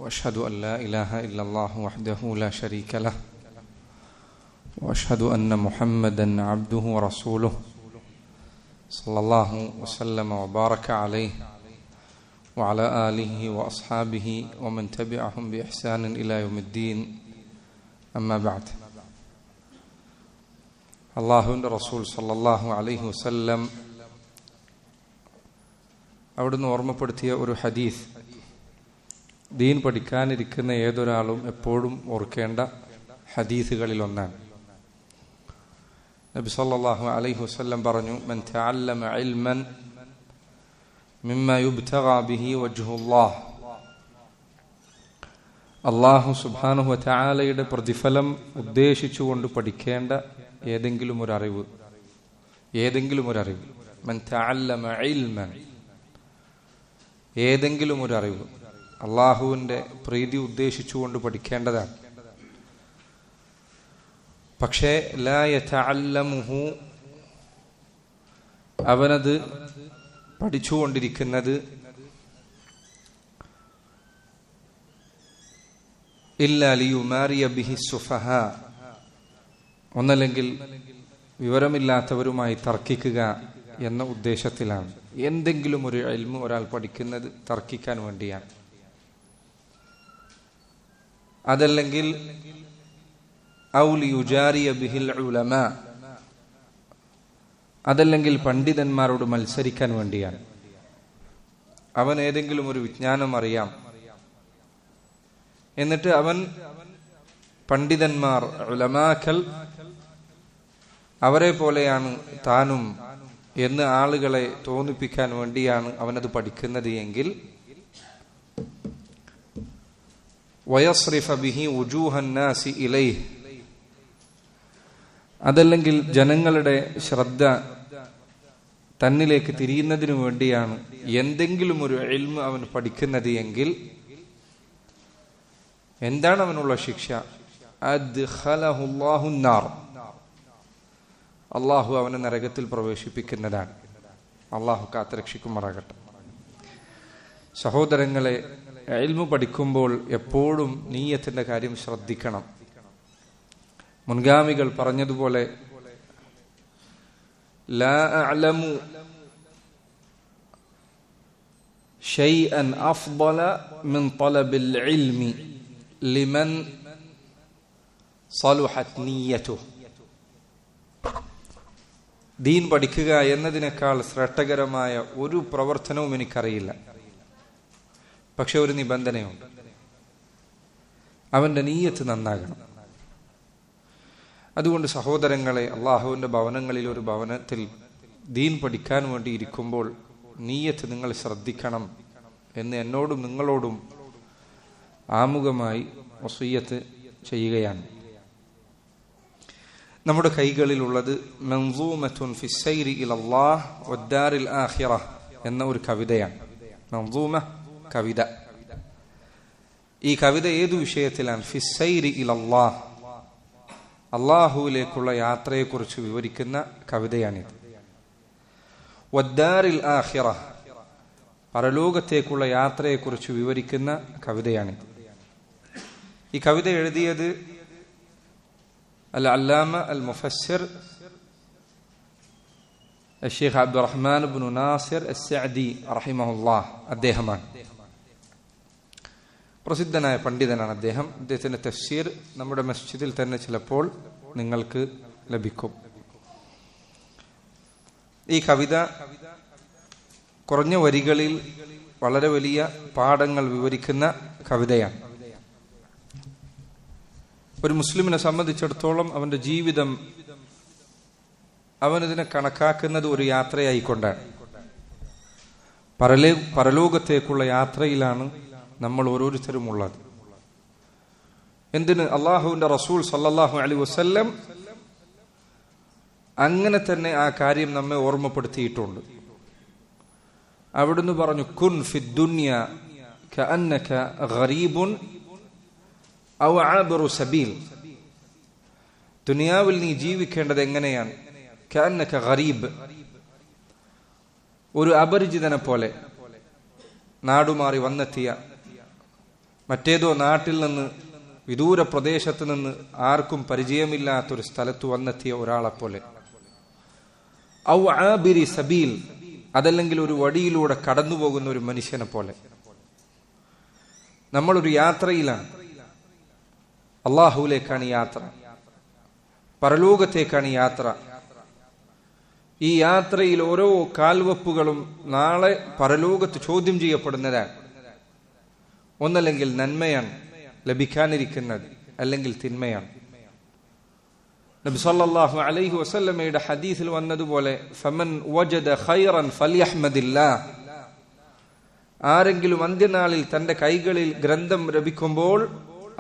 وأشهد أن لا إله إلا الله وحده لا شريك له وأشهد أن محمدا عبده ورسوله صلى الله وسلم وبارك عليه وعلى آله وأصحابه ومن تبعهم بإحسان إلى يوم الدين أما بعد. അള്ളാഹുവിൻ്റെ റസൂൽ സല്ലല്ലാഹു അലൈഹി വസല്ലം അവിടുന്ന് ഓർമ്മപ്പെടുത്തിയ ഒരു ഹദീസ് ദീൻ പഠിക്കാനിരിക്കുന്ന ഏതൊരാളും എപ്പോഴും ഓർക്കേണ്ട ഹദീസുകളിൽ ഒന്നാണ്. നബി സല്ലല്ലാഹു അലൈഹി വസല്ലം പറഞ്ഞു, മൻ തഅല്ലമ ഇൽമൻ മിമ്മാ യുബ്തഗാ ബിഹി വജ്ഹുല്ലാഹ്, അല്ലാഹു സുബ്ഹാനഹു വ തആലയുടെ പ്രതിഫലം ഉദ്ദേശിച്ചുകൊണ്ട് പഠിക്കേണ്ട ഏതെങ്കിലും ഒരു അറിവ്, മൻ തഅല്ലമ ഇൽമൻ, ഏതെങ്കിലും ഒരു അറിവ് അള്ളാഹുവിൻ്റെ പ്രീതി ഉദ്ദേശിച്ചുകൊണ്ട് പഠിക്കേണ്ടതാണ്. പക്ഷേ ലാ യതഅല്ലമുഹു, അവനത് പഠിച്ചുകൊണ്ടിരിക്കുന്നത് ഇല്ലാ ലിയുമാരിയ ബിഹി സുഫഹാ, ഒന്നല്ലെങ്കിൽ വിവരമില്ലാത്തവരുമായി തർക്കിക്കുക എന്ന ഉദ്ദേശത്തിലാണ്. എന്തെങ്കിലും ഒരു ഇൽമ് ഒരാൾ പഠിക്കുന്നത് തർക്കിക്കാൻ വേണ്ടിയാണ്. അതല്ലെങ്കിൽ ഔ ലിയുജാരിയ ബിഹിൽ ഉലമാ, അതല്ലെങ്കിൽ പണ്ഡിതന്മാരോട് മത്സരിക്കാൻ വേണ്ടിയാണ്. അവൻ ഏതെങ്കിലും ഒരു വിജ്ഞാനം അറിയാം, എന്നിട്ട് അവൻ പണ്ഡിതന്മാർ ഉലമാക്കൾ അവരെ പോലെയാണ് താനും എന്ന് ആളുകളെ തോന്നിപ്പിക്കാൻ വേണ്ടിയാണ് അവനത് പഠിക്കുന്നത് എങ്കിൽ വയസ്രിഫ ബിഹി വുജൂഹൻ നാസി ഇലൈഹി, അതല്ലെങ്കിൽ ജനങ്ങളുടെ ശ്രദ്ധ തന്നിലേക്ക് തിരിയുന്നതിനു വേണ്ടിയാണ് എന്തെങ്കിലും ഒരു ഇൽമ് അവൻ പഠിക്കുന്നത് എങ്കിൽ എന്താണ് അവനുള്ള ശിക്ഷ? അദ്ഖലഹുല്ലാഹു നാർ, അള്ളാഹു അവനെ നരകത്തിൽ പ്രവേശിപ്പിക്കുന്നതാണ്. അള്ളാഹു കാത്തുരക്ഷിക്കുമാറാകട്ടെ. സഹോദരങ്ങളെ, ഇൽമു പഠിക്കുമ്പോൾ എപ്പോഴും നീയത്തിന്റെ കാര്യം ശ്രദ്ധിക്കണം. മുൻഗാമികൾ പറഞ്ഞതുപോലെ ലാ അഅലമു ഷൈഅൻ അഫ്ളല മിൻ തലബിൽ ഇൽമി ലിമൻ സലുഹത് നിയ്യതുഹു, ദീൻ പഠിക്കുക എന്നതിനേക്കാൾ ശ്രേഷ്ഠകരമായ ഒരു പ്രവർത്തനവും എനിക്കറിയില്ല. പക്ഷെ ഒരു നിബന്ധനയുണ്ട്, അവന്റെ നീയത്ത് നന്നാകണം. അതുകൊണ്ട് സഹോദരങ്ങളെ, അള്ളാഹുവിന്റെ ഭവനങ്ങളിൽ ഒരു ഭവനത്തിൽ ദീൻ പഠിക്കാൻ വേണ്ടി ഇരിക്കുമ്പോൾ നീയത്ത് നിങ്ങൾ ശ്രദ്ധിക്കണം എന്ന് എന്നോടും നിങ്ങളോടും ആമുഖമായി വസിയ്യത്ത് ചെയ്യുകയാണ്. നമ്മുടെ കൈകളിലുള്ളത് മൻസൂമത്തുൻ ഫിസ്സൈരി ഇലല്ലാഹ് വദ്ദാരിൽ ആഖിറ എന്ന ഒരു കവിതയാണ്. മൻസൂമ, കവിത. ഈ കവിത ഏതു വിഷയത്തിലാണ്? ഫിസ്സൈരി ഇലല്ലാഹ്, അള്ളാഹുവിലേക്കുള്ള യാത്രയെക്കുറിച്ച് വിവരിക്കുന്ന കവിതയാണിത്. വദ്ദാരിൽ ആഖിറ, പരലോകത്തേക്കുള്ള യാത്രയെക്കുറിച്ച് വിവരിക്കുന്ന കവിതയാണിത്. ഈ കവിത എഴുതിയത് അൽ-അല്ലാമ അൽ-മുഫസ്സിർ ശൈഖ് അബ്ദുറഹ്മാൻ ഇബ്നു നാസിർ അസ്-സഅദി റഹിമഹുല്ലാഹ്, അദ്ദേഹമാണ്. പ്രസിദ്ധനായ പണ്ഡിതനാണ് അദ്ദേഹം. അദ്ദേഹത്തിന്റെ തഫ്സീർ നമ്മുടെ മസ്ജിദിൽ തന്നെ ചിലപ്പോൾ നിങ്ങൾക്ക് ലഭിക്കും. ഈ കവിത കുറഞ്ഞ വരികളിൽ വളരെ വലിയ പാഠങ്ങൾ വിവരിക്കുന്ന കവിതയാണ്. ഒരു മുസ്ലിമിനെ സംബന്ധിച്ചിടത്തോളം അവന്റെ ജീവിതം അവനിതിനെ കണക്കാക്കുന്നത് ഒരു യാത്രയായിക്കൊണ്ടാണ്. പരലോകത്തേക്കുള്ള യാത്രയിലാണ് നമ്മൾ ഓരോരുത്തരും ഉള്ളത്. എന്തിന്? അള്ളാഹുവിന്റെ റസൂൽ സല്ലല്ലാഹു അലൈഹി വസല്ലം അങ്ങനെ തന്നെ ആ കാര്യം നമ്മെ ഓർമ്മപ്പെടുത്തിയിട്ടുണ്ട്. അവിടുന്ന് പറഞ്ഞു, കുൻ ഫിദ് ദുനിയ കഅന്നക ഗരീബുൻ ഔ ആബിറു സബീൽ, ദുനിയാവിൽ നീ ജീവിക്കേണ്ടത് എങ്ങനെയാണ്? കഅന്നക ഗരീബ്, ഒരു അപരിചിതനെ പോലെ, നാടുമാറി വന്നെത്തിയ മറ്റേതോ നാട്ടിൽ നിന്ന്, വിദൂര പ്രദേശത്ത് നിന്ന്, ആർക്കും പരിചയമില്ലാത്തൊരു സ്ഥലത്ത് വന്നെത്തിയ ഒരാളെപ്പോലെ. ഔ ആബിരി സബീൽ, അതല്ലെങ്കിൽ ഒരു വഴിയിലൂടെ കടന്നു പോകുന്ന ഒരു മനുഷ്യനെ പോലെ. നമ്മളൊരു യാത്രയിലാണ്. അള്ളാഹുവിലേക്കാണ് യാത്ര, പരലോകത്തേക്കാണ് യാത്ര. ഈ യാത്രയിൽ ഓരോ കാൽവെപ്പുകളും നാളെ പരലോകത്ത് ചോദ്യം ചെയ്യപ്പെടുന്നതാണ്. ഒന്നല്ലെങ്കിൽ നന്മയാണ് ലഭിക്കാനിരിക്കുന്നത്, അല്ലെങ്കിൽ തിന്മയാണ്. നബി സല്ലല്ലാഹു അലൈഹി വസല്ലമയുടെ ഹദീസിൽ വന്നതുപോലെ ഫമൻ വജദ ഖൈറൻ ഫൽയഹ്മദില്ലാഹ്, ആരെങ്കിലും അന്ത്യനാളിൽ തന്റെ കൈകളിൽ ഗ്രന്ഥം ലഭിക്കുമ്പോൾ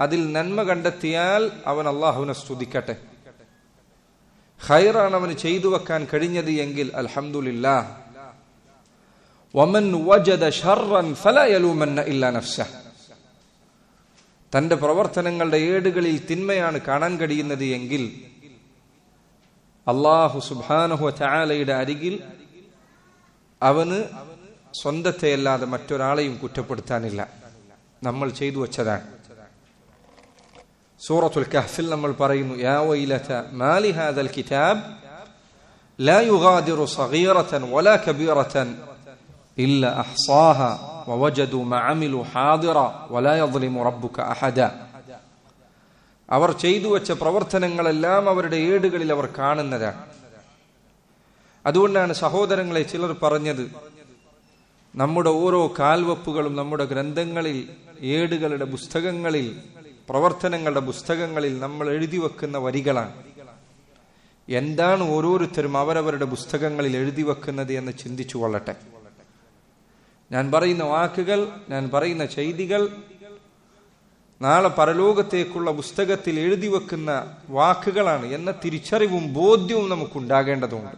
അതിൽ നന്മ കണ്ടെത്തിയാൽ അവൻ അള്ളാഹുവിനെ സ്തുതിക്കട്ടെ. ഖൈറാണ് അവന് ചെയ്തു വെക്കാൻ കഴിഞ്ഞത് എങ്കിൽ അൽഹംദുലില്ലാഹ്. വമൻ വജദ ശർറൻ ഫലാ യലൂമന്ന ഇല്ലാ നഫ്സഹ്, തന്റെ പ്രവർത്തനങ്ങളുടെ ഏടുകളിൽ തിന്മയാണ് കാണാൻ കഴിയുന്നത് എങ്കിൽ അല്ലാഹു സുബ്ഹാനഹു വ തആലയുടെ അരികിൽ അവന് സ്വന്തത്തെയല്ലാതെ മറ്റൊരാളെയും കുറ്റപ്പെടുത്താനില്ല. നമ്മൾ ചെയ്തു വച്ചതാണ്. സൂറത്തുൽ കഹ്ഫിൽ നമ്മൾ പറയുന്നു, യാ വൈലത മാലി ഹാദൽ കിതാബ് ലാ യുഗാദിറു സഗീറതൻ വലാ കബീറതൻ ഇല്ല അഹ്സാഹ വവജദു മാ അമിലു ഹാദിറ വലാ യദ്ലിമു റബ്ബുക അഹദ. അവർ ചെയ്തു വെച്ച പ്രവർത്തനങ്ങളെല്ലാം അവരുടെ ഏടുകളിൽ അവർ കാണുന്നതാണ്. അതുകൊണ്ടാണ് സഹോദരങ്ങളെ ചിലർ പറഞ്ഞത്, നമ്മുടെ ഓരോ കാൽവെപ്പുകളും നമ്മുടെ ഗ്രന്ഥങ്ങളിൽ, ഏടുകളുടെ പുസ്തകങ്ങളിൽ, പ്രവർത്തനങ്ങളുടെ പുസ്തകങ്ങളിൽ നമ്മൾ എഴുതി വെക്കുന്ന വരികളാണ്. എന്താണ് ഓരോരുത്തരും അവരവരുടെ പുസ്തകങ്ങളിൽ എഴുതി വെക്കുന്നത് എന്ന് ചിന്തിച്ചു കൊള്ളട്ടെ. ഞാൻ പറയുന്ന വാക്കുകൾ, ഞാൻ പറയുന്ന ചെയ്തികൾ നാളെ പരലോകത്തേക്കുള്ള പുസ്തകത്തിൽ എഴുതി വെക്കുന്ന വാക്കുകളാണ് എന്ന തിരിച്ചറിവും ബോധ്യവും നമുക്കുണ്ടാകേണ്ടതുണ്ട്.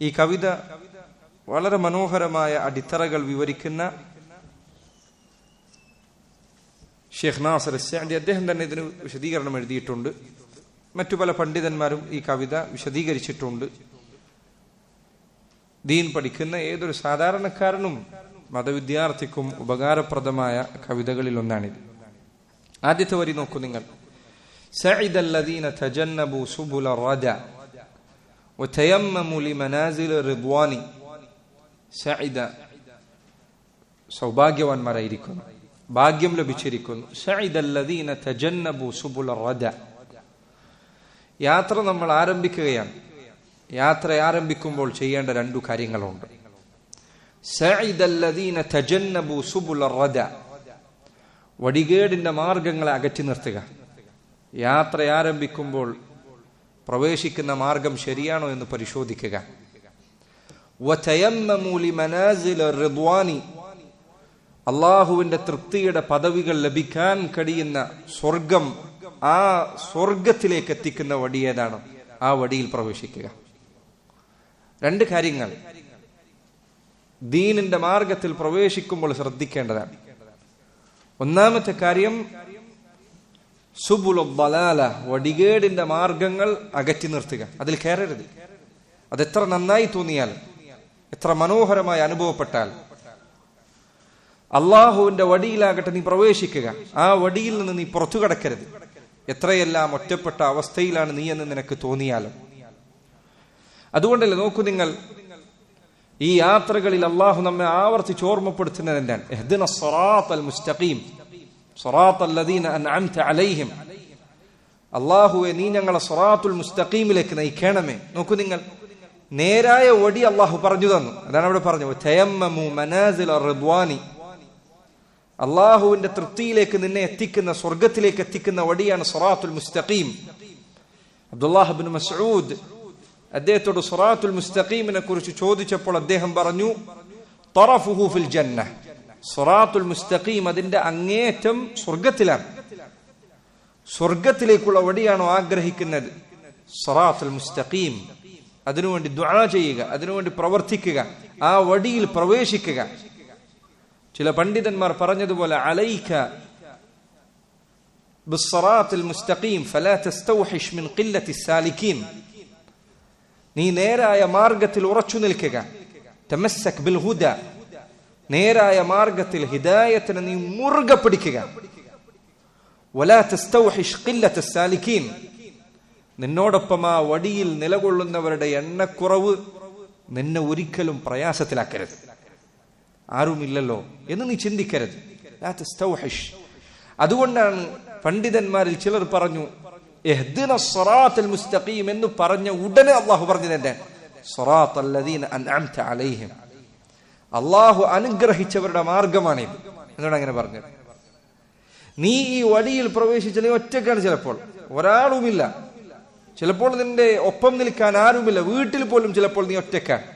ഈ കവിത വളരെ മനോഹരമായ അടിത്തറകൾ വിവരിക്കുന്ന ഷെയ്ഖ് നാസർ അസ്സഅദി, അദ്ദേഹം തന്നെ ഇതിന് വിശദീകരണം എഴുതിയിട്ടുണ്ട്. മറ്റു പല പണ്ഡിതന്മാരും ഈ കവിത വിശദീകരിച്ചിട്ടുണ്ട്. ദീൻ പഠിക്കുന്ന ഏതൊരു സാധാരണക്കാരനും മതവിദ്യാർത്ഥിക്കും ഉപകാരപ്രദമായ കവിതകളിൽ ഒന്നാണിത്. ആദ്യത്തെ വരി നോക്കൂ നിങ്ങൾ. സഇദ അല്ലദീന തജന്നബു സുബുല റദ വതയമ്മമു ലിമനാസിൽ റിദ്വാനി. സഇദ സൗഭാഗ്യവാന്മാരായിരിക്കുന്നു, ഭാഗ്യം ലഭിച്ചിരിക്കുന്നു. സഇദ അല്ലദീന തജന്നബു സുബുല റദ. യാത്ര നമ്മൾ ആരംഭിക്കുകയാണ്. യാത്ര ആരംഭിക്കുമ്പോൾ ചെയ്യേണ്ട രണ്ടു കാര്യങ്ങളുണ്ട്. സഇദ അല്ലദീന തജന്നബു സുബുല റദ, വടികേടിന്റെ മാർഗങ്ങളെ അകറ്റി നിർത്തുക. യാത്ര ആരംഭിക്കുമ്പോൾ പ്രവേശിക്കുന്ന മാർഗം ശരിയാണോ എന്ന് പരിശോധിക്കുക. വതയമ്മമു ലിമനാസിൽ റിദ്വാനി, അള്ളാഹുവിന്റെ തൃപ്തിയുടെ പദവികൾ ലഭിക്കാൻ കഴിയുന്ന സ്വർഗം, ആ സ്വർഗത്തിലേക്ക് എത്തിക്കുന്ന വടി ഏതാണ്, ആ വടിയിൽ പ്രവേശിക്കുക. രണ്ട് കാര്യങ്ങൾ ദീനിന്റെ മാർഗത്തിൽ പ്രവേശിക്കുമ്പോൾ ശ്രദ്ധിക്കേണ്ടതാണ്. ഒന്നാമത്തെ കാര്യം സുബുലുൽ ദലാല, വടികേടിന്റെ മാർഗങ്ങൾ അകറ്റി നിർത്തുക, അതിൽ കയറരുത്. അതെത്ര നന്നായി തോന്നിയാൽ, എത്ര മനോഹരമായി അനുഭവപ്പെട്ടാൽ, അള്ളാഹുവിന്റെ വടിയിലാകട്ടെ നീ പ്രവേശിക്കുക. ആ വടിയിൽ നിന്ന് നീ പുറത്തു കടക്കരുത്. എത്രയെല്ലാം ഒറ്റപ്പെട്ട അവസ്ഥയിലാണ് നീ എന്ന് നിനക്ക് തോന്നിയാലും. അതുകൊണ്ടല്ലേ നോക്കൂ നിങ്ങൾ, ഈ യാത്രകളിൽ അള്ളാഹു നമ്മെ ആവർത്തിച്ച് ഓർമ്മപ്പെടുത്തുന്നത് എന്താണ്? ഇഹ്ദിന സിറാത്തൽ മുസ്തഖീം സിറാത്തൽ ലദീന അൻഅംത അലൈഹിം. അള്ളാഹുവെ നീ ഞങ്ങളെ സിറാത്തുൽ മുസ്തഖീമിലേക്ക് നയിക്കണമേ. നോക്കൂ നിങ്ങൾ, നേരായ വടി അള്ളാഹു പറഞ്ഞു തന്നു. അതാണ് അവിടെ പറഞ്ഞു, തയമ്മമു മനാസിൽ റിദ്വാനി. അള്ളാഹുവിന്റെ തൃപ്തിയിലേക്ക് നിന്നെ എത്തിക്കുന്ന, സ്വർഗത്തിലേക്ക് എത്തിക്കുന്ന വടിയാണ് സിറാത്തുൽ മുസ്തഖീം. അബ്ദുല്ലാഹ് ഇബ്നു മസ്ഊദ് അദ്ദേഹത്തോട് സിറാത്തുൽ മുസ്തഖീമിനെ കുറിച്ച് ചോദിച്ചപ്പോൾ അദ്ദേഹം പറഞ്ഞു, തറഫുഹു ഫിൽ ജന്ന. സിറാത്തുൽ മുസ്തഖീം അതിന്റെ അങ്ങേറ്റം സ്വർഗത്തിലാണ്. സ്വർഗത്തിലേക്കുള്ള വടിയാണോ ആഗ്രഹിക്കുന്നത്? സിറാത്തുൽ മുസ്തഖീം. അതിനുവേണ്ടി ദുആ ചെയ്യുക, അതിനുവേണ്ടി പ്രവർത്തിക്കുക, ആ വടിയിൽ പ്രവേശിക്കുക. ചില പണ്ഡിതന്മാർ പറഞ്ഞതുപോലെ, അലൈക ബിസ്സിറാത്തിൽ മുസ്തഖീം ഫലാ തസ്തൗഹിഷ് മിൻ ഖില്ലത്തി സാലികീൻ. നീ നേരായ മാർഗത്തിൽ ഉറച്ചു നിൽക്കുക. തമസ്സക് ബിൽ ഹുദ, നേരായ മാർഗത്തിൽ ഹിദായത്തിനെ നീ മുറുകെ പിടിക്കുക. വലാ തസ്തൗഹിഷ് ഖില്ലത സാലികീൻ, നിന്നോടൊപ്പം ആ വടിയിൽ നിലകൊള്ളുന്നവരുടെ എണ്ണക്കുറവ് നിന്നെ ഒരിക്കലും പ്രയാസത്തിലാക്കരുത്. ആരുമില്ലല്ലോ എന്ന് നീ ചിന്തിക്കരുത്. ലാ തസ്തൗഹിഷ്. അതുകൊണ്ടാണ് പണ്ഡിതന്മാരിൽ ചിലർ പറഞ്ഞു ഇഹ്ദിനസ് സിറാത്തൽ മുസ്തഖീം എന്ന് പറഞ്ഞ ഉടനെ അല്ലാഹു പറഞ്ഞതിന്റെ സിറാത്തൽ ലദീന അൻഅംത അലൈഹിം, അല്ലാഹു അനുഗ്രഹിച്ചവരുടെ മാർഗമാണിത് എന്നോട് അങ്ങനെ പറഞ്ഞത്. നീ ഈ വഴിയിൽ പ്രവേശിച്ച നീ ഒറ്റക്കാണ്, ചിലപ്പോൾ ഒരാളുമില്ല, ചിലപ്പോൾ നിന്റെ ഒപ്പം നിൽക്കാൻ ആരുമില്ല, വീട്ടിൽ പോലും ചിലപ്പോൾ നീ ഒറ്റക്കാണ്.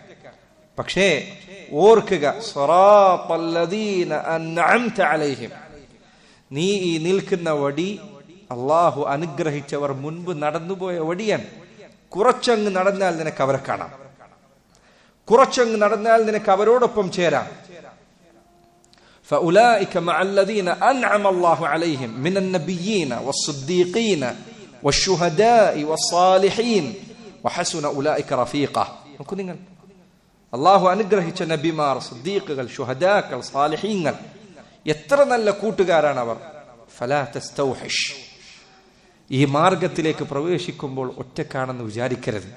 പക്ഷേ ഓർക്കുക, സിറാത്തൽ ലദീന അൻഅംത അലൈഹിം, നീ ഈ നിൽക്കുന്ന വടി അള്ളാഹു അനുഗ്രഹിച്ചവർ മുൻപ് നടന്നുപോയ വടിയാണ്. കുറച്ചങ്ങ് നടന്നാൽ നിനക്ക് അവരെ കാണാം, കുറച്ചങ്ങ് നടന്നാൽ നിനക്ക് അവരോടൊപ്പം ചേരാം. فأولئك مع الذين أنعم الله عليهم من النبيين والصديقين والشهداء والصالحين وحسن أولئك رفيقا. അള്ളാഹു അനുഗ്രഹിച്ച നബിമാർ, സിദ്ദീഖുകൾ, ശുഹദാക്കൾ, സാലിഹീങ്ങൾ, എത്ര നല്ല കൂട്ടുകാരാണ് അവർ. ഫലാ തസ്തൗഹിഷ്, ഈ മാർഗത്തിലേക്ക് പ്രവേശിക്കുമ്പോൾ ഒറ്റക്കാണെന്ന് വിചാരിക്കരുത്.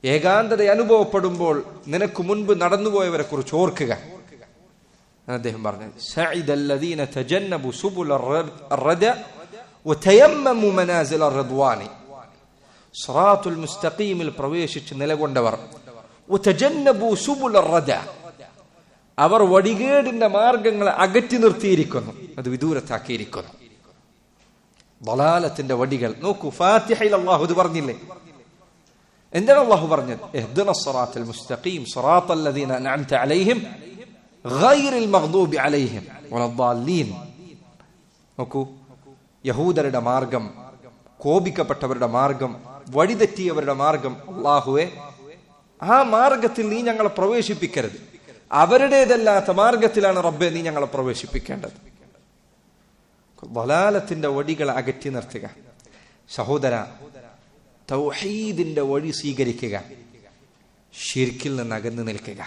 ഏകാന്തത അനുഭവപ്പെടുമ്പോൾ നിനക്ക് മുൻപ് നടന്നുപോയവരെ കുറിച്ച് ഓർക്കുക. അദ്ദേഹം പറഞ്ഞു സഅദല്ലദീന തജന്നബു സുബുലർ റദ വതയമ്മമു മനാസിലർ റിദ്വാനി, സിറാത്തുൽ മുസ്തഖീമിൽ പ്രവേശിച്ച് നിലകൊണ്ടവർ, വതജന്നബു സുബുലർ റദ, അവർ വടികേടിന്റെ മാർഗങ്ങളെ അകറ്റി നിർത്തിയിരിക്കുന്നു, അത് വിദൂരത്താക്കിയിരിക്കുന്നു. ദലാലത്തിന്റെ വടികൾ നോക്കൂ, ഫാത്തിഹയിൽ അല്ലാഹു ഇത് പറഞ്ഞില്ലേ? എന്താണ് അല്ലാഹു പറഞ്ഞത്? ഇഹ്ദിനസ് സിറാത്തൽ മുസ്തഖീം സിറാത്തൽ ലദീന അൻഅംത അലൈഹിം ഗൈറിൽ മഗ്ദൂബി അലൈഹിം വലദ്ദാലീൻ. നോക്കൂ, യഹൂദരുടെ മാർഗം, കോപിക്കപ്പെട്ടവരുടെ മാർഗം, വഴിതെറ്റിയവരുടെ മാർഗം. അല്ലാഹുവേ, ആ മാർഗത്തിൽ നീ ഞങ്ങളെ പ്രവേശിപ്പിക്കരുത്. അവരുടേതല്ലാത്ത മാർഗത്തിലാണ് റബ്ബെ നീ ഞങ്ങളെ പ്രവേശിപ്പിക്കേണ്ടത്. ദലാലത്തിന്റെ വടികളെ അകറ്റി നിർത്തുക. സഹോദര, തൗഹീദിന്റെ വഴി സ്വീകരിക്കുക, ശിർക്കിൽ നിന്ന് അകന്നു നിൽക്കുക,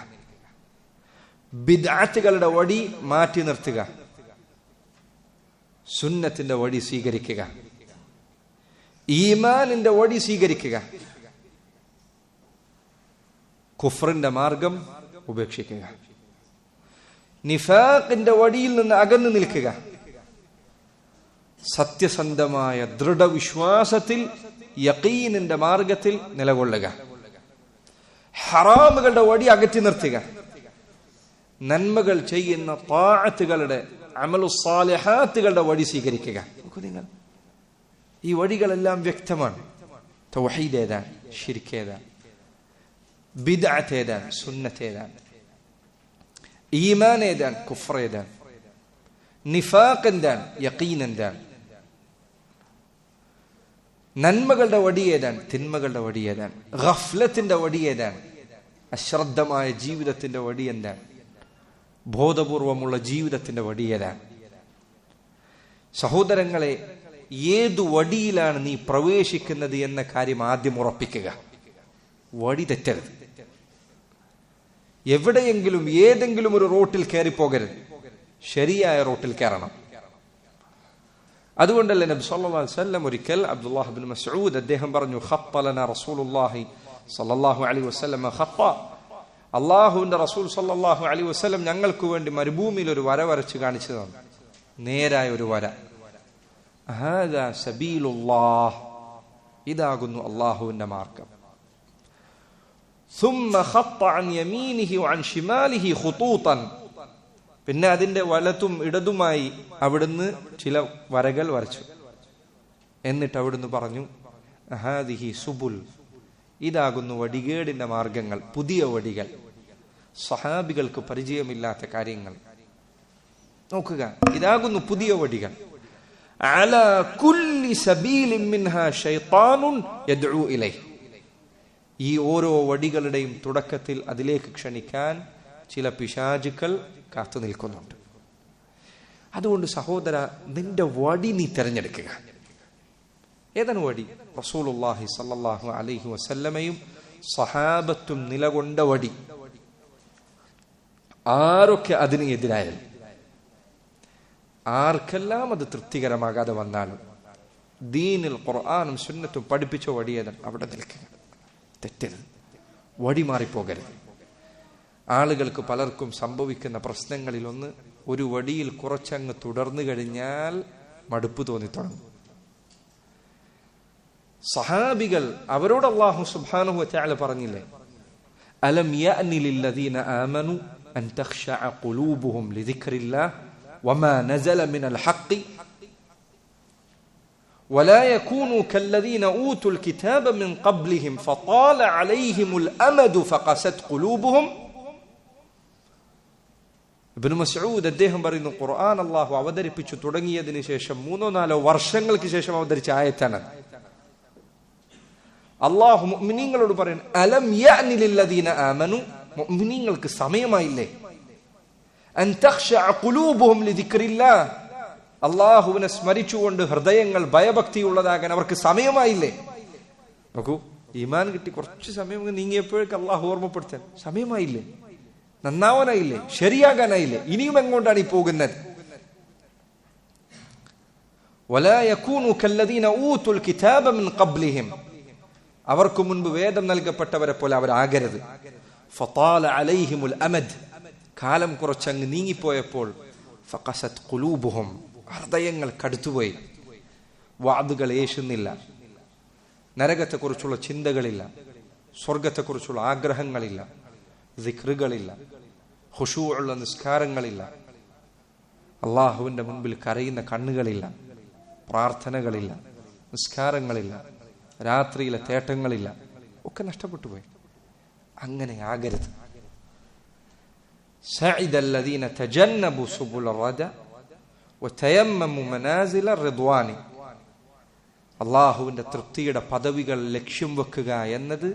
ബിദ്അത്തുകളുടെ വഴി മാറ്റി നിർത്തുക, സുന്നത്തിന്റെ വഴി സ്വീകരിക്കുക, ഈമാനിന്റെ വഴി സ്വീകരിക്കുക, കുഫ്റിന്റെ മാർഗം ഉപേക്ഷിക്കുക, നിഫാഖിന്റെ വഴിയിൽ നിന്ന് അകന്നു നിൽക്കുക, സത്യസന്ധമായ ദൃഢവിശ്വാസത്തിൽ യഖീനിന്റെ മാർഗത്തിൽ നിലകൊള്ളുക, ഹറാമുകളുടെ വഴി അകറ്റി നിർത്തുക, നന്മകൾ ചെയ്യുന്ന താഅത്തുകളുടെ അമലു സാലിഹാത്തുകളുടെ വഴി സ്വീകരിക്കുക. നിങ്ങൾ ഈ വഴികളെല്ലാം വ്യക്തമാണ്. തൗഹീദ് ഏതാണ്, ശിർക്ക് ഏതാണ്, ബിദ്അത്ത് ഏതാണ്, സുന്നത്ത് ഏതാണ്, ഈമാൻ ഏതാണ്, കുഫ്ർ ഏതാണ്, നിഫാഖ് എന്താണ്, യഖീൻ എന്താണ്, നന്മകളുടെ വടി ഏതാണ്, തിന്മകളുടെ വടി ഏതാണ്, ഗഫ്ലത്തിന്റെ വടി ഏതാണ്, അശ്രദ്ധമായ ജീവിതത്തിന്റെ വടി എന്താണ്, ബോധപൂർവമുള്ള ജീവിതത്തിന്റെ വടി ഏതാണ്. സഹോദരങ്ങളെ, ഏതു വടിയിലാണ് നീ പ്രവേശിക്കുന്നത് എന്ന കാര്യം ആദ്യം ഉറപ്പിക്കുക. വടി തെറ്റരുത്. എവിടെയെങ്കിലും ഏതെങ്കിലും ഒരു റോട്ടിൽ കയറിപ്പോകരുത്, ശരിയായ റോട്ടിൽ കയറണം. അതുകൊണ്ടല്ലേ നബി സല്ലല്ലാഹു അലൈഹി വസല്ലം ഒരിക്കൽ അബ്ദുല്ലാഹ് ഇബ്നു മസ്ഊദ് അദ്ദേഹം പറഞ്ഞു, ഖത്തലന റസൂലുള്ളാഹി സല്ലല്ലാഹു അലൈഹി വസല്ലം ഖത്ത, അല്ലാഹുവിന്റെ റസൂൽ സല്ലല്ലാഹു അലൈഹി വസല്ലം ഞങ്ങൾക്ക് വേണ്ടി മരുഭൂമിയിൽ ഒരു വര വരച്ച് കാണിച്ചു തന്നു, നേരായ ഒരു വര. ഹാദാ സബീലുല്ലാഹ്, ഇതാകുന്നു അല്ലാഹുവിന്റെ മാർഗം. ثم خط عن يمينه وعن شماله خطوطا, പിന്നെ അതിന്റെ വലത്തും ഇടതുമായി അവിടുന്ന് ചില വരകൾ വരച്ചു. എന്നിട്ട് അവിടുന്ന് പറഞ്ഞു, ഹാദിഹി സുബുൽ, ഇതാകുന്നു വടികേടിന്റെ മാർഗങ്ങൾ, പുതിയ വടികൾ, സഹാബികൾക്ക് പരിചയമില്ലാത്ത കാര്യങ്ങൾ. നോക്കുക, ഇതാകുന്നു പുതിയ വടികൾ. അലാ കുല്ലി സബീലിൻ മിൻഹാ ശൈത്താനുൻ യദ്ഉ ഇലൈഹി, ഈ ഓരോ വടികളുടെയും തുടക്കത്തിൽ അതിലേക്ക് ക്ഷണിക്കാൻ ചില പിശാചുക്കൾ കാത്തു നിൽക്കുന്നുണ്ട്. അതുകൊണ്ട് സഹോദര, നിന്റെ വടി നീ തിരഞ്ഞെടുക്കുക. ഏതാണ് വടി? റസൂലുള്ളാഹി സ്വല്ലല്ലാഹു അലൈഹി വസല്ലമയും സഹാബത്തും നിലകൊണ്ട വടി. ആരൊക്കെ അതിന് എതിരായാലും, ആർക്കെല്ലാം അത് തൃപ്തികരമാകാതെ വന്നാലും ദീനിൽ ഖുർആനും സുന്നത്തും പഠിപ്പിച്ച വടിയേതാണ് അവിടെ നിൽക്കുക. തെറ്റരുത്, വടി മാറിപ്പോകരുത്. ആളുകൾക്ക് പലർക്കും സംഭവിക്കുന്ന പ്രശ്നങ്ങളിലൊന്ന്, ഒരു വടിയിൽ കുറച്ചങ്ങ് തുടർന്നു കഴിഞ്ഞാൽ മടുപ്പ് തോന്നിത്തുടങ്ങും. സഹാബികൾ അവരോട് അല്ലാഹു സുബ്ഹാനഹു വതആല പറഞ്ഞില്ലേ, അലം യഅനി ലില്ലദീന ആമനു അൻ തഖ്ശഅ ഖുലൂബുഹും ലിദിക്രില്ലാഹ് വമാ നസല മിനൽ ഹഖ് ولا يكونوا كالذين أوتوا الكتاب من قبلهم فطال عليهم الأمد فقست قلوبهم. ഇബ്നു മസ്ഊദ് അദ്ദേഹം പറയുന്നു, ഖുർആൻ അല്ലാഹു അവതരിപ്പിച്ചു തുടങ്ങിയതിനു ശേഷം 3-4 വർഷങ്ങൾക്ക് ശേഷം അവതരിച്ച ആയത്താണ്. അല്ലാഹു മുഅ്മിനീങ്ങളോട് പറയുന്നു, അലം യഅനി ലില്ലദീന ആമനു, മുഅ്മിനീങ്ങൾക്ക് സമയമായില്ലേ, അൻ തഖ്ശഅ ഖുലൂബുഹും ലിദിക്രില്ലാഹ്, അല്ലാഹുവിനെ സ്മരിച്ചുകൊണ്ട് ഹൃദയങ്ങൾ ഭയഭക്തിയുള്ളതാകാൻ അവർക്ക് സമയമായില്ലേ. നോക്കൂ, ഈമാൻ കിട്ടി കുറച്ച് സമയം നീങ്ങിയപ്പോഴേക്ക് അല്ലാഹു ഓർമ്മപ്പെടുത്താൻ സമയമായില്ലേ, നന്നാവാനായില്ലേ, ശരിയാകാനായില്ലേ, ഇനിയും എങ്ങോട്ടാണ് ഈ പോകുന്നത്? വലാ യകൂനു കല്ലദീന ഊതുൽ കിതാബ മിൻ ഖബ്ലിഹിം, അവർക്ക് മുൻപ് വേദം നൽകപ്പെട്ടവരെ പോലെ അവരാകരുത്. ഫതാല അലൈഹിമുൽ അമദ്, കാലം കുറച്ചങ്ങ് നീങ്ങിപ്പോയപ്പോൾ ഫഖസത് ഖുലൂബുഹും, ഹൃദയങ്ങൾ കടുത്തുപോയി. വാദുകൾ ഏശുന്നില്ല, നരകത്തെക്കുറിച്ചുള്ള ചിന്തകളില്ല, സ്വർഗത്തെക്കുറിച്ചുള്ള ആഗ്രഹങ്ങളില്ല, ദിക്റുകളില്ല, ഖുശൂഉള്ള നിസ്കാരങ്ങളില്ല, അള്ളാഹുവിന്റെ മുൻപിൽ കരയുന്ന കണ്ണുകളില്ല, പ്രാർത്ഥനകളില്ല, നിസ്കാരങ്ങളില്ല, രാത്രിയിലെ തേട്ടങ്ങളില്ല, ഒക്കെ നഷ്ടപ്പെട്ടു പോയി. അങ്ങനെ ആകരുത്. സഅദല്ലദീന തജന്നബു സുബുൽ റദ വതയമ്മമു മനാസില റിദ്വാനി, അള്ളാഹുവിന്റെ തൃപ്തിയുടെ പദവികൾ ലക്ഷ്യം വെക്കുക എന്നത്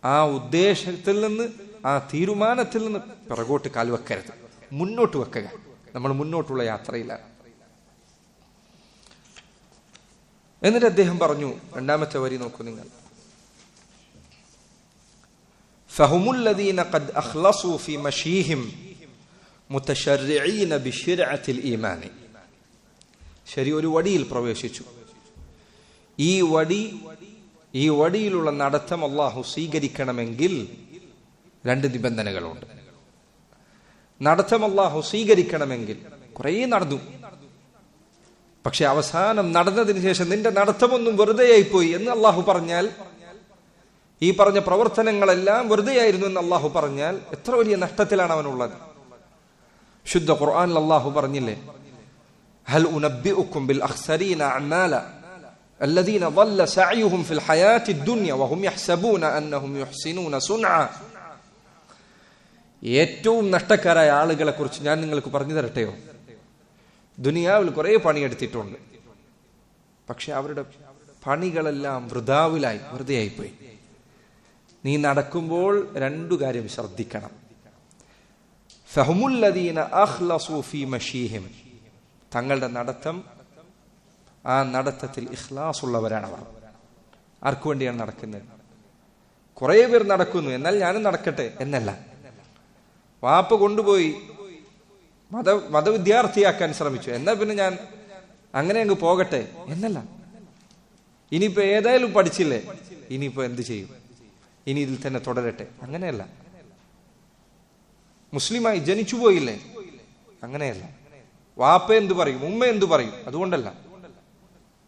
ആ ഉദ്ദേശത്തിൽ നിന്ന്, ആ തീരുമാനത്തിൽ നിന്ന് പിറകോട്ട് കാൽവെക്കരുത്, മുന്നോട്ട് വെക്കുക. നമ്മൾ മുന്നോട്ടുള്ള യാത്രയിലാണ്. എന്നിട്ട് അദ്ദേഹം പറഞ്ഞു, രണ്ടാമത്തെ വരി നോക്കൂ നിങ്ങൾ, ഫഹുമുല്ലദീന ഖദ് അഖ്ലസൂ ഫീ മശീഹിം മുതശർരിഈന ബിശിർഅത്തിൽ ഈമാനി. ശരി, ഒരു വടിയിൽ പ്രവേശിച്ചു. ഈ വടിയിലുള്ള നടത്തം അല്ലാഹു സ്വീകരിക്കണമെങ്കിൽ 2 നിബന്ധനകളുണ്ട്. നടത്തം അല്ലാഹു സ്വീകരിക്കണമെങ്കിൽ കുറേ നടന്നു, പക്ഷെ അവസാനം നടന്നതിന് ശേഷം നിന്റെ നടത്തമൊന്നും വെറുതെയായിപ്പോയി എന്ന് അല്ലാഹു പറഞ്ഞാൽ, ഈ പറഞ്ഞ പ്രവർത്തനങ്ങളെല്ലാം വെറുതെയായിരുന്നു എന്ന് അല്ലാഹു പറഞ്ഞാൽ എത്ര വലിയ നഷ്ടത്തിലാണ് അവനുള്ളത്. ശുദ്ധ ഖുർആനിൽ അല്ലാഹു പറഞ്ഞില്ലേ, ഹൽ ഉനബ്ബിഉകും ബിൽ അഖ്സരീന അഅമാല الذين ضل سعيهم في الحياة الدنيا وهم يحسبون أنهم يحسنون صنعا. ഏറ്റവും നഷ്ടക്കാരായ ആളുകളെ കുറിച്ച് ഞാൻ നിങ്ങൾക്ക് പറഞ്ഞു തരട്ടെയോ? ദുനിയാവിൽ കുറെ പണിയെടുത്തിട്ടുണ്ട്, പക്ഷെ അവരുടെ പണികളെല്ലാം വൃഥാവിലായി, വെറുതെയായിപ്പോയി. നീ നടക്കുമ്പോൾ 2 കാര്യം ശ്രദ്ധിക്കണം. ഫഹുമുല്ലദീന അഖ്ലസൂ ഫീ മശീഹിം, തങ്ങളുടെ നടത്തം, ആ നടത്തത്തിൽ ഇഖ്ലാസ് ഉള്ളവരാണ് അവർ. ആർക്കു വേണ്ടിയാണ് നടക്കുന്നത്? കുറെ പേർ നടക്കുന്നു, എന്നാൽ ഞാനും നടക്കട്ടെ എന്നല്ല. വാപ്പ കൊണ്ടുപോയി മതവിദ്യാർത്ഥിയാക്കാൻ ശ്രമിച്ചു, എന്നാൽ പിന്നെ ഞാൻ അങ്ങനെ അങ്ങ് പോകട്ടെ എന്നല്ല. ഇനിയിപ്പോ ഏതായാലും പഠിച്ചില്ലേ, ഇനിയിപ്പോ എന്ത് ചെയ്യും, ഇനി ഇതിൽ തന്നെ തുടരട്ടെ, അങ്ങനെയല്ല. മുസ്ലിമായി ജനിച്ചു പോയില്ലേ, അങ്ങനെയല്ല. വാപ്പ എന്തു പറയും, ഉമ്മ എന്തു പറയും, അതുകൊണ്ടല്ല.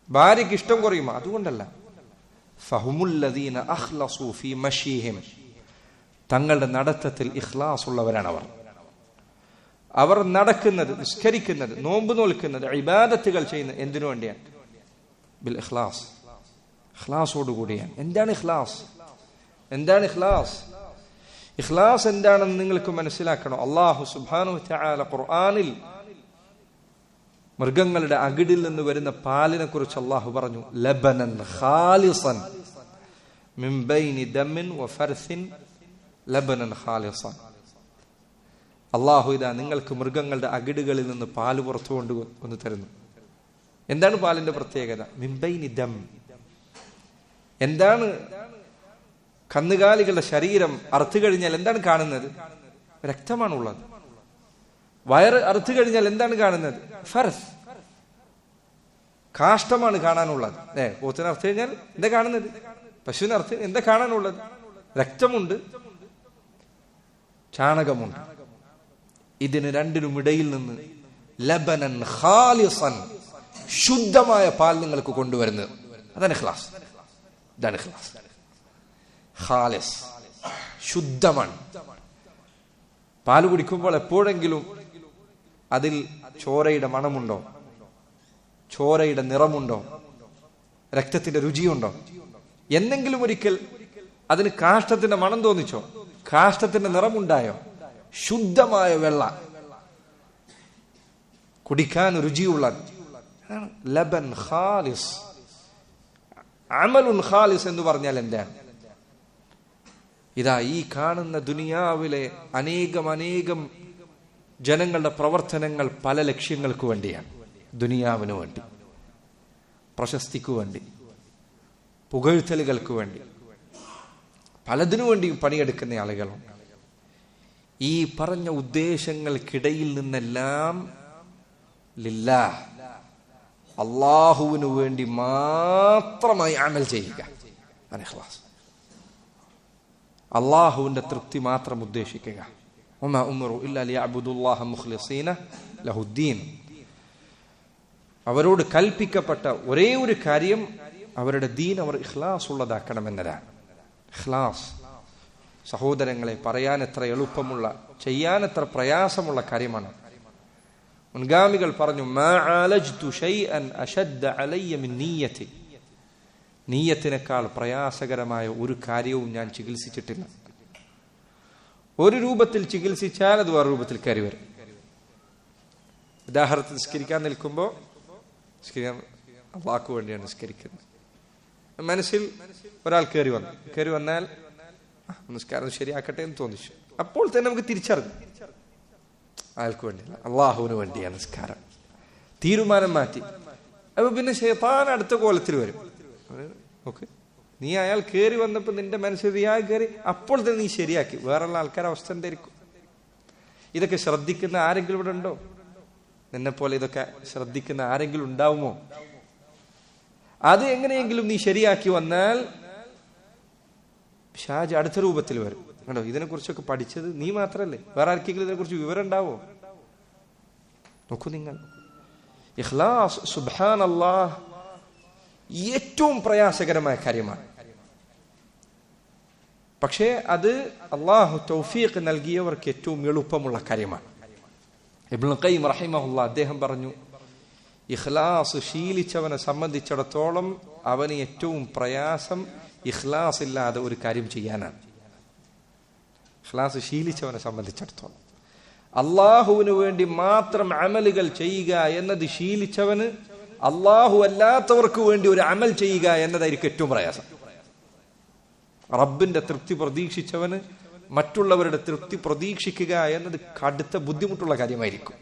ഭാര്യയ്ക്ക് ഇഷ്ടം കുറയുമോ, അതുകൊണ്ടല്ല. ഫഹുമുല്ലദീന അഖ്ലസൂ ഫീ മശീഹിം, തങ്ങളുടെ നടത്തത്തിൽ ഇഖ്ലാസ് ഉള്ളവരാണ് അവർ. അവർ നടക്കുന്നത്, നിസ്കരിക്കുന്നത്, നോമ്പ് നോൽക്കുന്നത്, ഇബാദത്തുകൾ ചെയ്യുന്നത് എന്തിനു വേണ്ടിയാണ്? ബിൽ ഇഖ്ലാസ്, ഇഖ്ലാസോടുകൂടിയാണ്. എന്താണ് ഇഖ്ലാസ്? എന്താണ് ഇഖ്ലാസ്? ഇഖ്ലാസ് എന്താണെന്ന് നിങ്ങൾക്ക് മനസ്സിലാക്കണം. അല്ലാഹു സുബ്ഹാനഹു വതആല ഖുർആനിൽ മൃഗങ്ങളുടെ അകിടിൽ നിന്ന് വരുന്ന പാലിനെ കുറിച്ച് അല്ലാഹു പറഞ്ഞു, ലബനൻ ഖാലിസൻ മിൻ ബൈനി ദമിൻ വഫർസിൻ ലബനൻ ഖാലിസൻ. അല്ലാഹു ഇതാ നിങ്ങൾക്ക് മൃഗങ്ങളുടെ അകിടുകളിൽ നിന്ന് പാല് പുറത്തു കൊണ്ടു തരുന്നു. എന്താണ് പാലിന്റെ പ്രത്യേകത? മിൻ ബൈനി ദം. എന്താണ് കന്നുകാലികളുടെ ശരീരം അറുത്തു കഴിഞ്ഞാൽ എന്താണ് കാണുന്നത്? രക്തമാണുള്ളത്. വയറ് അറുത്തു കഴിഞ്ഞാൽ എന്താണ് കാണുന്നത്? ഫർസ്, കാഷ്ടമാണ് കാണാനുള്ളത്. പോത്തിനെ അറുത്തു കഴിഞ്ഞാൽ എന്താ കാണുന്നത്? പശുവിനെ അറുത്ത് എന്താ കാണാനുള്ളത്? രക്തമുണ്ട്, ചാണകമുണ്ട്. ഇതിന് രണ്ടിനും ഇടയിൽ നിന്ന് ലബനൻ ഖാലിസൻ, ശുദ്ധമായ പാൽ നിങ്ങൾക്ക് കൊണ്ടുവരുന്നത്. അതാണ് ഇഖ്ലാസ്. ഇതാണ് ഇഖ്ലാസ്. ഖാലിസ്, ശുദ്ധമാണ്. പാല് കുടിക്കുമ്പോൾ എപ്പോഴെങ്കിലും അതിൽ ചോരയുടെ മണമുണ്ടോ? ചോരയുടെ നിറമുണ്ടോ? രക്തത്തിന്റെ രുചിയുണ്ടോ? എന്തെങ്കിലും ഒരിക്കൽ അതിന് കാഷ്ടത്തിന്റെ മണം തോന്നിച്ചോ? കാഷ്ടത്തിന്റെ നിറമുണ്ടായോ? ശുദ്ധമായ വെള്ള, കുടിക്കാൻ രുചിയുള്ളത്. ലബൻ ഖാലിസ്, അമലുൻ ഖാലിസ് എന്ന് പറഞ്ഞാൽ എന്താണ്? ഇതാ ഈ കാണുന്ന ദുനിയാവിലെ അനേകം ജനങ്ങളുടെ പ്രവർത്തനങ്ങൾ പല ലക്ഷ്യങ്ങൾക്ക് വേണ്ടിയാണ്. ദുനിയാവിന് വേണ്ടി, പ്രശസ്തിക്ക് വേണ്ടി, പുകഴ്ത്തലുകൾക്ക് വേണ്ടി, പലതിനു വേണ്ടിയും പണിയെടുക്കുന്ന ആളുകളുണ്ട്. ഈ പറഞ്ഞ ഉദ്ദേശങ്ങൾക്കിടയിൽ നിന്നെല്ലാം ലില്ലാഹ്, അള്ളാഹുവിനു വേണ്ടി മാത്രമായി അമൽ ചെയ്യുക. ഇഖ്ലാസ്, അള്ളാഹുവിന്റെ തൃപ്തി മാത്രം ഉദ്ദേശിക്കുക. വമാ ഉമിറു ഇല്ലാ ലിയഅ്ബുദുല്ലാഹ മുഖ്ലിസീന ലഹുദ്ദീൻ. അവരോട് കൽപ്പിക്കപ്പെട്ട ഒരേ ഒരു കാര്യം അവരുടെ ദീൻ അവർ ഇഖ്ലാസ് ഉള്ളതാക്കണമെന്നതാണ്. ഇഖ്ലാസ് സഹോദരങ്ങളെ, പറയാൻ എത്ര എളുപ്പമുള്ള, ചെയ്യാൻ എത്ര പ്രയാസമുള്ള കാര്യമാണ്. മുൻഗാമികൾ പറഞ്ഞു, മാ ആലജ്തു ശൈഅൻ അശദ്ദ അലയ്യ മിൻ നിയ്യതി. നീയത്തിനേക്കാൾ പ്രയാസകരമായ ഒരു കാര്യവും ഞാൻ ചികിത്സിച്ചിട്ടില്ല. ഒരു രൂപത്തിൽ ചികിത്സിച്ചാൽ അത് വേറെ രൂപത്തിൽ കയറി വരും. ഉദാഹരണത്തിന് നിസ്കരിക്കാൻ നിൽക്കുമ്പോൾ, അള്ളാഹ്ക്ക് വേണ്ടിയാണ് നിസ്കരിക്കുന്നത്, മനസ്സിൽ ഒരാൾ കയറി വന്നാൽ നിസ്കാരം ശരിയാക്കട്ടെ എന്ന് തോന്നിച്ചു. അപ്പോൾ തന്നെ നമുക്ക് തിരിച്ചറിഞ്ഞു അയാൾക്ക് വേണ്ടിയല്ല, അള്ളാഹുവിന് വേണ്ടിയാണ് നിസ്കാരം. തീരുമാനം മാറ്റി. അപ്പൊ പിന്നെ ശൈത്താൻ അടുത്ത കോലത്തിൽ വരും. ഓക്കെ, നീ അയാൾ കയറി വന്നപ്പോ നിന്റെ മനസ്സിൽ കയറി, അപ്പോൾ തന്നെ നീ ശരിയാക്കി. വേറെയുള്ള ആൾക്കാരുടെ അവസ്ഥ എന്തായിരിക്കും? ഇതൊക്കെ ശ്രദ്ധിക്കുന്ന ആരെങ്കിലും ഇവിടെ ഉണ്ടോ? നിന്നെ പോലെ ഇതൊക്കെ ശ്രദ്ധിക്കുന്ന ആരെങ്കിലും ഉണ്ടാവുമോ? അത് എങ്ങനെയെങ്കിലും നീ ശരിയാക്കി വന്നാൽ ഷാജ് അടുത്ത രൂപത്തിൽ വരും. കണ്ടോ, ഇതിനെ കുറിച്ചൊക്കെ പഠിച്ചത് നീ മാത്രല്ലേ, വേറെ ആർക്കെങ്കിലും ഇതിനെ കുറിച്ച് വിവരം ഉണ്ടാവോ? നോക്കൂ നിങ്ങൾ, ഇഖ്ലാസ് സുബ്ഹാനല്ലാഹ് ഏറ്റവും പ്രയാസകരമായ കാര്യമാണ്. പക്ഷേ അത് അള്ളാഹു തൗഫീഖ് നൽകിയവർക്ക് ഏറ്റവും എളുപ്പമുള്ള കാര്യമാണ്. ഇബ്നുൽ ഖയ്യിം റഹിമഹുല്ലാഹ് അദ്ദേഹം പറഞ്ഞു, ഇഖ്ലാസ് ശീലിച്ചവനെ സംബന്ധിച്ചിടത്തോളം അവന് ഏറ്റവും പ്രയാസം ഇഖ്ലാസ് ഇല്ലാതെ ഒരു കാര്യം ചെയ്യാനാണ്. ഇഖ്ലാസ് ശീലിച്ചവനെ സംബന്ധിച്ചിടത്തോളം അള്ളാഹുവിന് വേണ്ടി മാത്രം അമലുകൾ ചെയ്യുക എന്നത് ശീലിച്ചവന് അള്ളാഹു അല്ലാത്തവർക്ക് വേണ്ടി ഒരു അമൽ ചെയ്യുക എന്നതായിരിക്കും ഏറ്റവും പ്രയാസം. റബ്ബിന്റെ തൃപ്തി പ്രതീക്ഷിച്ചവന് മറ്റുള്ളവരുടെ തൃപ്തി പ്രതീക്ഷിക്കുക എന്നത് കടുത്ത ബുദ്ധിമുട്ടുള്ള കാര്യമായിരിക്കും.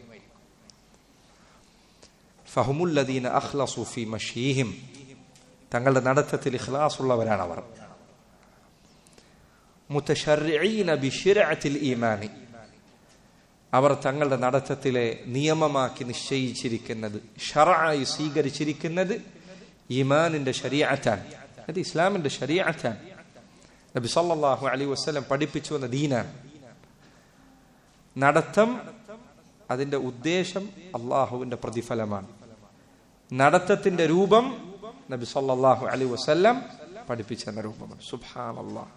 ഫഹുമുല്ലദീന അഖ്ലസു ഫീ മശീഹിം, തങ്ങളുടെ നടത്തത്തിൽ ഇഖ്ലാസ് ഉള്ളവരാണ് അവർ. മുതശർരീന ബിശിർഅത്തിൽ ഈമാനി, അവർ തങ്ങളുടെ നടത്തത്തിലെ നിയമമാക്കി നിശ്ചയിച്ചിരിക്കുന്നത്, ശർഅയി സ്വീകരിച്ചിരിക്കുന്നത് ഈമാനിന്റെ ശരീഅത്താണ്, അത് ഇസ്ലാമിന്റെ ശരീഅത്താണ്. നബി സല്ലല്ലാഹു അലൈഹി വസല്ലം പഠിപ്പിച്ചു വന്ന ദീനാണ്. നടത്തം, അതിന്റെ ഉദ്ദേശം അള്ളാഹുവിന്റെ പ്രതിഫലമാണ്. നടത്തത്തിന്റെ രൂപം നബി സല്ലല്ലാഹു അലൈഹി വസല്ലം പഠിപ്പിച്ചെന്ന രൂപമാണ്. സുബ്ഹാനല്ലാഹ്,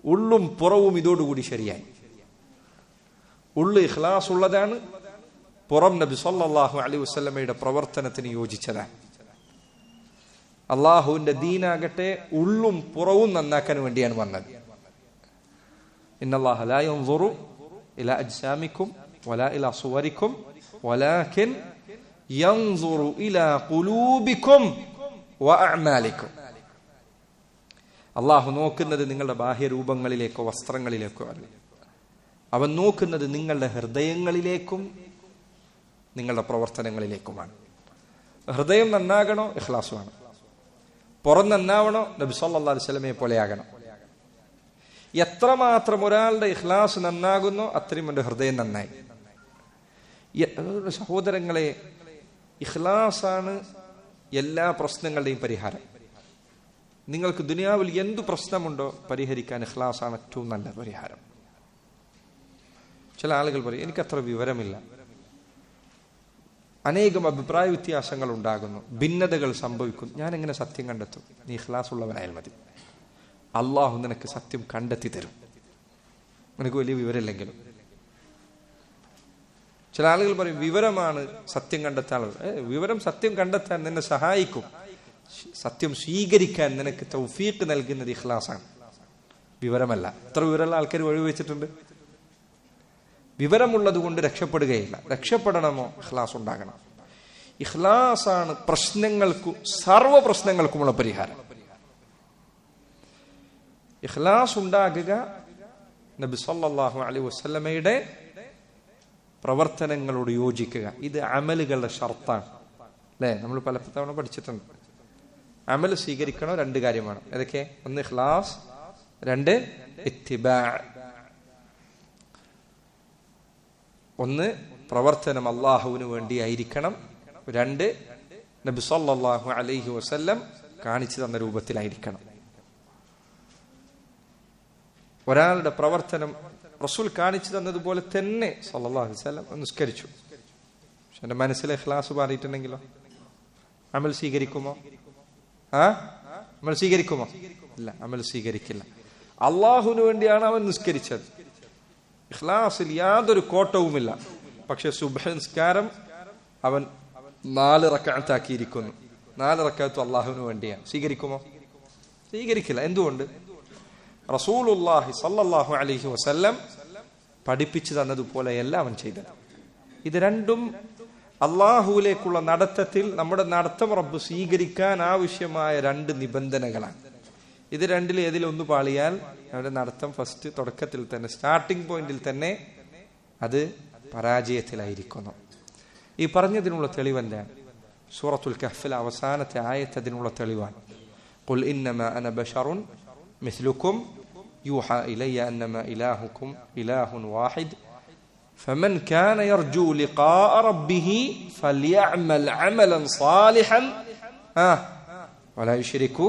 ഉള്ളും പുറവും ഇതോടുകൂടി ശരിയായി. ഉള്ളു ഇഖ്ലാസ് ഉള്ളതാണ്, പുറം നബി സല്ലല്ലാഹു അലൈഹി വസല്ലമയുടെ പ്രവർത്തനത്തിന് യോജിച്ചതാണ്. അള്ളാഹുവിന്റെ ദീനാകട്ടെ ഉള്ളും പുറവും നന്നാക്കാൻ വേണ്ടിയാണ് വന്നത്. ഇന്നല്ലാഹ ലാ യൻദുറു ഇലാ അജ്സാമിക്കും വലാ ഇലാ സുവരിക്കും വലാകിൻ യൻദുറു ഇലാ ഖുലൂബിക്കും വഅഅമാലിക്കും. അള്ളാഹു നോക്കുന്നത് നിങ്ങളുടെ ബാഹ്യരൂപങ്ങളിലേക്കോ വസ്ത്രങ്ങളിലേക്കോ അല്ല. അവൻ നോക്കുന്നത് നിങ്ങളുടെ ഹൃദയങ്ങളിലേക്കും നിങ്ങളുടെ പ്രവർത്തനങ്ങളിലേക്കുമാണ്. ഹൃദയം നന്നാകണോ? ഇഖ്ലാസ് വേണം. പുറം നന്നാവണോ? നബി സല്ലല്ലാഹു അലൈഹി വസല്ലമയെ പോലെയാകണം. എത്രമാത്രം ഒരാളുടെ ഇഖ്ലാസ് നന്നാകുന്നോ അത്രയും എൻ്റെ ഹൃദയം നന്നായി. സഹോദരങ്ങളെ, ഇഖ്ലാസാണ് എല്ലാ പ്രശ്നങ്ങളുടെയും പരിഹാരം. നിങ്ങൾക്ക് ദുനിയാവിൽ എന്തു പ്രശ്നമുണ്ടോ പരിഹരിക്കാൻ ഇഖ്ലാസാണ് ഏറ്റവും നല്ല പരിഹാരം. ചില ആളുകൾ പറയും, എനിക്കത്ര വിവരമില്ല, അനേകം അഭിപ്രായ വ്യത്യാസങ്ങൾ ഉണ്ടാകുന്നു, ഭിന്നതകൾ സംഭവിക്കുന്നു, ഞാൻ എങ്ങനെ സത്യം കണ്ടെത്തും? നീ ഇഖ്ലാസ് ഉള്ളവനായാൽ മതി. അള്ളാഹു നിനക്ക് സത്യം കണ്ടെത്തി തരും, നിനക്ക് വലിയ വിവരമില്ലെങ്കിലും. ചില ആളുകൾ പറയും വിവരമാണ് സത്യം കണ്ടെത്താൻ. വിവരം സത്യം കണ്ടെത്താൻ നിന്നെ സഹായിക്കും, സത്യം സ്വീകരിക്കാൻ നിനക്ക് തൗഫീഖ് നൽകുന്നത് ഇഖ്ലാസാണ്, വിവരമല്ല. എത്ര വിവരമുള്ള ആൾക്കാർ വഴിവെച്ചിട്ടുണ്ട്. വിവരമുള്ളത് കൊണ്ട് രക്ഷപ്പെടുകയില്ല. രക്ഷപ്പെടണമോ ഇഖ്ലാസ് ഉണ്ടാകണം. ഇഖ്ലാസാണ് പ്രശ്നങ്ങൾക്കും സർവ്വ പ്രശ്നങ്ങൾക്കുമുള്ള പരിഹാരം. ഇഖ്ലാസ് ഉണ്ടാകുക നബി സല്ലല്ലാഹു അലൈഹി വസല്ലമയുടെ പ്രവർത്തനങ്ങളോട് യോജിക്കുക. ഇത് അമലുകളുടെ ഷർത്താണ് അല്ലെ? നമ്മൾ പല തവണ പഠിച്ചിട്ടുണ്ട്. അമൽ സ്വീകരിക്കണോ രണ്ട് കാര്യമാണ്. ഏതൊക്കെ? ഒന്ന് ഇഖ്ലാസ്, രണ്ട് ഇത്തിബാ. ഒന്ന് പ്രവർത്തനം അള്ളാഹുവിന് വേണ്ടി ആയിരിക്കണം, രണ്ട് നബി സല്ലല്ലാഹു അലൈഹി വസല്ലം കാണിച്ചു തന്ന രൂപത്തിലായിരിക്കണം. ഒരാളുടെ പ്രവർത്തനം റസൂൽ കാണിച്ചു തന്നതുപോലെ തന്നെ സല്ലല്ലാഹു അലൈഹി വസല്ലം നിസ്കരിച്ചു, പക്ഷെ എന്റെ മനസ്സിലെ ഇഖ്ലാസ് മാറിയിട്ടുണ്ടെങ്കിലോ അമൽ സ്വീകരിക്കുമോ? അമൽ സ്വീകരിക്കുമോ? ഇല്ല, അമൽ സ്വീകരിക്കില്ല. അള്ളാഹുവിന് വേണ്ടിയാണ് അവൻ നിസ്കരിച്ചത്, ഇഖ്ലാസിൽ യാതൊരു കോട്ടവുമില്ല. പക്ഷെ സുബ്ഹ് നിസ്കാരം അവൻ 4 റക്അത്താക്കിയിരിക്കുന്നു. 4 റക്അത്തും അള്ളാഹുവിന് വേണ്ടിയാണ്. സ്വീകരിക്കുമോ? സ്വീകരിക്കില്ല. എന്തുകൊണ്ട്? റസൂലുള്ളാഹി സ്വല്ലല്ലാഹു അലൈഹി വസല്ലം പഠിപ്പിച്ചു തന്നതുപോലെയല്ല അവൻ ചെയ്തത്. ഇത് രണ്ടും അള്ളാഹുവിലേക്കുള്ള നടത്തത്തിൽ നമ്മുടെ നടത്തം റബ്ബ് സ്വീകരിക്കാൻ ആവശ്യമായ 2 നിബന്ധനകളാണ്. ഇത് രണ്ടിൽ ഏതിലൊന്ന് പാളിയാൽ അവരുടെ നടത്തം ഫസ്റ്റ് തുടക്കത്തിൽ തന്നെ സ്റ്റാർട്ടിംഗ് പോയിന്റിൽ തന്നെ അത് പരാജയത്തിലായിരിക്കുന്നു. ഈ പറഞ്ഞതിനുള്ള തെളിവെന്താണ്? സൂറത്തുൽ കഹ്ഫിലെ അവസാനത്തെ ആയത്ത് അതിനുള്ള തെളിവാണ്. ഖുൽ ഇന്നമാ അന ബശറുൻ മിസ്ലുക്കും യൂഹാ ഇലയ്യ അന്നമാ ഇലാഹുക്കും ഇലാഹുൻ വാഹിദ് ഫമൻ കാന യർജു ലിഖാഅ റബ്ബിഹി ഫൽയഅമൽ അമലൻ സാലിഹൻ വലാ യുശ്രികു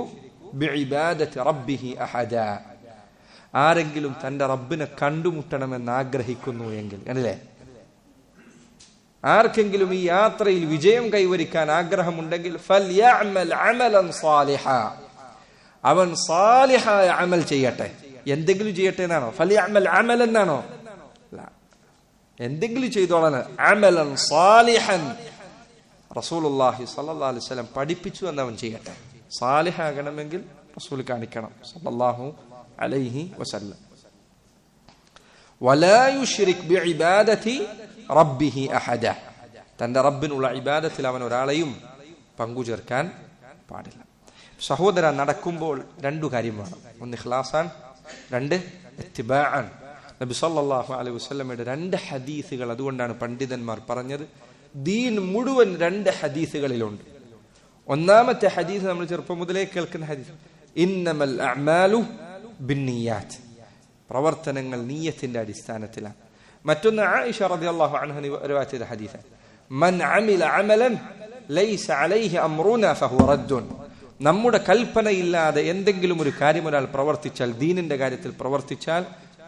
ബിഇബാദത്തി റബ്ബിഹി അഹദ. ആരെങ്കിലും തന്റെ റബ്ബിനെ കണ്ടുമുട്ടണമെന്ന് ആഗ്രഹിക്കുന്നു എങ്കിൽ, അല്ലേ, ആർക്കെങ്കിലും ഈ യാത്രയിൽ വിജയം കൈവരിക്കാൻ ആഗ്രഹമുണ്ടെങ്കിൽ ഫൽയഅമൽ അമലൻ സാലിഹ, അവൻ സാലിഹായ അമൽ ചെയ്യട്ടെ. എന്തെങ്കിലും ചെയ്യട്ടെ എന്നാണോ? ഫൽയഅമൽ അമൽ എന്നാണോ? അല്ല, എന്തെങ്കിലും ചെയ്തോളാണ്. അമലൻ സാലിഹൻ റസൂലുള്ളാഹി സ്വല്ലല്ലാഹു അലൈഹി വസല്ലം പഠിപ്പിച്ചു എന്നവൻ ചെയ്യട്ടെ. സാലിഹാകണമെങ്കിൽ റസൂൽ കാണിക്കണം സല്ലല്ലാഹു അലൈഹി വസല്ലം. വലാ യുശ്രിക് ബിഇബാദതി റബ്ബിഹി അഹദ, തന്റെ റബ്ബിനുള്ള ഇബാദത്തിൽ അവൻ ഒരാളെയും പങ്കു ചേർക്കാൻ പാടില്ല. സഹോദര, നടക്കുമ്പോൾ 2 കാര്യം വേണം. ഒന്ന് ഇഖ്ലാസാൻ, 2 ഇത്തിബാഅൻ. നബി സല്ലല്ലാഹു അലൈഹി വസല്ലമയുടെ 2 ഹദീസുകൾ, അതുകൊണ്ടാണ് പണ്ഡിതന്മാർ പറഞ്ഞത് ദീൻ മുഴുവൻ 2 ഹദീസുകളിലുണ്ട്. ഒന്നാമത്തെ ഹദീസ് നമ്മൾ ചെറുപ്പം മുതലേ കേൾക്കുന്ന ഹദീസ്, ഇന്നമൽ അഅ്മാലു ബിന്നിയാത്ത്, പ്രവർത്തനങ്ങൾ നിയ്യത്തിന്റെ അടിസ്ഥാനത്തിലാണ്. മറ്റൊന്ന് ആയിഷ റളിയല്ലാഹു അൻഹ റിവായത്ത് ചെയ്ത ഹദീസ്, മൻ അമില അമലൻ ലൈസ അലൈഹി അംറുനാ ഫഹുവ റദ്ദുൻ, നമ്മുടെ കൽപ്പനയില്ലാതെ എന്തെങ്കിലും ഒരു കാര്യം ഒരാൾ പ്രവർത്തിച്ചാൽ, ദീനിന്റെ കാര്യത്തിൽ പ്രവർത്തിച്ചാൽ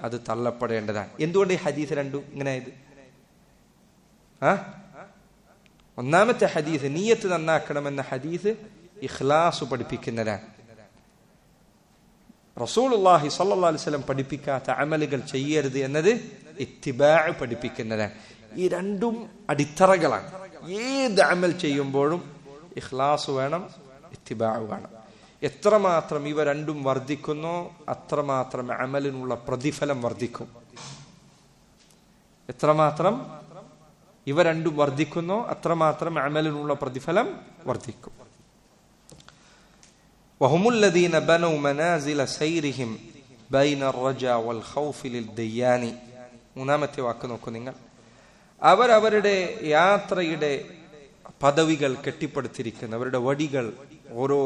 അത് തള്ളപ്പെടേണ്ടതാണ്. എന്തുകൊണ്ട് ഈ ഹദീസ് രണ്ടും ഇങ്ങനെ ആയത്? ഒന്നാമത്തെ ഹദീസ് നിയ്യത്ത് നന്നാക്കണമെന്ന ഹദീസ് ഇഖ്ലാസ് പഠിപ്പിക്കുന്നതാണ്. റസൂലുള്ളാഹി സ്വല്ലല്ലാഹു അലൈഹി വസല്ലം പഠിപ്പിക്കാത്ത അമലുകൾ ചെയ്യരുത് എന്നത് ഇത്തിബാഅ് പഠിപ്പിക്കുന്നതാണ്. ഈ രണ്ടും അടിത്തറകളാണ്. ഏത് അമൽ ചെയ്യുമ്പോഴും ഇഖ്ലാസ് വേണം, ഇത്തിബാഅ് വേണം. എത്രമാത്രം ഇവ രണ്ടും വർദ്ധിക്കുന്നോ അത്രമാത്രം അമലിനുള്ള പ്രതിഫലം വർദ്ധിക്കും. എത്രമാത്രം ഇവ രണ്ടും വർദ്ധിക്കുന്നോ അത്രമാത്രം അമലിനുള്ള പ്രതിഫലം വർദ്ധിക്കും. വഹുമുല്ലദീന ബനൗ മനാസില സൈരിഹിം ബൈന അർറജാ വൽ ഖൗഫി ലിൽദയ്യാനി. മൂന്നാമത്തെ വാക്ക് നോക്കൂ നിങ്ങൾ. അവരവരുടെ യാത്രയുടെ പദവികൾ കെട്ടിപ്പടുത്തിരിക്കുന്ന അവരുടെ വടികൾ ഓരോ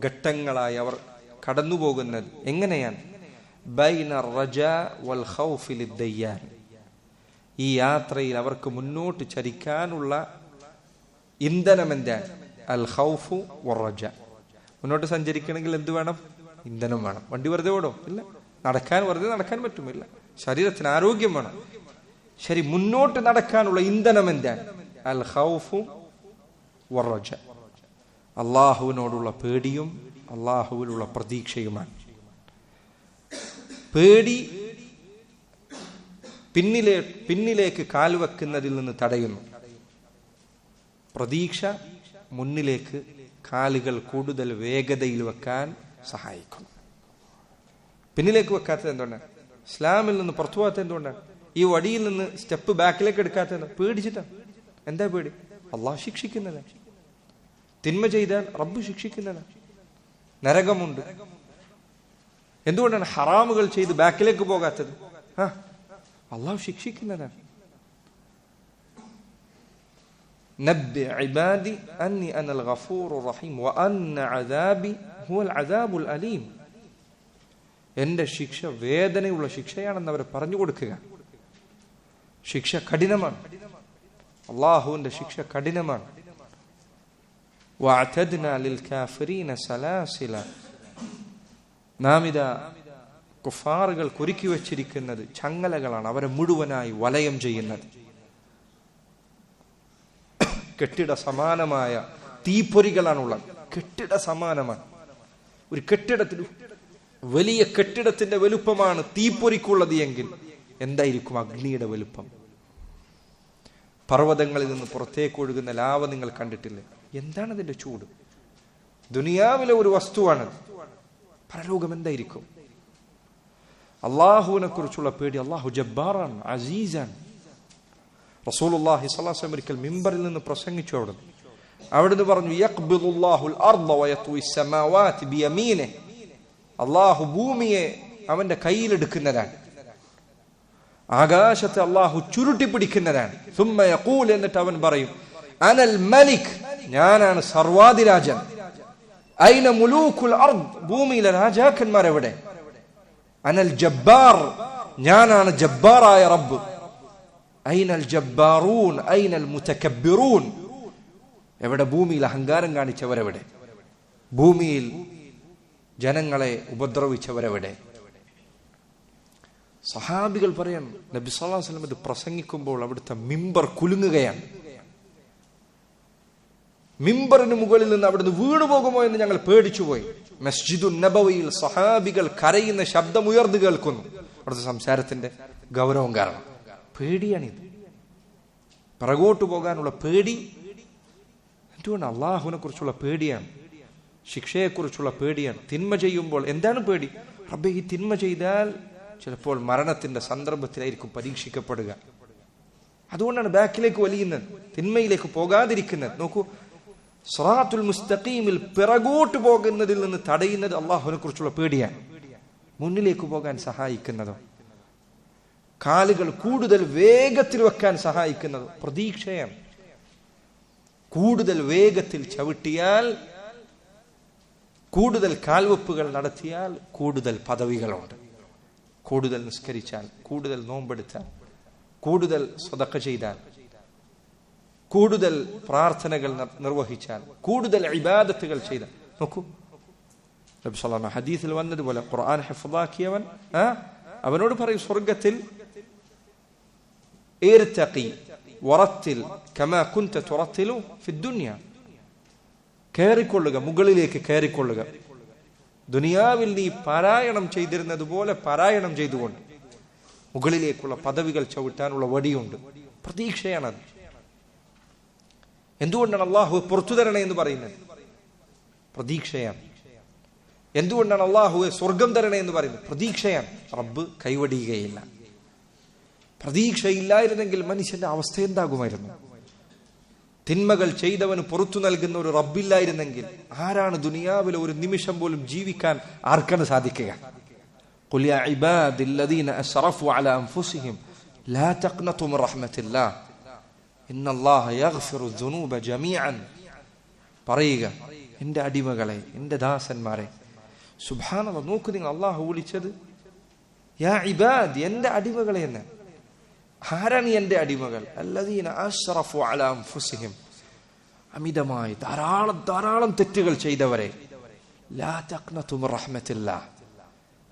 ഘട്ടങ്ങളായി അവർ കടന്നുപോകുന്നത് എങ്ങനെയാണ്? ബൈന റജാ വൽ ഖൗഫി ലിദ്ദയ്യാൻ. ഈ യാത്രയിൽ അവർക്ക് മുന്നോട്ട് ചരിക്കാനുള്ള ഇന്ധനം എന്താണ്? അൽ ഖൗഫു വറജ. മുന്നോട്ട് സഞ്ചരിക്കണമെങ്കിൽ എന്ത് വേണം? ഇന്ധനം വേണം. വണ്ടി വെറുതെ ഓടും? ഇല്ല. വെറുതെ നടക്കാൻ പറ്റുമില്ല. ശരീരത്തിന് ആരോഗ്യം വേണം. ശരി, മുന്നോട്ട് നടക്കാനുള്ള ഇന്ധനം എന്താണ്? അൽ ഖൗഫു വറജ. അള്ളാഹുവിനോടുള്ള പേടിയും അള്ളാഹുവിലുള്ള പ്രതീക്ഷയുമാണ്. പേടി പിന്നിലേക്ക് കാൽവെക്കുന്നതിൽ നിന്ന് തടയുന്നു. പ്രതീക്ഷ മുന്നിലേക്ക് കാലുകൾ കൂടുതൽ വേഗതയിൽ വെക്കാൻ സഹായിക്കുന്നു. പിന്നിലേക്ക് വെക്കാത്തത് എന്തുകൊണ്ടാണ്? ഇസ്ലാമിൽ നിന്ന് പുറത്തു പോകാത്തത് എന്തുകൊണ്ടാണ്? ഈ വടിയിൽ നിന്ന് സ്റ്റെപ്പ് ബാക്കിലേക്ക് എടുക്കാത്തത് പേടിച്ചിട്ടാണ്. എന്താ പേടി? അള്ളാഹ് ശിക്ഷിക്കുന്നതാണ്. തിന്മ ചെയ്താൽ റബ്ബ് ശിക്ഷിക്കുന്നതാണ്. നരകമുണ്ട്. എന്തുകൊണ്ടാണ് ഹറാമുകൾ ചെയ്ത് ബാക്കിലേക്ക് പോകാത്തത്? അള്ളാഹു ശിക്ഷിക്കുന്നതാണ്. നബ്ബി ഇബാദി അന്നി അനൽ ഗഫൂറുർ റഹീം വഅന്ന അദാബി ഹുവൽ അദാബുൽ അലീം. എന്റെ ശിക്ഷ വേദനയുള്ള ശിക്ഷയാണെന്ന് അവർ പറഞ്ഞു കൊടുക്കുക. ശിക്ഷ കഠിനമാണ്. അള്ളാഹുവിന്റെ ശിക്ഷ കഠിനമാണ്. വഅതദ്നാ ലിൽ കാഫിരീന സലാസില. നാം ഇതാ കുഫാറുകൾ കുരുക്കി വെച്ചിരിക്കുന്നത് ചങ്ങലകളാണ്. അവരെ മുഴുവനായി വലയം ചെയ്യുന്നത്. കെട്ടിട സമാനമായ തീപ്പൊരികളാണുള്ളത്. കെട്ടിട സമാനമാണ്. ഒരു കെട്ടിടത്തിൽ, വലിയ കെട്ടിടത്തിന്റെ വലുപ്പമാണ് തീപ്പൊരിക്കുള്ളത് എങ്കിൽ എന്തായിരിക്കും അഗ്നിയുടെ വലുപ്പം? പർവ്വതങ്ങളിൽ നിന്ന് പുറത്തേക്ക് ഒഴുകുന്ന ലാവ നിങ്ങൾ കണ്ടിട്ടില്ലേ? എന്താണ് അതിന്റെ ചൂട്? ദുനിയാവിലെ ഒരു വസ്തുവാണ്. പരലോകം എന്തായിരിക്കും? അള്ളാഹുവിനെ കുറിച്ചുള്ള പേടി. അള്ളാഹു ജബ്ബാറാണ്, അസീസാണ്. റസൂലുള്ളാഹി സ്വല്ലല്ലാഹു അലൈഹി വസല്ലം ഒരിക്കൽ മിമ്പറിൽ നിന്ന് പ്രസംഗിച്ചു. അവിടുന്ന് പറഞ്ഞു, യഖ്ബിദുല്ലാഹുൽ അർദ വയത്വി സമാവാതി ബിയമീനിഹി. അള്ളാഹു ഭൂമിയെ അവന്റെ കയ്യിലെടുക്കുന്നതാണ്. ആകാശത്തെ അള്ളാഹു ചുരുട്ടി പിടിക്കുന്നതാണ്. സുമ്മ യഖൂൽ, എന്നിട്ട് അവൻ പറയും, അനൽ മലിക്, ഞാനാണ് സർവാധിരാജൻ. ഐന മുലൂകുൽ അർദ്, ഭൂമിയിലെ രാജാക്കന്മാർ എവിടെ? അനൽ ജബ്ബാർ, ഞാനാണ് ജബ്ബാറായ റബ്ബ്. ഐനൽ ജബ്ബാറൂൻ ഐനൽ മുതകബ്ബിറൂൻ, എവിടെ ഭൂമിയിൽ അഹങ്കാരം കാണിച്ചവരെവിടെ? ഭൂമിയിൽ ജനങ്ങളെ ഉപദ്രവിച്ചവരെവിടെ? സഹാബികൾ പറയാൻ, നബി സല്ലല്ലാഹു അലൈഹി വസല്ലം ഇത് പ്രസംഗിക്കുമ്പോൾ അവിടുത്തെ മിമ്പർ കുലുങ്ങുകയാണ്. മിമ്പറിന് മുകളിൽ നിന്ന് അവിടുന്ന് വീണുപോകുമോ എന്ന് ഞങ്ങൾ പേടിച്ചുപോയി. മസ്ജിദുൻ നബവിയിൽ സഹാബികൾ കരയുന്ന ശബ്ദം ഉയർന്നു കേൾക്കുന്നു. അവിടുത്തെ സംസാരത്തിന്റെ ഗൗരവം കാരണം പേടിയാണിത്. പിറകോട്ട് പോകാനുള്ള പേടി. എന്തുകൊണ്ട്? അള്ളാഹുവിനെ കുറിച്ചുള്ള പേടിയാണ്. ശിക്ഷയെക്കുറിച്ചുള്ള പേടിയാണ്. തിന്മ ചെയ്യുമ്പോൾ എന്താണ് പേടി? റബ്ബേ, ഈ തിന്മ ചെയ്താൽ ചിലപ്പോൾ മരണത്തിന്റെ സന്ദർഭത്തിലായിരിക്കും പരീക്ഷിക്കപ്പെടുക. അതുകൊണ്ടാണ് ബാക്കിലേക്ക് വലിയുന്നത്, തിന്മയിലേക്ക് പോകാതിരിക്കുന്നത്. നോക്കൂ, സിറാത്തുൽ മുസ്തഖീമിൽ പിറകോട്ട് പോകുന്നതിൽ നിന്ന് തടയുന്നത് അള്ളാഹുവിനെ കുറിച്ചുള്ള പേടിയാണ്. മുന്നിലേക്ക് പോകാൻ സഹായിക്കുന്നതോ, കാലുകൾ കൂടുതൽ വേഗത്തിൽ വെക്കാൻ സഹായിക്കുന്നത് പ്രതീക്ഷയാണ്. കൂടുതൽ വേഗത്തിൽ ചവിട്ടിയാൽ, കൂടുതൽ കാൽവെപ്പുകൾ നടത്തിയാൽ കൂടുതൽ പദവികളുണ്ട്. കൂടുതൽ നിസ്കരിച്ചാൽ, കൂടുതൽ നോമ്പെടുത്താൽ, കൂടുതൽ സദഖ ചെയ്താൽ, കൂടുതൽ പ്രാർത്ഥനകൾ നിർവഹിച്ചാൽ, കൂടുതൽ ഇബാദത്തുകൾ ചെയ്താൽ. നോക്കൂ, നബി സല്ലല്ലാഹു അലൈഹി വസല്ലം ഹദീസിൽ വന്നതുപോലെ ഖുർആൻ ഹിഫ്ളാക്കിയവൻ അവനോട് പറയും, സ്വർഗ്ഗത്തിൽ ഇർതഖി വറത്തിൽ കമാ കുൻത തുറത്തിലു ഫിദ്ദുനിയ, കയറിക്കൊള്ളുക, മുകളിലേക്ക് കയറിക്കൊള്ളുക. ദുനിയാവിൽ നീ പാരായണം ചെയ്തിരുന്നത് പോലെ പാരായണം ചെയ്തുകൊണ്ട് മുകളിലേക്കുള്ള പദവികൾ ചവിട്ടാനുള്ള വടിയുണ്ട്. പ്രതീക്ഷയാണത്. എന്തുകൊണ്ടാണ് അള്ളാഹു പുറത്തു തരണേ എന്ന് പറയുന്നത്? പ്രതീക്ഷയാണ്. എന്തുകൊണ്ടാണ് അള്ളാഹുവെ സ്വർഗം തരണേ എന്ന് പറയുന്നത്? പ്രതീക്ഷയാണ്. റബ്ബ് കൈവടിയുകയില്ല. പ്രതീക്ഷയില്ലായിരുന്നെങ്കിൽ മനുഷ്യന്റെ അവസ്ഥ എന്താകുമായിരുന്നു? തിന്മകൾ ചെയ്തവന് പുറത്തു നൽകുന്ന ഒരു റബ്ബില്ലായിരുന്നെങ്കിൽ ആരാണ് ദുനിയാവിലെ ഒരു നിമിഷം പോലും ജീവിക്കാൻ ആർക്കാണ് സാധിക്കുക? ഖുൽ യാ ഇബാദില്ലദീന അസ്റഫു അലാ അൻഫുസിഹിം ലാ തഖ്നതു മിർ റഹ്മത്തില്ലാഹ് ഇന്നല്ലാഹ യഗ്ഫിറു ദുനൂബ ജമീഅൻ. പറയുക, എന്റെ അടിമകളെ, എന്റെ ദാസന്മാരെ. സുബ്ഹാനല്ലാഹ്, നോക്കൂ നിങ്ങൾ, അള്ളാഹു വിളിച്ചത് യാ ഇബാദി, എന്റെ അടിമകളെ എന്ന്. ആരാണ് എന്റെ അടിമകൾ? അല്ലദീന അശ്റഫു അലാ അൻഫുസിഹിം, അമിതമായി ധാരാളം തെറ്റുകൾ ചെയ്തവരെ. ലാ തഖ്നതു മിർ റഹ്മത്തില്ലാഹ്,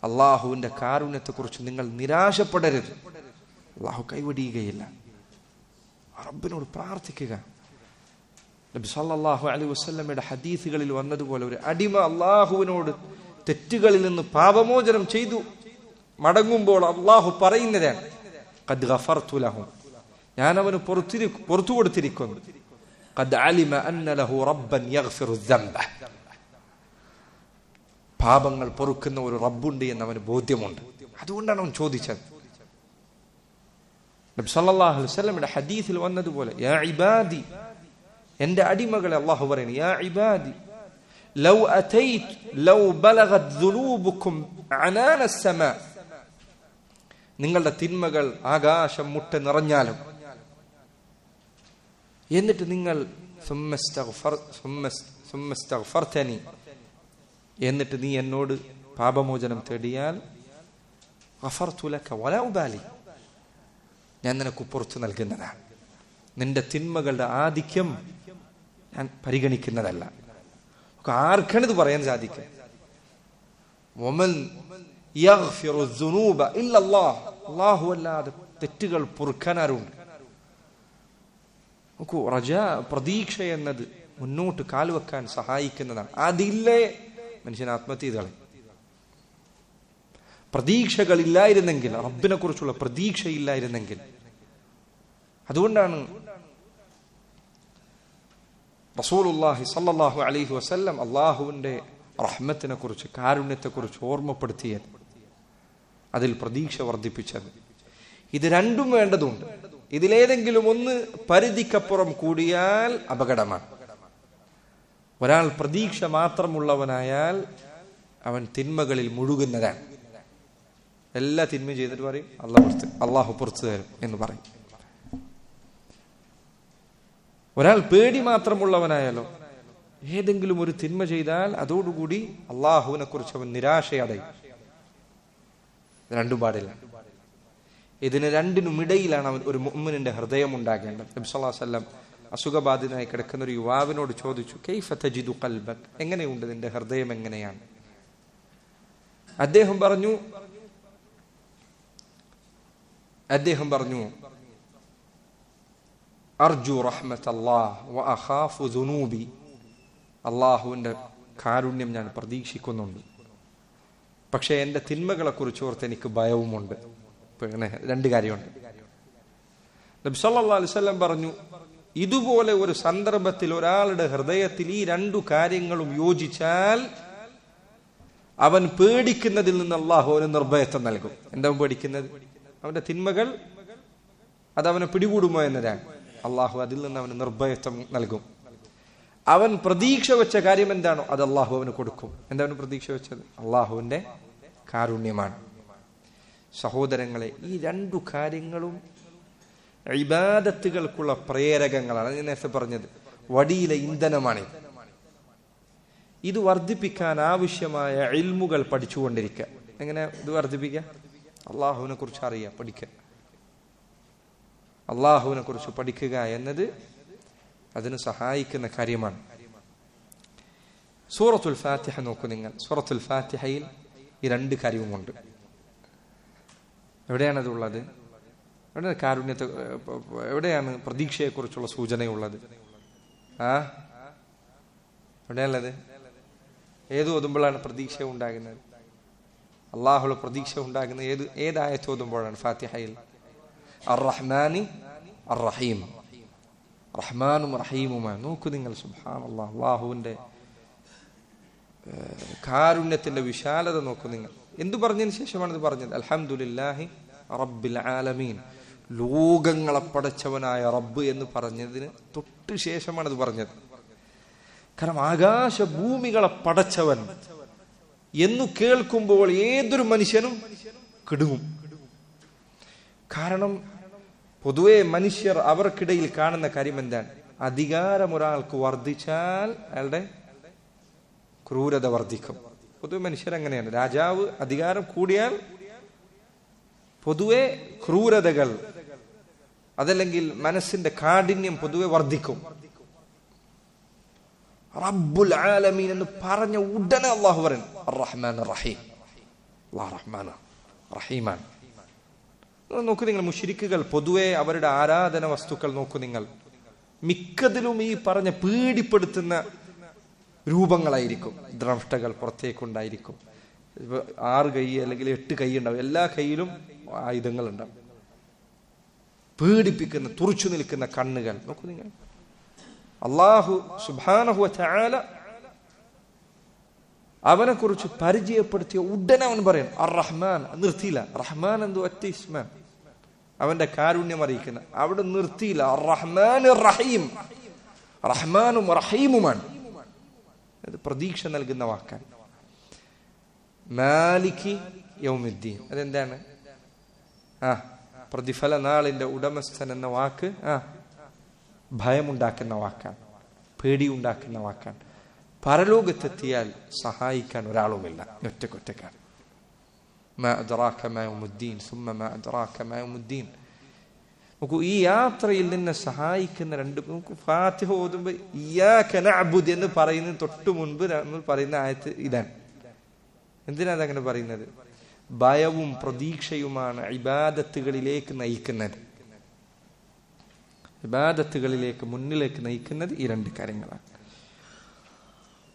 അല്ലാഹുവിന്റെ കാരുണ്യത്തെ കുറിച്ച് നിങ്ങൾ നിരാശപ്പെടരുത്. അല്ലാഹു കൈവടിയുകയില്ല. റബ്ബിനോട് പ്രാർത്ഥിക്കുക. നബി സല്ലല്ലാഹു അലൈഹി വസല്ലമയുടെ ഹദീസുകളിൽ വന്നതുപോലെ ഒരു അടിമ അല്ലാഹുവിനോട് തെറ്റുകളിൽ നിന്ന് പാപമോചനം ചെയ്തു മടങ്ങുമ്പോൾ അല്ലാഹു പറയുന്നതാണ്, ഖദ് ഗഫർതു ലഹു, ഞാൻ അവന് പുറത്തു കൊടുത്തിരിക്കുന്നു. ഖദ് അലിമ അന്ന ലഹു റബ്ബൻ യഗ്ഫിറു ദംബ, പാപങ്ങൾ പൊറുക്കുന്ന ഒരു റബ്ബുണ്ട് എന്ന് അവന് ബോധ്യമുണ്ട്. അതുകൊണ്ടാണ് അവൻ ചോദിച്ചത്. നബി സല്ലല്ലാഹു അലൈഹി വസല്ലമയുടെ ഹദീസിൽ വന്നതുപോലെ യാ ഇബാദി, എന്റെ അടിമകളെ അല്ലാഹു പറയുന്നു, യാ ഇബാദി ലൗ ബലഗത് ദുനൂബുകും അനാന അസ്സമാ, നിങ്ങളുടെ തിന്മകൾ ആകാശം മുട്ട നിറഞ്ഞാലും എന്നിട്ട് നിങ്ങൾ സുമ്മസ്തഗ്ഫർതനി, എന്നിട്ട് നീ എന്നോട് പാപമോചനം തേടിയാൽ ഗഫർതു ലക വലാ ഉബാലി, ഞാൻ നിനക്ക് പുറത്തു നൽകുന്നതാണ്. നിന്റെ തിന്മകളുടെ ആധിക്യം ഞാൻ പരിഗണിക്കുന്നതല്ല. ആർക്കാണിത് പറയാൻ സാധിക്കുക? വമൻ യഗ്ഫിറു ദുനൂബ ഇല്ലല്ലാഹ്, അല്ലാഹു അല്ലാതെ തെറ്റുകൾ പൊറുക്കാനാരുണ്ട്? നോക്കൂ, റജാ, പ്രതീക്ഷ എന്നത് മുന്നോട്ട് കാൽവെക്കാൻ സഹായിക്കുന്നതാണ്. അതില്ലേ മനുഷ്യൻ ആത്മഹത്യ ചെയ്തോളെ. പ്രതീക്ഷകളില്ലായിരുന്നെങ്കിൽ, റബ്ബിനെ കുറിച്ചുള്ള പ്രതീക്ഷയില്ലായിരുന്നെങ്കിൽ, അതുകൊണ്ടാണ് റസൂലുള്ളാഹി സ്വല്ലല്ലാഹു അലൈഹി വസല്ലം അല്ലാഹുവിന്റെ റഹ്മത്തിനെ കുറിച്ച്, കാരുണ്യത്തെ കുറിച്ച് ഓർമ്മപ്പെടുത്തിയത്, അതിൽ പ്രതീക്ഷ വർദ്ധിപ്പിച്ചത്. ഇത് രണ്ടും വേണ്ടതുണ്ട്. ഇതിലേതെങ്കിലും ഒന്ന് പരിധിക്കപ്പുറം കൂടിയാൽ അപകടമാണ്. ഒരാൾ പ്രതീക്ഷ മാത്രമുള്ളവനായാൽ അവൻ തിന്മകളിൽ മുഴുകുന്നതാണ്. എല്ലാ തിന്മയും ചെയ്തിട്ട് പറയും അള്ളാഹു പുറത്തു തരും എന്ന് പറയും. ഒരാൾ പേടി മാത്രമുള്ളവനായാലോ ഏതെങ്കിലും ഒരു തിന്മ ചെയ്താൽ അതോടുകൂടി അള്ളാഹുവിനെ കുറിച്ച് അവൻ നിരാശയടയും. രണ്ടും പാടില്ല. ഇതിന് രണ്ടിനും ഇടയിലാണ് ഒരു മുഅ്മിനിന്റെ ഹൃദയം ഉണ്ടാകേണ്ടത്. നബി സല്ലല്ലാഹു അലൈഹി വസല്ലം അസുഖബാധിതനായി കിടക്കുന്ന ഒരു യുവാവിനോട് ചോദിച്ചു, കൈഫ തജിദു ഖൽബക്, എങ്ങനെയുണ്ട് നിന്റെ ഹൃദയം, എങ്ങനെയാണ്? അദ്ദേഹം പറഞ്ഞു അർജു റഹ്മത്തല്ലാഹ് വ അഖാഫു ദുനൂബി, അള്ളാഹുവിന്റെ കാരുണ്യം ഞാൻ പ്രതീക്ഷിക്കുന്നുണ്ട്, പക്ഷെ എന്റെ തിന്മകളെ കുറിച്ച് ഓർത്ത് എനിക്ക് ഭയവുമുണ്ട്. രണ്ട് കാര്യമുണ്ട്. നബി സല്ലല്ലാഹു അലൈഹി വസല്ലം പറഞ്ഞു, ഇതുപോലെ ഒരു സന്ദർഭത്തിൽ ഒരാളുടെ ഹൃദയത്തിൽ ഈ രണ്ടു കാര്യങ്ങളും യോജിച്ചാൽ അവൻ പേടിക്കുന്നതിൽ നിന്ന് അള്ളാഹു അവന് നിർഭയത്വം നൽകും. എന്താ പേടിക്കുന്നത്? അവന്റെ തിന്മകൾ അതവനെ പിടികൂടുമോ എന്നതാണ്. അള്ളാഹു അതിൽ നിന്ന് അവന് നിർഭയത്വം നൽകും. അവൻ പ്രതീക്ഷ വെച്ച കാര്യം എന്താണോ അത് അള്ളാഹു അവന് കൊടുക്കും. എന്താണ് പ്രതീക്ഷ വെച്ചത്? അള്ളാഹുവിന്റെ കാരുണ്യമാണ്. സഹോദരങ്ങളെ, ഈ രണ്ടു കാര്യങ്ങളും ഇബാദത്തുകൾക്കുള്ള പ്രേരകങ്ങളാണ്. ഞാൻ നേരത്തെ പറഞ്ഞത് വടിയിലെ ഇന്ധനമാണ്. ഇത് വർദ്ധിപ്പിക്കാൻ ആവശ്യമായ ഇൽമുകൾ പഠിച്ചുകൊണ്ടിരിക്കുക. എങ്ങനെ ഇത് വർദ്ധിപ്പിക്കുക? അള്ളാഹുവിനെ കുറിച്ച് അറിയുക, പഠിക്കുക. അള്ളാഹുവിനെ കുറിച്ച് പഠിക്കുക എന്നത് അതിന് സഹായിക്കുന്ന കാര്യമാണ്. സൂറത്തുൽ ഫാത്തിഹ നോക്കൂ നിങ്ങൾ. സൂറത്തുൽ ഫാത്തിഹയിൽ ഈ രണ്ട് കാര്യവുമുണ്ട്. എവിടെയാണതുള്ളത്? എവിടെ കാരുണ്യത്തെ, എവിടെയാണ് പ്രതീക്ഷയെക്കുറിച്ചുള്ള സൂചനയുള്ളത്? എവിടെയാണുള്ളത്? ഏത് ഓതുമ്പോഴാണ് പ്രതീക്ഷ ഉണ്ടാകുന്നത്? അള്ളാഹുള്ള പ്രതീക്ഷ ഉണ്ടാകുന്നത് ഏതായത്ത് ഓതുമ്പോഴാണ്? ഫാത്തിഹയിൽ അർ റഹ്മാനി അർ റഹീം, റഹ്മാനും റഹീമുമാണ്. നോക്കൂ നിങ്ങൾ, സുബ്ഹാനല്ലാഹ്, അള്ളാഹുവിന്റെ കാരുണ്യത്തിന്റെ വിശാലത നോക്കൂ നിങ്ങൾ. എന്തു പറഞ്ഞതിന് ശേഷമാണ് ഇത് പറഞ്ഞത്? അൽഹംദുലില്ലാഹി റബ്ബിൽ ആലമീൻ, ലോകങ്ങളെ പടച്ചവനായ റബ്ബ് എന്ന് പറഞ്ഞതിന് തൊട്ട് ശേഷമാണ് ഇത് പറഞ്ഞത്. കാരണം ആകാശ ഭൂമികളെ പടച്ചവൻ എന്നു കേൾക്കുമ്പോൾ ഏതൊരു മനുഷ്യനും കിടുങ്ങും. കാരണം പൊതുവെ മനുഷ്യർ അവർക്കിടയിൽ കാണുന്ന കാര്യം എന്താണ്? അധികാരം ഒരാൾക്ക് വർദ്ധിച്ചാൽ അയാളുടെ ക്രൂരത വർദ്ധിക്കും. പൊതുവെ മനുഷ്യർ അങ്ങനെയാണ്. രാജാവ് അധികാരം കൂടിയാൽ പൊതുവെ ക്രൂരതകൾ അതല്ലെങ്കിൽ മനസ്സിന്റെ കാഠിന്യം പൊതുവെ വർദ്ധിക്കും. റബ്ബുൽ ആലമീൻ എന്ന് പറഞ്ഞ ഉടനെ അള്ളാഹു പറയും റഹ്മാൻ റഹീം. അല്ലാഹു റഹ്മാൻ റഹീമാണ്. നോക്കൂ നിങ്ങൾ, മുശ്രിക്കുകൾ പൊതുവെ അവരുടെ ആരാധന വസ്തുക്കൾ നോക്കൂ നിങ്ങൾ, മിക്കതിലും ഈ പറഞ്ഞ പീഡിപ്പെടുത്തുന്ന രൂപങ്ങളായിരിക്കും. ദ്രംഷ്ടകൾ പുറത്തേക്കുണ്ടായിരിക്കും. 6 കൈ അല്ലെങ്കിൽ 8 കൈ ഉണ്ടാവും. എല്ലാ കൈയിലും ആയുധങ്ങൾ ഉണ്ടാവും. പീഡിപ്പിക്കുന്ന തുറച്ചു നിൽക്കുന്ന കണ്ണുകൾ നോക്കൂ നിങ്ങൾ. അല്ലാഹു സുബ്ഹാനഹു വ തആല അവനെ കുറിച്ച് പരിചയപ്പെടുത്തിയ ഉടനെ അവൻ പറയും അർ റഹ്മാൻ. നിർത്തിയില്ല. റഹ്മാൻ എന്തോ ഒറ്റ ഇസ്മാൻ, അവന്റെ കാരുണ്യം അറിയിക്കുന്ന. അവിടെ നിർത്തിയില്ല. അർ റഹ്മാൻ റഹീം. റഹ്മാനും റഹീമുമാണ്. അത് പ്രതീക്ഷ നൽകുന്ന വാക്കാണ്. മാലികി യൗമിദ്ദീൻ, അതെന്താണ്? പ്രതിഫല നാളിന്റെ ഉടമസ്ഥൻ എന്ന വാക്ക് ഭയമുണ്ടാക്കുന്ന വാക്കാണ്, പേടിയുണ്ടാക്കുന്ന വാക്കാണ്. പരലോകത്തെത്തിയാൽ സഹായിക്കാൻ ഒരാളുമില്ല, ഒറ്റക്കൊറ്റക്കാണ്. മാ അദ്റാക മാ യൗമുദ്ദീൻ സുമ്മ മാ അദ്റാക മാ യൗമുദ്ദീൻ. നോക്കൂ, ഈ യാത്രയിൽ നിന്നെ സഹായിക്കുന്ന രണ്ട്, നമുക്ക് ഫാത്തിഹ ഓതുമ്പോൾ ഇയ്യാക നഅ്ബുദു എന്ന് പറയുന്നതിന് തൊട്ട് മുൻപ് നമ്മൾ പറയുന്ന ആയത്ത് ഇതാണ്. എന്തിനാ അതങ്ങനെ പറയുന്നത്? ഭയവും പ്രതീക്ഷയുമാണ് ഇബാദത്തുകളിലേക്ക് നയിക്കുന്നത്. ഇബാദത്തുകളിലേക്ക് മുന്നിലേക്ക് നയിക്കുന്നത് ഈ രണ്ട് കാര്യങ്ങളാണ്.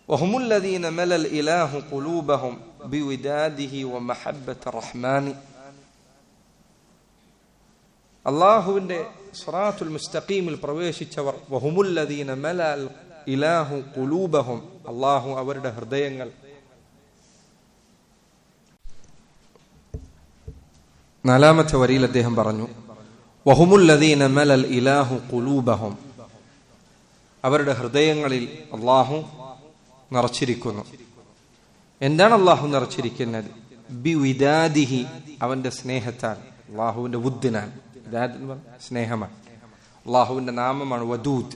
وهم الذين ملأ الإله قلوبهم بوداده ومحبة الرحمن. അല്ലാഹുവിന്റെ സിറാത്തുൽ മുസ്തഖീമിൽ പ്രവേശിച്ചവർ وهم الذين ملأ الإله قلوبهم, അല്ലാഹു അവരുടെ ഹൃദയങ്ങൾ, നാലാമത്തെ വരിയിൽ അദ്ദേഹം പറഞ്ഞു وهم الذين ملأ الإله قلوبهم, അവരുടെ ഹൃദയങ്ങളിൽ അല്ലാഹു നിറച്ചിരിക്കുന്നു. എന്താണ് അല്ലാഹു നിറച്ചിരിക്കുന്നത്? ബിവിദാദിഹി, അവന്റെ സ്നേഹത്താൽ, അല്ലാഹുവിന്റെ വുദ്ദിനാൽ. സ്നേഹമാണ്, അല്ലാഹുവിന്റെ നാമമാണ് വദൂദ്.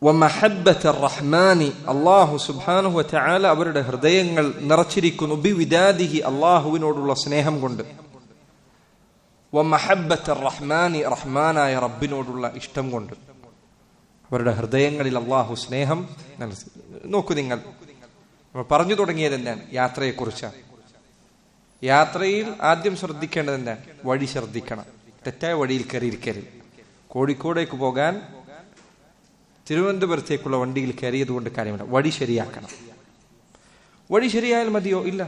വമഹബ്ബത്ത് റഹ്മാനി, അല്ലാഹു സുബ്ഹാനഹു വ തആല അവരുടെ ഹൃദയങ്ങൾ നിറച്ചിരിക്കുന്നു ബിവിദാദിഹി, അല്ലാഹുവിനോടുള്ള സ്നേഹം കൊണ്ട്. വമഹബ്ബത്ത് റഹ്മാനി, റഹ്മാനായ റബ്ബിനോടുള്ള ഇഷ്ടം കൊണ്ട്. അവരുടെ ഹൃദയങ്ങളിൽ അല്ലാഹു സ്നേഹം. നോക്കൂ നിങ്ങൾ, നമ്മൾ പറഞ്ഞു തുടങ്ങിയത് എന്താണ്? യാത്രയെക്കുറിച്ചാണ്. യാത്രയിൽ ആദ്യം ശ്രദ്ധിക്കേണ്ടത് എന്താണ്? വഴി ശ്രദ്ധിക്കണം. തെറ്റായ വഴിയിൽ കയറിയിരിക്കരുത്. കോഴിക്കോടേക്ക് പോകാൻ തിരുവനന്തപുരത്തേക്കുള്ള വണ്ടിയിൽ കയറിയത് കൊണ്ട് കാര്യമില്ല. വഴി ശരിയാക്കണം. വഴി ശരിയായാൽ മതിയോ? ഇല്ല.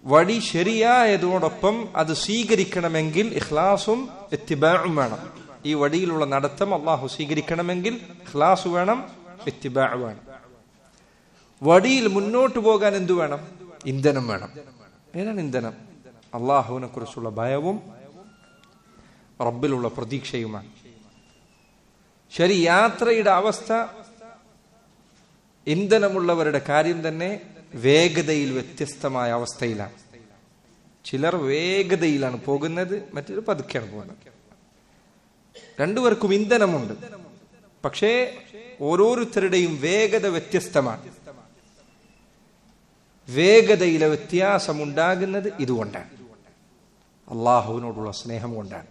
വഴി ശരിയായതോടൊപ്പം അത് സ്വീകരിക്കണമെങ്കിൽ ഇഖ്ലാസും ഇത്തിബാഉം വേണം. ഈ വഴിയിലുള്ള നടത്തം അല്ലാഹു സ്വീകരിക്കണമെങ്കിൽ ഇഖ്ലാസ് വേണം, ഇത്തിബാഉ വേണം. വഴിയിൽ മുന്നോട്ട് പോകാൻ എന്തു വേണം? ഇന്ധനം വേണം. ഏതാണ് ഇന്ധനം? അല്ലാഹുവിനെ കുറിച്ചുള്ള ഭയവും റബ്ബിലുള്ള പ്രതീക്ഷയുമാണ്. ശരി, യാത്രയുടെ അവസ്ഥ, ഇന്ധനമുള്ളവരുടെ കാര്യം തന്നെ വേഗതയിൽ വ്യത്യസ്തമായ അവസ്ഥയിലാണ്. ചിലർ വേഗതയിലാണ് പോകുന്നത്, മറ്റൊരു പതുക്കെയാണ് പോകുന്നത്. രണ്ടുപേർക്കും ഇന്ധനമുണ്ട്, പക്ഷേ ഓരോരുത്തരുടെയും വേഗത വ്യത്യസ്തമാണ്. വേഗതയിലെ വ്യത്യാസമുണ്ടാകുന്നത് ഇതുകൊണ്ടാണ്, അള്ളാഹുവിനോടുള്ള സ്നേഹം കൊണ്ടാണ്.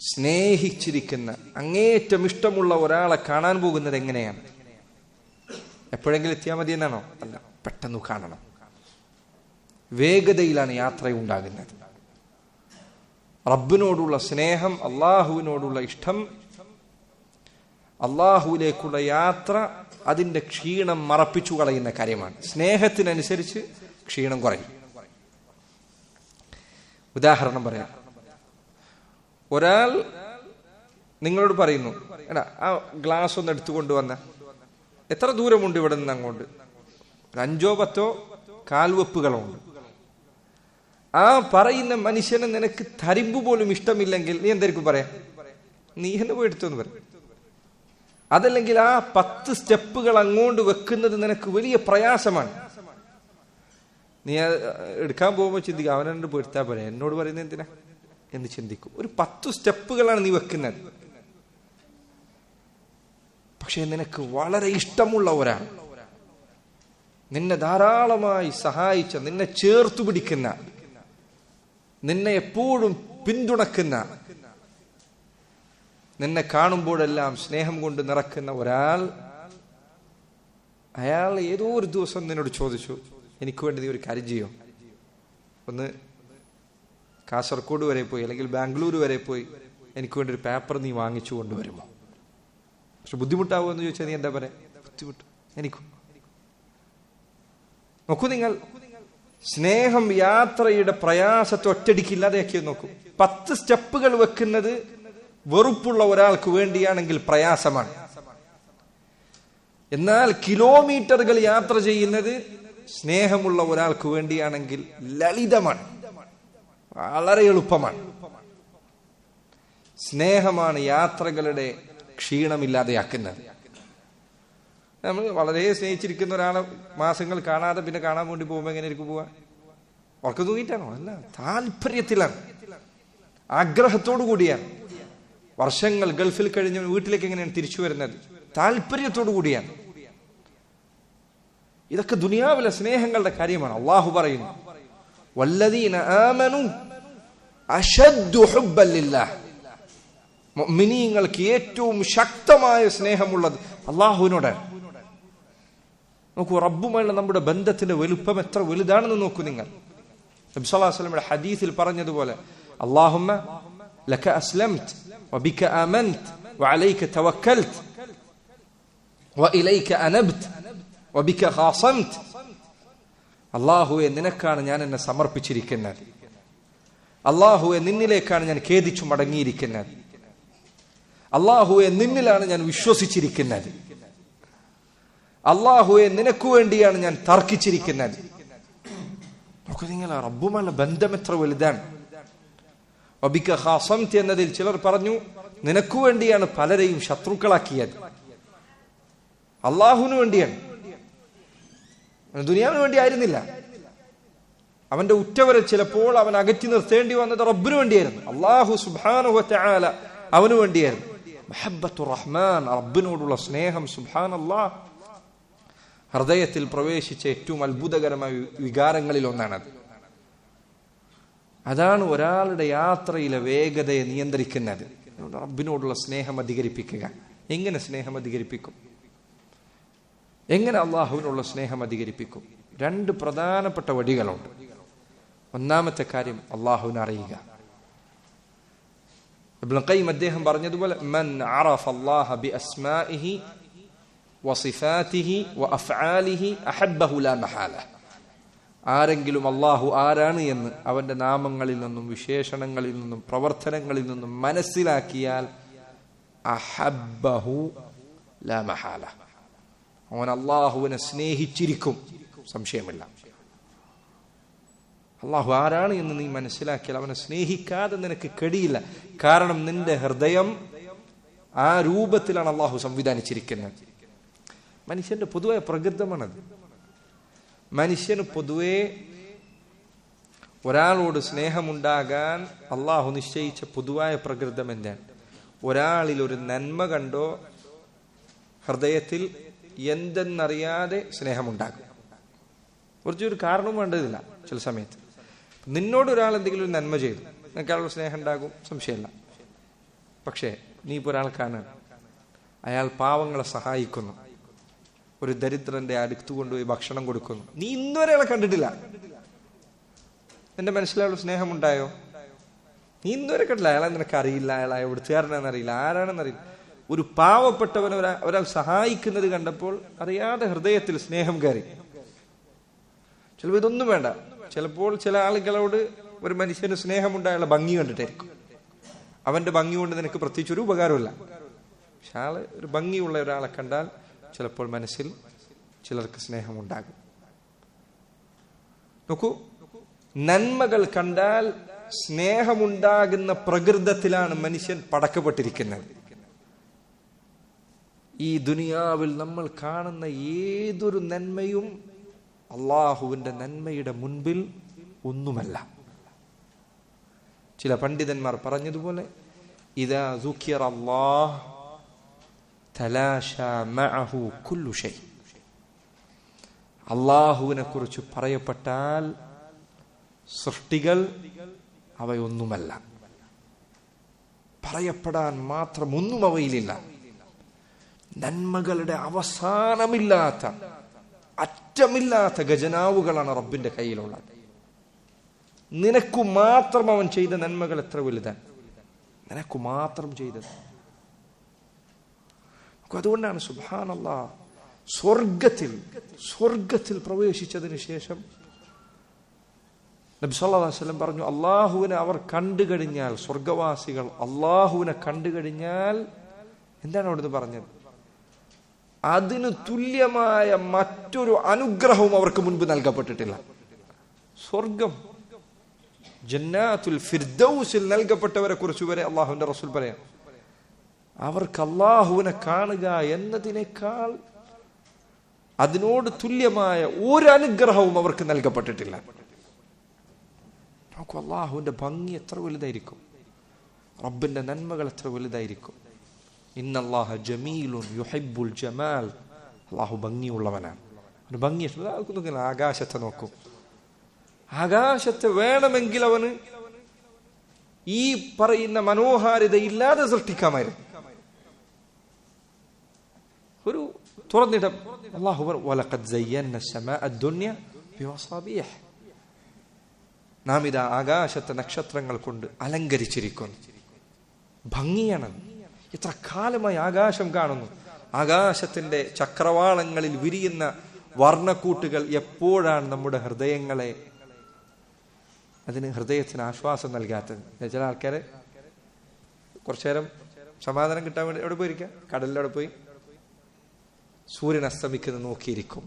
സ്നേഹിച്ചിരിക്കുന്ന, അങ്ങേറ്റം ഇഷ്ടമുള്ള ഒരാളെ കാണാൻ പോകുന്നത് എങ്ങനെയാണ്? എപ്പോഴെങ്കിലും എത്തിയാൽ മതി എന്നാണോ? അല്ല, പെട്ടെന്ന് കാണണം. വേഗതയിലാണ് യാത്ര ഉണ്ടാകുന്നത്. റബ്ബിനോടുള്ള സ്നേഹം, അള്ളാഹുവിനോടുള്ള ഇഷ്ടം, അള്ളാഹുവിലേക്കുള്ള യാത്ര അതിന്റെ ക്ഷീണം മറപ്പിച്ചു കളയുന്ന കാര്യമാണ്. സ്നേഹത്തിനനുസരിച്ച് ക്ഷീണം കുറയും. ഉദാഹരണം പറയാം. ഒരാൾ നിങ്ങളോട് പറയുന്നു, എടാ ആ ഗ്ലാസ് ഒന്ന് എടുത്തുകൊണ്ടുവന്ന. എത്ര ദൂരമുണ്ട് ഇവിടെ നിന്ന് അങ്ങോട്ട്? 5-10 കാൽവെപ്പുകളോ ഉണ്ട്. ആ പറയുന്ന മനുഷ്യനെ നിനക്ക് തരിമ്പ് പോലും ഇഷ്ടമില്ലെങ്കിൽ നീ എന്തായിരിക്കും പറയാ? നീ എന്നെ പോയി എടുത്തോന്ന് പറയും. അതല്ലെങ്കിൽ ആ 10 സ്റ്റെപ്പുകൾ അങ്ങോട്ട് വെക്കുന്നത് നിനക്ക് വലിയ പ്രയാസമാണ്. നീ എടുക്കാൻ പോകുമ്പോൾ ചിന്തിക്കുക, അവനെ പോയി എടുത്താൽ പറയാം, എന്നോട് പറയുന്നത് എന്തിനാ എന്ന് ചിന്തിക്കും. ഒരു 10 സ്റ്റെപ്പുകളാണ് നീ വെക്കുന്നത്. പക്ഷെ നിനക്ക് വളരെ ഇഷ്ടമുള്ള ഒരാൾ, നിന്നെ ധാരാളമായി സഹായിച്ച, നിന്നെ ചേർത്തു പിടിക്കുന്ന, നിന്നെ എപ്പോഴും പിന്തുണക്കുന്ന, നിന്നെ കാണുമ്പോഴെല്ലാം സ്നേഹം കൊണ്ട് നിറക്കുന്ന ഒരാൾ, അയാൾ ഏതോ ഒരു ദിവസം നിന്നോട് ചോദിച്ചു, എനിക്ക് വേണ്ടി നീ ഒരു കാര്യം ചെയ്യോ, ഒന്ന് കാസർഗോഡ് വരെ പോയി അല്ലെങ്കിൽ ബാംഗ്ലൂർ വരെ പോയി എനിക്ക് വേണ്ടി ഒരു പേപ്പർ നീ വാങ്ങിച്ചു കൊണ്ടുവരുമോ? പക്ഷെ ബുദ്ധിമുട്ടാവുമോ എന്ന് ചോദിച്ചാൽ നീ എന്താ പറയാ? ബുദ്ധിമുട്ട് എനിക്കും. നോക്കൂ നിങ്ങൾ, സ്നേഹം യാത്രയുടെ പ്രയാസത്തെ ഒറ്റടിക്കില്ലാതെയാക്കി നോക്കൂ. 10 സ്റ്റെപ്പുകൾ വെക്കുന്നത് വെറുപ്പുള്ള ഒരാൾക്ക് വേണ്ടിയാണെങ്കിൽ പ്രയാസമാണ്. എന്നാൽ കിലോമീറ്ററുകൾ യാത്ര ചെയ്യുന്നത് സ്നേഹമുള്ള ഒരാൾക്ക് വേണ്ടിയാണെങ്കിൽ ലളിതമാണ്, വളരെ എളുപ്പമാണ്. സ്നേഹമാണ് യാത്രകളുടെ ക്ഷീണമില്ലാതെയാക്കുന്നത്. നമ്മൾ വളരെ സ്നേഹിച്ചിരിക്കുന്ന ഒരാളെ മാസങ്ങൾ കാണാതെ പിന്നെ കാണാൻ വേണ്ടി പോകുമ്പോൾ എങ്ങനെ ഇരിക്കും പോവാ? ഉറക്കം തൂങ്ങിയിട്ടാണോ? അല്ല, താല്പര്യത്തിലാണ്, ആഗ്രഹത്തോടു കൂടിയാണ്. വർഷങ്ങൾ ഗൾഫിൽ കഴിഞ്ഞ് വീട്ടിലേക്ക് എങ്ങനെയാണ് തിരിച്ചു വരുന്നത്? താല്പര്യത്തോടു കൂടിയാണ്. ഇതൊക്കെ ദുനിയാവിലെ സ്നേഹങ്ങളുടെ കാര്യമാണ്. അള്ളാഹു പറയുന്നു, വല്ലദീന ആമനു അശദ്ദു ഹുബ്ബൻ ലില്ലാഹ്. മുഅ്മിനീങ്ങൾക്ക് ഏറ്റവും ശക്തമായ സ്നേഹമുള്ളത് അള്ളാഹുവിനോടാണ്. നോക്കൂ, റബ്ബുമായുള്ള നമ്മുടെ ബന്ധത്തിന്റെ വലുപ്പം എത്ര വലുതാണെന്ന് നോക്കൂ നിങ്ങൾ. നബി സല്ലല്ലാഹു അലൈഹി വസല്ലമയുടെ ഹദീസിൽ പറഞ്ഞതുപോലെ, അല്ലാഹുമ്മ ലക അസ്ലംത് വബിക ആമൻത് വഅലൈക തവക്കൽത് വഇലൈക അനബ്ത് വബിക ഖാസംത്. അല്ലാഹുവേ, നിനക്കാണ് ഞാൻ എന്നെ സമർപ്പിച്ചിരിക്കുന്നത്. അല്ലാഹുവേ, നിന്നിലേക്കാണ് ഞാൻ ഖേദിച്ചു മടങ്ങിയിരിക്കുന്നത്. അല്ലാഹുവേ, നിന്നിലാണ് ഞാൻ വിശ്വസിച്ചിരിക്കുന്നത്. അല്ലാഹുവേ, നിനക്ക് വേണ്ടിയാണ് ഞാൻ തർക്കിച്ചിരിക്കുന്നത്. നോക്കൂ നിങ്ങൾ, റബ്ബുമായുള്ള ബന്ധം എത്ര വലുതാണ്. വബിക ഖാസംത് എന്നതിൽ ചിലർ പറഞ്ഞു, നിനക്ക് വേണ്ടിയാണ് പലരെയും ശത്രുക്കളാക്കിയത്. അള്ളാഹുവിന് വേണ്ടിയാണ്, ദുനിയാവിന് വേണ്ടി ആയിരുന്നില്ല. അവന്റെ ഉറ്റവരെ ചിലപ്പോൾ അവൻ അകറ്റി നിർത്തേണ്ടി വന്നത് റബ്ബിന് വേണ്ടിയായിരുന്നു. അള്ളാഹു സുബ്ഹാനഹു വ തആല അവന് വേണ്ടിയായിരുന്നു. മഹബ്ബത്തുർ റഹ്മാൻ, റബ്ബിനോടുള്ള സ്നേഹം, സുബ്ഹാനല്ലാഹ്, ഹൃദയത്തിൽ പ്രവേശിച്ച ഏറ്റവും അത്ഭുതകരമായ വികാരങ്ങളിൽ ഒന്നാണത്. അതാണ് ഒരാളുടെ യാത്രയിലെ വേഗതയെ നിയന്ത്രിക്കുന്നത്. റബ്ബിനോടുള്ള സ്നേഹം അധികരിപ്പിക്കുക. എങ്ങനെ സ്നേഹം അധികരിപ്പിക്കും? എങ്ങനെ അള്ളാഹുവിനുള്ള സ്നേഹം അധികരിപ്പിക്കും? 2 പ്രധാനപ്പെട്ട വഴികളുണ്ട്. ഒന്നാമത്തെ കാര്യം, അള്ളാഹുവിനെ അറിയുക. ഇബ്നു ഖയ്യിം അദ്ദേഹം പറഞ്ഞതുപോലെ, മൻ അറഫ അല്ലാഹ ബിഅസ്മാഇഹി വസിഫാതിഹി വഅഫ്ആലിഹി അഹബ്ബഹു ലാ മഹാല. ആരെങ്കിലും അള്ളാഹു ആരാണ് എന്ന് അവന്റെ നാമങ്ങളിൽ നിന്നും വിശേഷണങ്ങളിൽ നിന്നും പ്രവർത്തനങ്ങളിൽ നിന്നും മനസ്സിലാക്കിയാൽ അഹബ്ബഹു ലാ മഹാല, അവൻ അള്ളാഹുവിനെ സ്നേഹിച്ചിരിക്കും, സംശയമില്ല. അള്ളാഹു ആരാണ് എന്ന് നീ മനസ്സിലാക്കിയാൽ അവനെ സ്നേഹിക്കാതെ നിനക്ക് കഴിയില്ല. കാരണം നിന്റെ ഹൃദയം ആ രൂപത്തിലാണ് അള്ളാഹു സംവിധാനിച്ചിരിക്കുന്നത്. മനുഷ്യന്റെ പൊതുവായ പ്രകൃതമാണത്. മനുഷ്യന് പൊതുവെ ഒരാളോട് സ്നേഹമുണ്ടാകാൻ അള്ളാഹു നിശ്ചയിച്ച പൊതുവായ പ്രകൃതം എന്താണ്? ഒരാളിൽ ഒരു നന്മ കണ്ടോ ഹൃദയത്തിൽ എന്തെന്നറിയാതെ സ്നേഹമുണ്ടാകും. കുറച്ചൊരു കാരണവും വേണ്ടതില്ല. ചില സമയത്ത് നിന്നോട് ഒരാൾ എന്തെങ്കിലും ഒരു നന്മ ചെയ്തു, നിനക്കാളുള്ള സ്നേഹം ഉണ്ടാകും, സംശയമില്ല. പക്ഷേ നീ ഇപ്പോൾ ഒരാൾ കാണാൻ, അയാൾ പാവങ്ങളെ സഹായിക്കുന്നു, ഒരു ദരിദ്രന്റെ അടുത്ത് കൊണ്ടുപോയി ഭക്ഷണം കൊടുക്കുന്നു, നീ ഇന്നുവരെ അയാളെ കണ്ടിട്ടില്ല, നിന്റെ മനസ്സിലുള്ള സ്നേഹമുണ്ടായോ? നീ ഇന്നുവരെ കണ്ടില്ല. അയാളെ നിനക്ക് അറിയില്ല, അയാൾ എവിടുത്തുകാരനാണെന്നറിയില്ല, ആരാണെന്നറിയില്ല. ഒരു പാവപ്പെട്ടവൻ ഒരാൾ സഹായിക്കുന്നത് കണ്ടപ്പോൾ അറിയാതെ ഹൃദയത്തിൽ സ്നേഹം കയറി. ചിലപ്പോൾ ഇതൊന്നും വേണ്ട. ചിലപ്പോൾ ചില ആളുകളോട് ഒരു മനുഷ്യന് സ്നേഹമുണ്ടായുള്ള ഭംഗി കണ്ടിട്ടായിരിക്കും. അവന്റെ ഭംഗി കൊണ്ട് നിനക്ക് പ്രത്യേകിച്ച് ഒരു ഉപകാരമില്ല. പക്ഷെ ആള് ഒരു ഭംഗിയുള്ള ഒരാളെ കണ്ടാൽ ചിലപ്പോൾ മനസ്സിൽ ചിലർക്ക് സ്നേഹമുണ്ടാകും. നോക്കൂ, നന്മകൾ കണ്ടാൽ സ്നേഹമുണ്ടാകുന്ന പ്രകൃതത്തിലാണ് മനുഷ്യൻ പടക്കപ്പെട്ടിരിക്കുന്നത്. ഈ ദുനിയാവിൽ നമ്മൾ കാണുന്ന ഏതൊരു നന്മയും അള്ളാഹുവിന്റെ നന്മയുടെ മുൻപിൽ ഒന്നുമല്ല. ചില പണ്ഡിതന്മാർ പറഞ്ഞതുപോലെ, ഇദാ ദുകിറ അല്ലാഹ് തലാശാ മഅഹു കുല്ലു ഷൈ. അള്ളാഹുവിനെ കുറിച്ച് പറയപ്പെട്ടാൽ സൃഷ്ടികൾ അവയൊന്നുമല്ല, പറയപ്പെടാൻ മാത്രം ഒന്നും അവയിലില്ല. നന്മകളുടെ അവസാനമില്ലാത്ത അറ്റമില്ലാത്ത ഖജനാവുകളാണ് റബ്ബിന്റെ കയ്യിലുള്ളത്. നിനക്കു മാത്രം അവൻ ചെയ്ത നന്മകൾ എത്ര വലുതാണ്, നിനക്കു മാത്രം ചെയ്തത്. അതുകൊണ്ടാണ് സുബ്ഹാനല്ലാഹ് സ്വർഗത്തിൽ പ്രവേശിച്ചതിന് ശേഷം നബി സല്ലല്ലാഹു അലൈഹി വസല്ലം പറഞ്ഞു, അള്ളാഹുവിനെ അവർ കണ്ടു കഴിഞ്ഞാൽ, സ്വർഗവാസികൾ അള്ളാഹുവിനെ കണ്ടു കഴിഞ്ഞാൽ എന്താണ് അവിടുന്ന് പറഞ്ഞത്? അതിന് തുല്യമായ മറ്റൊരു അനുഗ്രഹവും അവർക്ക് മുൻപ് നൽകപ്പെട്ടിട്ടില്ല. സ്വർഗം, ജന്നാത്തുൽ ഫിർദൗസിൽ നൽകപ്പെട്ടവരെ കുറിച്ച് വരെ അള്ളാഹുവിന്റെ റസൂൽ പറയാം, അവർക്ക് അള്ളാഹുവിനെ കാണുക എന്നതിനേക്കാൾ അതിനോട് തുല്യമായ ഒരു അനുഗ്രഹവും അവർക്ക് നൽകപ്പെട്ടിട്ടില്ല. നോക്കൂ, അള്ളാഹുവിന്റെ ഭംഗി എത്ര വലുതായിരിക്കും, റബ്ബിന്റെ നന്മകൾ എത്ര വലുതായിരിക്കും. ഇന്നല്ലാഹ ജമീലുൻ യുഹിബ്ബുൽ ജമാൽ. അള്ളാഹു ഭംഗിയുള്ളവനാണ്. ഭംഗി ആകാശത്തെ നോക്കൂ, ആകാശത്തെ വേണമെങ്കിൽ അവന് ഈ പറയുന്ന മനോഹാരിതയില്ലാതെ സൃഷ്ടിക്കാമായിരുന്നു. ഒരു തുറന്നിടം അല്ലാഹു വലഖദ് സയ്യന്ന സമാഅ ദുനിയ ബിവസാബീഹ്. നാം ഇതാ ആകാശത്തെ നക്ഷത്രങ്ങൾ കൊണ്ട് അലങ്കരിച്ചിരിക്കുന്നു. ഭംഗിയാണ്. എത്ര കാലമായി ആകാശം കാണുന്നു. ആകാശത്തിന്റെ ചക്രവാളങ്ങളിൽ വിരിയുന്ന വർണ്ണക്കൂട്ടുകൾ എപ്പോഴാണ് നമ്മുടെ ഹൃദയങ്ങളെ, അതിന് ഹൃദയത്തിന് ആശ്വാസം നൽകാത്തത്? ചില ആൾക്കാരെ കുറച്ചു നേരം സമാധാനം കിട്ടാൻ വേണ്ടി എവിടെ പോയിരിക്കാം, കടലിലവിടെ പോയി സൂര്യൻ അസ്തമിക്കുന്നത് നോക്കിയിരിക്കും.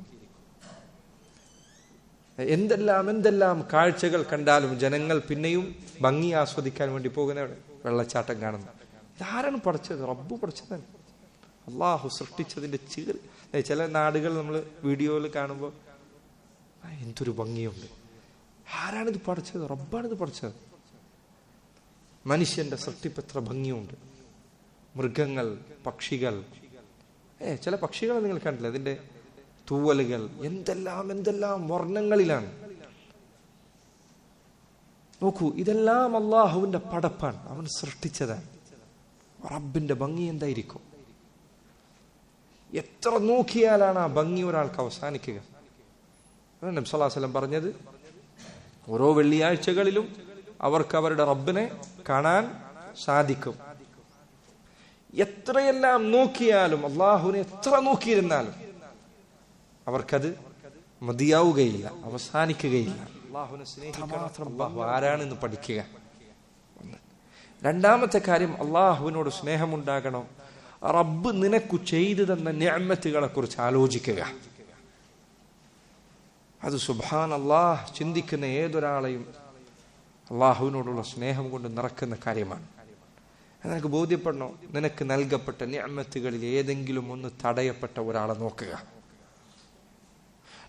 എന്തെല്ലാം കാഴ്ചകൾ കണ്ടാലും ജനങ്ങൾ പിന്നെയും ഭംഗി ആസ്വദിക്കാൻ വേണ്ടി പോകുന്നവിടെ വെള്ളച്ചാട്ടം കാണുന്നു. ഇതാരാണ് പഠിച്ചത്? റബ്ബ് പഠിച്ചതാണ്. അള്ളാഹു സൃഷ്ടിച്ചതിന്റെ ചില നാടുകൾ നമ്മൾ വീഡിയോയിൽ കാണുമ്പോൾ എന്തൊരു ഭംഗിയുണ്ട്. ആരാണിത് പഠിച്ചത്? റബ്ബാണിത് പഠിച്ചത്. മനുഷ്യന്റെ സൃഷ്ടിപ്പ് എത്ര ഭംഗിയുണ്ട്. മൃഗങ്ങൾ, പക്ഷികൾ, ചില പക്ഷികളെ നിങ്ങൾ കണ്ടില്ല, അതിന്റെ തൂവലുകൾ എന്തെല്ലാം വർണ്ണങ്ങളിലാണ്. നോക്കൂ, ഇതെല്ലാം അള്ളാഹുവിന്റെ പടപ്പാണ്, അവൻ സൃഷ്ടിച്ചതാണ്. റബ്ബിന്റെ ഭംഗി എന്തായിരിക്കും? എത്ര നോക്കിയാലാണ് ആ ഭംഗി ഒരാൾക്ക് അവസാനിക്കുക? നബി സല്ലല്ലാഹു അലൈഹി വസല്ലം പറഞ്ഞത്, ഓരോ വെള്ളിയാഴ്ചകളിലും അവർക്ക് അവരുടെ റബ്ബിനെ കാണാൻ സാധിക്കും. എത്രയെല്ലാം നോക്കിയാലും, അള്ളാഹുവിനെ എത്ര നോക്കിയിരുന്നാലും അവർക്കത് മതിയാവുകയില്ല, അവസാനിക്കുകയില്ല. അള്ളാഹുവിനെ സ്നേഹിക്കണം, അള്ളാഹു ആരാണെന്ന് പഠിക്കുക. രണ്ടാമത്തെ കാര്യം, അള്ളാഹുവിനോട് സ്നേഹമുണ്ടാകണം. റബ്ബ് നിനക്കു ചെയ്തു തന്ന നിഅമത്തുകളെ കുറിച്ച് ആലോചിക്കുക. അത് സുബ്ഹാനല്ലാഹ് ചിന്തിക്കുന്ന ഏതൊരാളെയും അള്ളാഹുവിനോടുള്ള സ്നേഹം കൊണ്ട് നിറക്കുന്ന കാര്യമാണ്. നിനക്ക് ബോധ്യപ്പെടണോ, നിനക്ക് നൽകപ്പെട്ട നിഅമത്തുകളിൽ ഏതെങ്കിലും ഒന്ന് തടയപ്പെട്ട ഒരാളെ നോക്കുക.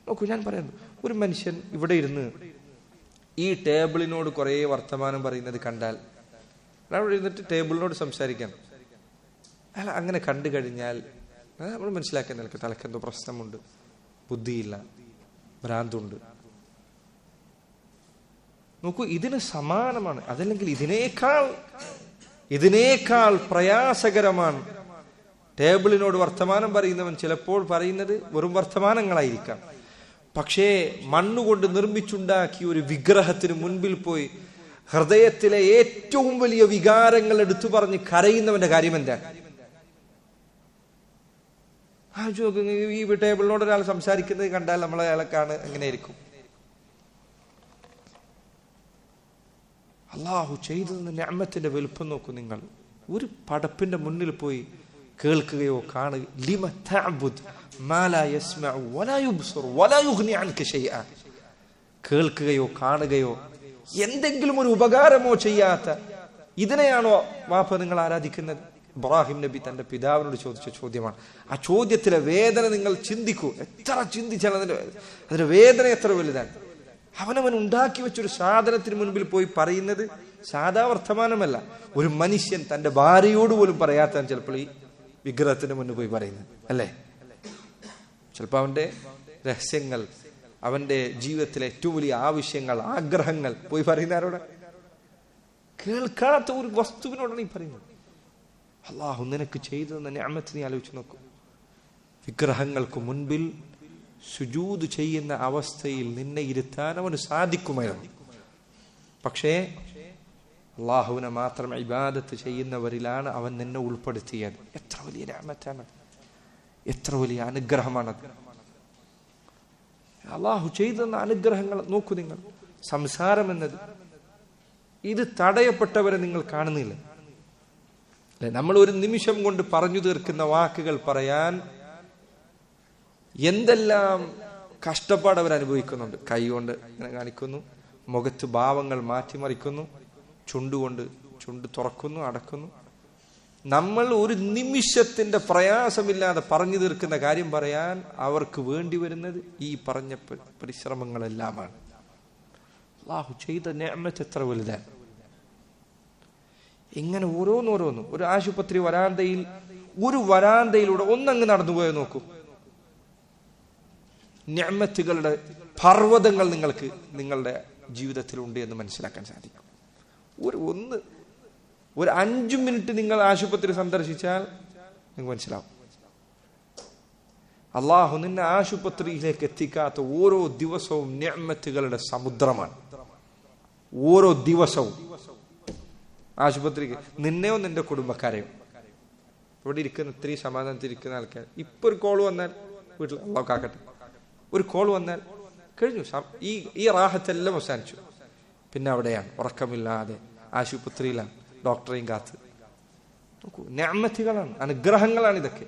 നോക്കൂ, ഞാൻ പറയുന്നു, ഒരു മനുഷ്യൻ ഇവിടെ ഇരുന്ന് ഈ ടേബിളിനോട് കുറെ വർത്തമാനം പറയുന്നത് കണ്ടാൽ, അവിടെ ഇരുന്നിട്ട് ടേബിളിനോട് സംസാരിക്കാം, അയാൾ അങ്ങനെ കണ്ടു കഴിഞ്ഞാൽ നമ്മൾ മനസ്സിലാക്കാൻ നിൽക്കുക, തലക്കെന്തോ പ്രശ്നമുണ്ട്, ബുദ്ധിയില്ല, ഭ്രാന്തുണ്ട്. നോക്കൂ, ഇതിന് സമാനമാണ്, അതല്ലെങ്കിൽ ഇതിനേക്കാൾ പ്രയാസകരമാണ് ടേബിളിനോട് വർത്തമാനം പറയുന്നവൻ ചിലപ്പോൾ പറയുന്നത് വെറും വർത്തമാനങ്ങളായിരിക്കാം. പക്ഷേ മണ്ണുകൊണ്ട് നിർമ്മിച്ചുണ്ടാക്കിയ ഒരു വിഗ്രഹത്തിന് മുൻപിൽ പോയി ഹൃദയത്തിലെ ഏറ്റവും വലിയ വികാരങ്ങൾ എടുത്തു പറഞ്ഞ് കരയുന്നവന്റെ കാര്യം എന്താ? ഈ ടേബിളിനോട് ഒരാൾ സംസാരിക്കുന്നത് കണ്ടാൽ നമ്മൾ അയാളെക്കാണ് എങ്ങനെയായിരിക്കും? അള്ളാഹു ചെയ്തു നിഅമത്തിന്റെ വലുപ്പം നോക്കൂ നിങ്ങൾ. ഒരു പടപ്പിന്റെ മുന്നിൽ പോയി കേൾക്കുകയോ കാണുക, ലിമ തഅബുദ് മാ ലാ യസ്മഉ വലാ യുബ്സിറു വലാ യുഗ്നി അൻക ശൈഅ, കേൾക്കുകയോ കാണുകയോ എന്തെങ്കിലും ഒരു ഉപകാരമോ ചെയ്യാത്ത ഇതിനെയാണോ വാപ്പ നിങ്ങൾ ആരാധിക്കുന്നത്? ഇബ്രാഹിം നബി തന്റെ പിതാവിനോട് ചോദിച്ച ചോദ്യമാണ്. ആ ചോദ്യത്തിലെ വേദന നിങ്ങൾ ചിന്തിക്കൂ. എത്ര ചിന്തിച്ചാൽ അതിന്റെ വേദന എത്ര വലുതാണ്. അവനവൻ ഉണ്ടാക്കി വെച്ചൊരു സാധനത്തിന് മുൻപിൽ പോയി പറയുന്നത് സാധാ വർത്തമാനമല്ല. ഒരു മനുഷ്യൻ തന്റെ ഭാര്യയോട് പോലും പറയാത്തതാണ് ചിലപ്പോൾ ഈ വിഗ്രഹത്തിന് മുന്നിൽ പോയി പറയുന്നത്, അല്ലേ? ചിലപ്പോൾ അവന്റെ രഹസ്യങ്ങൾ, അവന്റെ ജീവിതത്തിലെ ഏറ്റവും വലിയ ആവശ്യങ്ങൾ, ആഗ്രഹങ്ങൾ പോയി പറയുന്ന ആരോടെ? കേൾക്കാത്ത ഒരു വസ്തുവിനോടാണ് ഈ പറയുന്നത്. അള്ളാഹു നിനക്ക് ചെയ്തു തന്ന നിഅമത്ത് നീ ആലോചിച്ച് നോക്കൂ. വിഗ്രഹങ്ങൾക്ക് മുൻപിൽ സുജൂദ് ചെയ്യുന്ന അവസ്ഥയിൽ നിന്നെ ഇരുത്താൻ അവന് സാധിക്കുമായിരുന്നു. പക്ഷേ അള്ളാഹുവിനെ മാത്രം ഇബാദത്ത് ചെയ്യുന്നവരിലാണ് അവൻ നിന്നെ ഉൾപ്പെടുത്തിയത്. എത്ര വലിയ നിഅമത്താണ്, എത്ര വലിയ അനുഗ്രഹമാണത്. അള്ളാഹു ചെയ്തെന്ന അനുഗ്രഹങ്ങൾ നോക്കൂ നിങ്ങൾ. സംസാരം എന്നത് ഇത് തടയപ്പെട്ടവരെ നിങ്ങൾ കാണുന്നില്ല. അല്ലെ, നമ്മൾ ഒരു നിമിഷം കൊണ്ട് പറഞ്ഞു തീർക്കുന്ന വാക്കുകൾ പറയാൻ എന്തെല്ലാം കഷ്ടപ്പാട് അവർ അനുഭവിക്കുന്നുണ്ട്. കൈ കൊണ്ട് ഇങ്ങനെ കാണിക്കുന്നു, മുഖത്ത് ഭാവങ്ങൾ മാറ്റിമറിക്കുന്നു, ചുണ്ടുകൊണ്ട് ചുണ്ട് തുറക്കുന്നു, അടക്കുന്നു. നമ്മൾ ഒരു നിമിഷത്തിന്റെ പ്രയാസമില്ലാതെ പറഞ്ഞു തീർക്കുന്ന കാര്യം പറയാൻ അവർക്ക് വേണ്ടി വരുന്നത് ഈ പറഞ്ഞ പരിശ്രമങ്ങളെല്ലാമാണ്. അല്ലാഹു ചെയ്ത നിഅമത്ത് എത്ര വലുതാണ്. ഇങ്ങനെ ഓരോന്നോരോന്നും. ഒരു ആശുപത്രി വരാന്തയിൽ, ഒരു വരാന്തയിലൂടെ ഒന്നങ്ങ് നടന്നു പോയാൽ നോക്കൂ, നിഅമത്തുകളുടെ പർവ്വതങ്ങൾ നിങ്ങൾക്ക് നിങ്ങളുടെ ജീവിതത്തിലുണ്ട് എന്ന് മനസ്സിലാക്കാൻ സാധിക്കും. ഒരു 5 മിനിറ്റ് നിങ്ങൾ ആശുപത്രി സന്ദർശിച്ചാൽ നിങ്ങൾക്ക് മനസ്സിലാവും. അള്ളാഹു നിന്നെ ആശുപത്രിയിലേക്ക് എത്തിക്കാത്ത ഓരോ ദിവസവും നിഅമത്തുകളുടെ സമുദ്രമാണ്. ഓരോ ദിവസവും ആശുപത്രിക്ക് നിന്നെയോ നിന്റെ കുടുംബക്കാരെയോ, ഇവിടെ ഇരിക്കുന്ന ഇത്രയും സമാധാനത്തിരിക്കുന്ന ആൾക്കാർ, ഇപ്പൊ ഒരു കോൾ വന്നാൽ വീട്ടിൽ അള്ളാഹു കാക്കട്ടെ, ഒരു കോൾ വന്നാൽ കഴിഞ്ഞു, ഈ റാഹത്തെല്ലാം അവസാനിച്ചു. പിന്നെ അവിടെയാണ് ഉറക്കമില്ലാതെ ആശുപത്രിയിലാണ്, ഡോക്ടറെയും കാത്ത്. നോക്കൂ, നിഅമത്തുകളാണ്, അനുഗ്രഹങ്ങളാണ് ഇതൊക്കെ.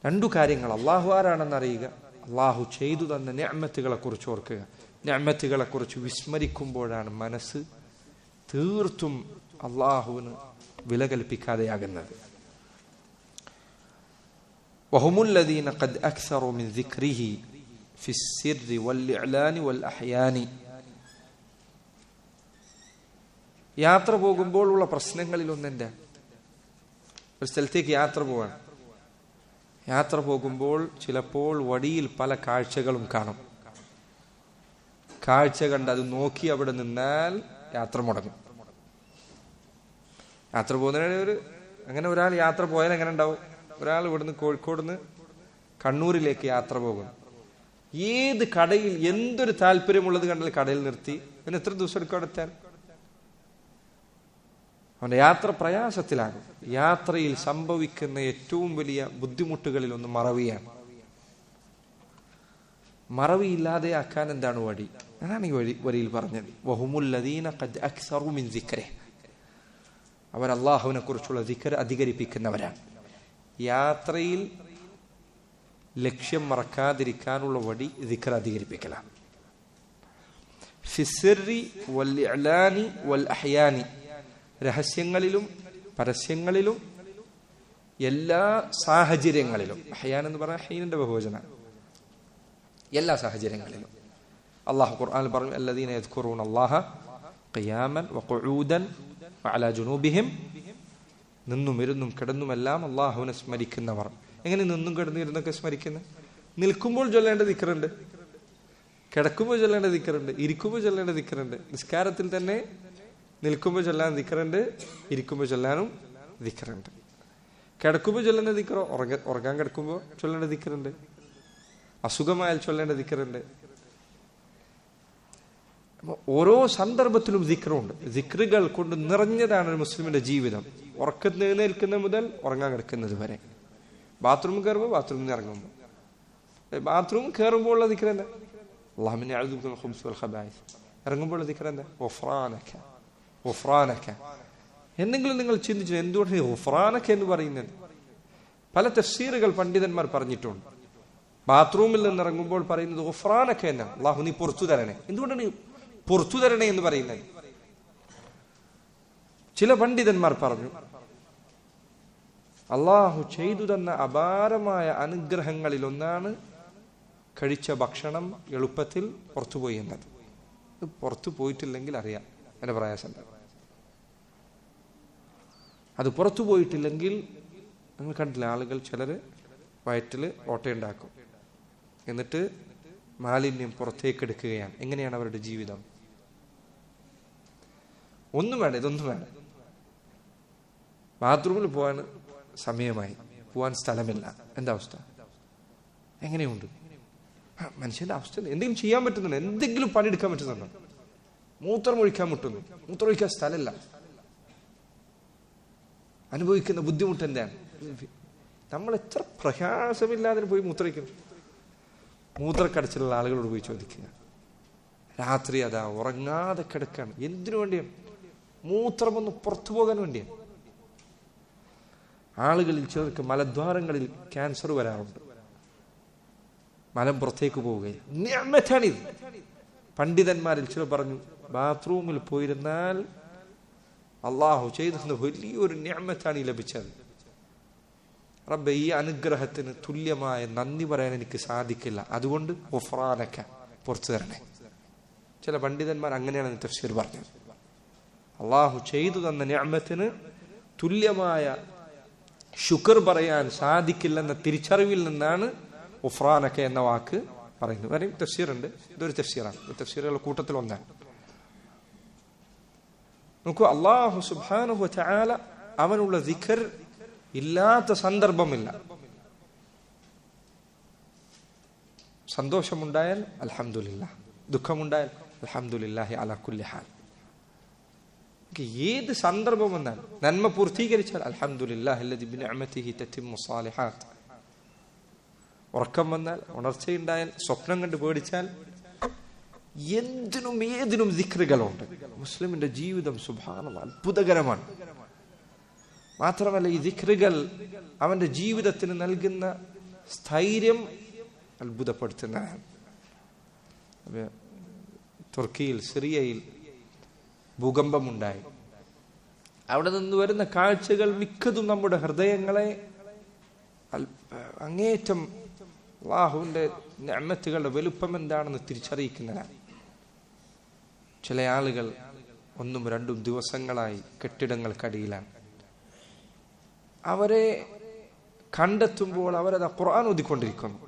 2 കാര്യങ്ങൾ: അള്ളാഹു ആരാണെന്ന് അറിയുക, അള്ളാഹു ചെയ്തു തന്ന നിഅമത്തുകളെ കുറിച്ച് ഓർക്കുക. നിഅമത്തുകളെ കുറിച്ച് വിസ്മരിക്കുമ്പോഴാണ് മനസ്സ് തീർത്തും അള്ളാഹുവിന് വില കൽപ്പിക്കാതെയാകുന്നത്. വഹുമുല്ലദീന ഖദ് അക്സറു മിൻ ദിക്രിഹി ഫിസ്സിർരി വൽഇഅ്ലാനി വൽഅഹ്യാനി. യാത്ര പോകുമ്പോഴുള്ള പ്രശ്നങ്ങളിൽ ഒന്നെന്താ? ഒരു സ്ഥലത്തേക്ക് യാത്ര പോവാണ്. യാത്ര പോകുമ്പോൾ ചിലപ്പോൾ വഴിയിൽ പല കാഴ്ചകളും കാണും. കാഴ്ച കണ്ട് അത് നോക്കി അവിടെ നിന്നാൽ യാത്ര മുടങ്ങും. യാത്ര പോകുന്നതിന് അങ്ങനെ ഒരാൾ യാത്ര പോയാൽ എങ്ങനെ ഉണ്ടാവും? ഒരാൾ ഇവിടുന്ന് കോഴിക്കോട് നിന്ന് കണ്ണൂരിലേക്ക് യാത്ര പോകും. ഏത് കടയിൽ എന്തൊരു താല്പര്യമുള്ളത് കണ്ടാൽ കടയിൽ നിർത്തി പിന്നെ എത്ര ദിവസം എടുക്കും അവിടെ എത്താൻ? അവന്റെ യാത്ര പ്രയാസത്തിലാകും. യാത്രയിൽ സംഭവിക്കുന്ന ഏറ്റവും വലിയ ബുദ്ധിമുട്ടുകളിൽ ഒന്ന് മറവിയാണ്. മറവിയില്ലാതെ ആക്കാൻ എന്താണ് വഴി? അതാണ് ഈ വരിയിൽ പറഞ്ഞത്. വഹുമുല്ലദീന ഖദ് അക്സറു മിൻ ദിക്രിഹി. അവർ അല്ലാഹുവിനെ കുറിച്ചുള്ള ദിക്ർ അധികരിപ്പിക്കുന്നവരാണ്. യാത്രയിൽ ലക്ഷ്യം മറക്കാതിരിക്കാനുള്ള വഴി ദിക്ർ അധികരിപ്പിക്കലാണ്. ഫിസ്സിർരി വൽഇഅ്ലാനി വൽഅഹ്യാനി. രഹസ്യങ്ങളിലും പരസ്യങ്ങളിലും എല്ലാ സാഹചര്യങ്ങളിലും. അഹ്യാൻ എന്ന് പറഞ്ഞാൽ ഹീനിന്റെ ബഹുവചന. എല്ലാ സാഹചര്യങ്ങളിലും അല്ലാഹു ഖുർആനിൽ പറഞ്ഞു, അല്ലദീന യദ്കുറൂന അല്ലാഹ ഖിയാമൻ വഖുഊദൻ വഅലാ ജുനൂബിഹിം. നിന്നും ഇരുന്നും കിടന്നുമെല്ലാം അല്ലാഹുവിനെ സ്മരിക്കുന്നവർ. എങ്ങനെ നിന്നും കിടന്നും ഇരുന്നൊക്കെ സ്മരിക്കുന്നത്? നിൽക്കുമ്പോൾ ചൊല്ലേണ്ട ദിക്റുണ്ട്, കിടക്കുമ്പോൾ ചൊല്ലേണ്ട ദിക്റുണ്ട്, ഇരിക്കുമ്പോൾ ചൊല്ലേണ്ട ദിക്റുണ്ട്. നിസ്കാരത്തിൽ തന്നെ നിൽക്കുമ്പോൾ ചൊല്ലാൻ ദിക്റുണ്ട്, ഇരിക്കുമ്പോൾ ചൊല്ലാനും ദിക്റുണ്ട്. കിടക്കുമ്പോൾ ചൊല്ലേണ്ട ദിക്റോ, ഉറങ്ങാൻ കിടക്കുമ്പോൾ ചൊല്ലേണ്ട ദിക്റുണ്ട്, അസുഖമായാൽ ചൊല്ലേണ്ട ദിക്റുണ്ട്. ഓരോ സന്ദർഭത്തിലും ദിക്റുണ്ട്. ദിക്റുകൾ കൊണ്ട് നിറഞ്ഞതാണ് ഒരു മുസ്ലിമിന്റെ ജീവിതം. ഉറക്കത്തിൽ എഴുന്നേൽക്കുന്ന മുതൽ ഉറങ്ങാൻ കിടക്കുന്നത് വരെ. ബാത്റൂമിൽ കയറുമ്പോൾ, ബാത്റൂമിൽ നിന്ന് ഇറങ്ങുമ്പോൾ. ബാത്റൂമിൽ കയറുമ്പോൾ ഉള്ള ദിക്ർ എന്താ? അല്ലാഹുമ്മ ഇന്നി അഊദു ബിക മിനൽ ഖുബ്സി വൽ ഖബായിസ്. ഇറങ്ങുമ്പോൾ ഉള്ള ദിക്ർ എന്താ? ഗുഫ്രാനക ഗുഫ്രാനക. എന്തെങ്കിലും നിങ്ങൾ ചിന്തിച്ചു എന്തുകൊണ്ട് ഗുഫ്രാനക എന്ന് പറയുന്നത്? പല തഫ്സീറുകൾ പണ്ഡിതന്മാർ പറഞ്ഞിട്ടുണ്ട്. ബാത്റൂമിൽ നിന്ന് ഇറങ്ങുമ്പോൾ പറയുന്നത് ഗുഫ്രാനക എന്നാണ്. അല്ലാഹു നീ പുറത്തു തരണേ. എന്തുകൊണ്ടാണ് പുറത്തു തരണേ എന്ന് പറയുന്നത്? ചില പണ്ഡിതന്മാർ പറഞ്ഞു, അള്ളാഹു ചെയ്തു തന്ന അപാരമായ അനുഗ്രഹങ്ങളിൽ ഒന്നാണ് കഴിച്ച ഭക്ഷണം എളുപ്പത്തിൽ പുറത്തുപോയി എന്നത്. പുറത്തു പോയിട്ടില്ലെങ്കിൽ അറിയാം എന്റെ പ്രയാസം. അത് പുറത്തു പോയിട്ടില്ലെങ്കിൽ നിങ്ങൾ കണ്ടില്ല, ആളുകൾ ചിലര് വയറ്റിൽ ഓട്ടയുണ്ടാക്കും. എന്നിട്ട് മാലിന്യം പുറത്തേക്ക് എടുക്കുകയാണ്. എങ്ങനെയാണ് അവരുടെ ജീവിതം? ഒന്നും വേണ്ട, ഇതൊന്നും വേണ്ട. ബാത്റൂമിൽ പോകാൻ സമയമായി, പോവാൻ സ്ഥലമില്ല. എന്താ അവസ്ഥ? എങ്ങനെയുണ്ട് മനുഷ്യന്റെ അവസ്ഥ? എന്തെങ്കിലും ചെയ്യാൻ പറ്റുന്നുണ്ടോ? എന്തെങ്കിലും പണിയെടുക്കാൻ പറ്റുന്നുണ്ടോ? മൂത്രം ഒഴിക്കാൻ മുട്ടുന്നു, മൂത്രം ഒഴിക്കാൻ സ്ഥലമില്ല. അനുഭവിക്കുന്ന ബുദ്ധിമുട്ട് എന്താണ്? നമ്മൾ എത്ര പ്രയാസമില്ലാതെ പോയി മൂത്രമൊഴിക്കുന്നു. മൂത്രക്കടച്ചിലുള്ള ആളുകളോട് പോയി ചോദിക്കുക. രാത്രി അതാ ഉറങ്ങാതെ കിടക്കാണ്. എന്തിനു വേണ്ടിയാണ്? മൂത്രമൊന്ന് പുറത്തു പോകാൻ വേണ്ടിയാണ്. ആളുകളിൽ ചിലർക്ക് മലദ്വാരങ്ങളിൽ ക്യാൻസർ വരാറുണ്ട്. മലം പുറത്തേക്ക് പോവുകയാണ്. നിഅമത്താണിത്. പണ്ഡിതന്മാരിൽ ചിലർ പറഞ്ഞു, ബാത്റൂമിൽ പോയിരുന്നാൽ അള്ളാഹു ചെയ്തെന്ന് വലിയൊരു നിഅമത്താണ് ഈ ലഭിച്ചത്. റബ്ബേ, ഈ അനുഗ്രഹത്തിന് തുല്യമായ നന്ദി പറയാൻ എനിക്ക് സാധിക്കില്ല, അതുകൊണ്ട് ഗുഫ്റാനക, പുറത്തു തരണേ. ചില പണ്ഡിതന്മാർ അങ്ങനെയാണ് തഫ്സീർ പറഞ്ഞത്. അള്ളാഹു ചെയ്തു തന്ന നിഅമത്തിന് തുല്യമായ ശുക്ർ പറയാൻ സാധിക്കില്ലെന്ന തിരിച്ചറിവിൽ നിന്നാണ് ഗുഫ്റാനക എന്ന വാക്ക് പറയുന്നത്. വേറെയും തഫ്സീറുണ്ട്, ഇതൊരു തഫ്സീറാണ്. തഫ്സീറുകളുടെ കൂട്ടത്തിൽ ഒന്നാണ്. നോക്കൂ, അള്ളാഹു സുബ്ഹാനഹു വതആല അവനുള്ള ദിക്ർ ഇല്ലാത്ത സന്ദർഭമില്ല. സന്തോഷമുണ്ടായാൽ അൽഹംദുലില്ലാഹ്, ദുഃഖമുണ്ടായാൽ അൽഹംദുലില്ലാഹി അലാ കുല്ലി ഹാൽ. ഏത് സന്ദർഭം വന്നാൽ നന്മ പൂർത്തീകരിച്ചാൽ അൽഹംദുലില്ലാഹി അല്ലദി ബിനിഅമതിഹി തതിമ്മു സ്വാലിഹാത്ത്. ഉറക്കം വന്നാൽ, ഉണർച്ചയുണ്ടായാൽ, സ്വപ്നം കണ്ട് പേടിച്ചാൽ, എന്തിനും ഏതിനും ദിക്റുകളുണ്ട്. മുസ്ലിമിന്റെ ജീവിതം സുബ്ഹാനല്ലാഹ് അത്ഭുതകരമാണ്. മാത്രമല്ല, ഈ ദിക്റുകൾ അവന്റെ ജീവിതത്തിന് നൽകുന്ന സ്ഥൈര്യം അത്ഭുതപ്പെടുത്തുന്നതാണ്. തുർക്കിയിൽ, സിറിയയിൽ ഭൂകമ്പമുണ്ടായി. അവിടെ നിന്ന് വരുന്ന കാഴ്ചകൾ മിക്കതും നമ്മുടെ ഹൃദയങ്ങളെ അങ്ങേറ്റം അല്ലാഹുവിന്റെ നിഅമത്തുകളുടെ വലുപ്പം എന്താണെന്ന് തിരിച്ചറിയിക്കുന്നതാണ്. ചില ആളുകൾ 1-2 ദിവസങ്ങളായി കെട്ടിടങ്ങൾക്കടിയിലാണ്. അവരെ കണ്ടെത്തുമ്പോൾ അവരത് ഖുർആൻ ഓതിക്കൊണ്ടിരിക്കുന്നു.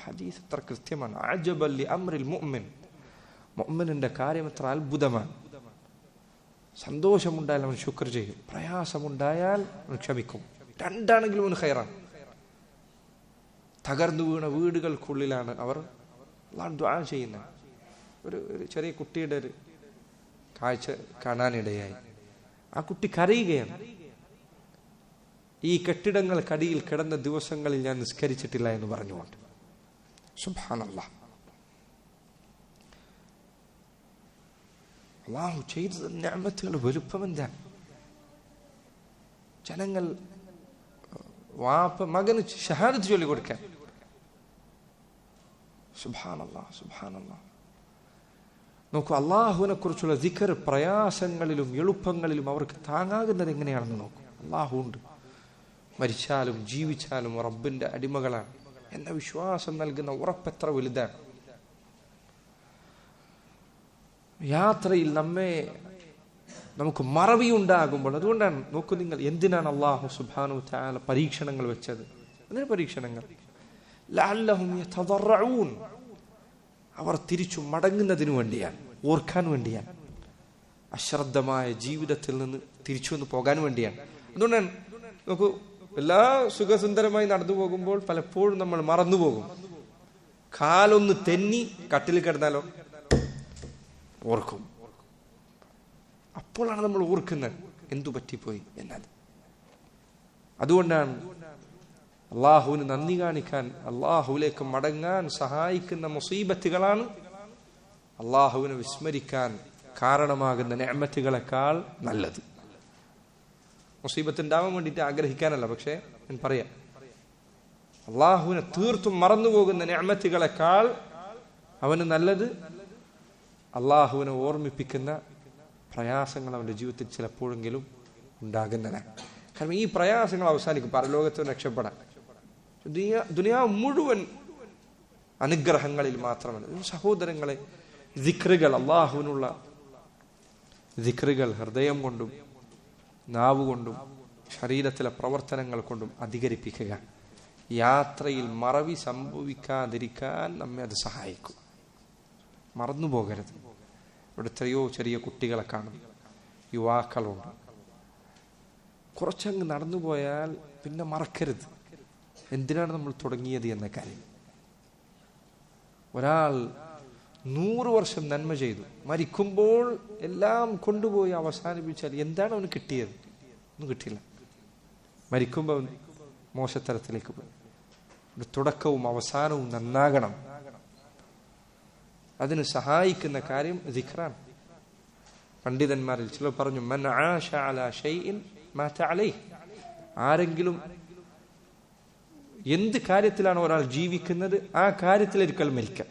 ഹദീസ് എത്ര കൃത്യമാണ്. അജബൻ ലി അംറിൽ മുഅ്മിൻ, മുഅ്മിനിന്റെ കാര്യം എത്ര അത്ഭുതമാണ്. സന്തോഷമുണ്ടായാൽ അവൻ ശുക്ർ ചെയ്യും, പ്രയാസമുണ്ടായാൽ അവൻ ക്ഷമിക്കും. രണ്ടാണെങ്കിലും അവന് ഖൈറാണ്. തകർന്നു വീണ വീടുകൾക്കുള്ളിലാണ് അവർ ദുആ ചെയ്യുന്നത്. ഒരു ചെറിയ കുട്ടിയുടെ ഒരു കാഴ്ച കാണാനിടയായി. ആ കുട്ടി കരയുകയാണ്. ഈ കെട്ടിടങ്ങൾക്കടിയിൽ കിടന്ന ദിവസങ്ങളിൽ ഞാൻ നിസ്കരിച്ചിട്ടില്ല എന്ന് പറഞ്ഞുകൊണ്ട്. സുബ്ഹാനല്ലാഹ്, അല്ലാഹു ചെയ്ത നിഅമത്തുകളുടെ വലുപ്പം എന്താണ്? ജനങ്ങൾ വാപ്പ മകന് ഷഹാദത്ത് ചൊല്ലി കൊടുക്കാൻ. സുബ്ഹാനല്ലാഹ്, സുബ്ഹാനല്ലാഹ്. നോക്കൂ, അള്ളാഹുവിനെ കുറിച്ചുള്ള ദിക്ർ പ്രയാസങ്ങളിലും എളുപ്പങ്ങളിലും അവർക്ക് താങ്ങാകുന്നത് എങ്ങനെയാണെന്ന് നോക്കൂ. അള്ളാഹു ഉണ്ട്, മരിച്ചാലും ജീവിച്ചാലും റബ്ബിന്റെ അടിമകളാണ് എന്ന വിശ്വാസം നൽകുന്ന ഉറപ്പെത്ര വലുതാണ്. യാത്രയിൽ നമുക്ക് മറവിയുണ്ടാകുമ്പോൾ, അതുകൊണ്ടാണ് നോക്കൂ നിങ്ങൾ, എന്തിനാണ് അല്ലാഹു സുബ്ഹാനഹു വതആല പരീക്ഷണങ്ങൾ വെച്ചത്? എന്തിനാ പരീക്ഷണങ്ങൾ? ലഅല്ലഹും യതദറഊൻ, അവർ തിരിച്ചു മടങ്ങുന്നതിനു വേണ്ടിയാണ്, ഓർക്കാൻ വേണ്ടിയാണ്, അശ്രദ്ധമായ ജീവിതത്തിൽ നിന്ന് തിരിച്ചു വന്ന് പോകാൻ വേണ്ടിയാണ്. അതുകൊണ്ടാണ് നോക്കൂ, എല്ലാ സുഖസുന്ദരമായി നടന്നു പോകുമ്പോൾ പലപ്പോഴും നമ്മൾ മറന്നുപോകും. കാലൊന്ന് തെന്നി കട്ടിൽ കിടന്നാലോ ഓർക്കും. അപ്പോഴാണ് നമ്മൾ ഓർക്കുന്നത് എന്തു പറ്റിപ്പോയി എന്നത്. അതുകൊണ്ടാണ് അള്ളാഹുവിന് നന്ദി കാണിക്കാൻ, അള്ളാഹുവിലേക്ക് മടങ്ങാൻ സഹായിക്കുന്ന മുസീബത്തുകളാണ് അള്ളാഹുവിനെ വിസ്മരിക്കാൻ കാരണമാകുന്ന നിഅമത്തുകളെക്കാൾ നല്ലത്. മുസീബത്ത് ഉണ്ടാവാൻ വേണ്ടിയിട്ട് ആഗ്രഹിക്കാനല്ല, പക്ഷേ ഞാൻ പറയാം, അള്ളാഹുവിനെ തീർത്തും മറന്നുപോകുന്ന നിഅമത്തുകളെക്കാൾ അവന് നല്ലത് അള്ളാഹുവിനെ ഓർമ്മിപ്പിക്കുന്ന പ്രയാസങ്ങൾ അവന്റെ ജീവിതത്തിൽ ചിലപ്പോഴെങ്കിലും ഉണ്ടാകുന്നതാണ്. കാരണം ഈ പ്രയാസങ്ങൾ അവസാനിക്കും, പരലോകത്ത് രക്ഷപ്പെടാൻ. ദുനിയാവ് മുഴുവൻ അനുഗ്രഹങ്ങളിൽ മാത്രമല്ല. സഹോദരങ്ങളെ, ദിക്റുകൾ, അള്ളാഹുവിനുള്ള ദിക്റുകൾ ഹൃദയം കൊണ്ടും നാവുകൊണ്ടും ശരീരത്തിലെ പ്രവർത്തനങ്ങൾ കൊണ്ടും അധികരിപ്പിക്കുക. യാത്രയിൽ മറവി സംഭവിക്കാതിരിക്കാൻ നമ്മെ അത് സഹായിക്കും. മറന്നു പോകരുത്. ഇവിടെ എത്രയോ ചെറിയ കുട്ടികളെ കാണും, യുവാക്കളുണ്ട്. കുറച്ചങ്ങ് നടന്നു പോയാൽ പിന്നെ മറക്കരുത് എന്തിനാണ് നമ്മൾ തുടങ്ങിയത് എന്ന കാര്യം. ഒരാൾ 100 വർഷം നന്മ ചെയ്തു, മരിക്കുമ്പോൾ എല്ലാം കൊണ്ടുപോയി അവസാനിപ്പിച്ചാൽ എന്താണ് അവന് കിട്ടിയത്? ഒന്നും കിട്ടിയില്ല. മരിക്കുമ്പോൾ മോശത്തരത്തിലേക്ക് പോയി. തുടക്കവും അവസാനവും നന്നാകണം. അതിന് സഹായിക്കുന്ന കാര്യം ദിക്റാണ്. പണ്ഡിതന്മാരിൽ ചിലർ പറഞ്ഞു, മൻ ആശ അലാ ഷൈഇൻ മാത അലൈഹി. ആരെങ്കിലും എന്ത് കാര്യത്തിലാണോ ഒരാൾ ജീവിക്കുന്നത് ആ കാര്യത്തിൽ ഒരിക്കൽ മരിക്കാം.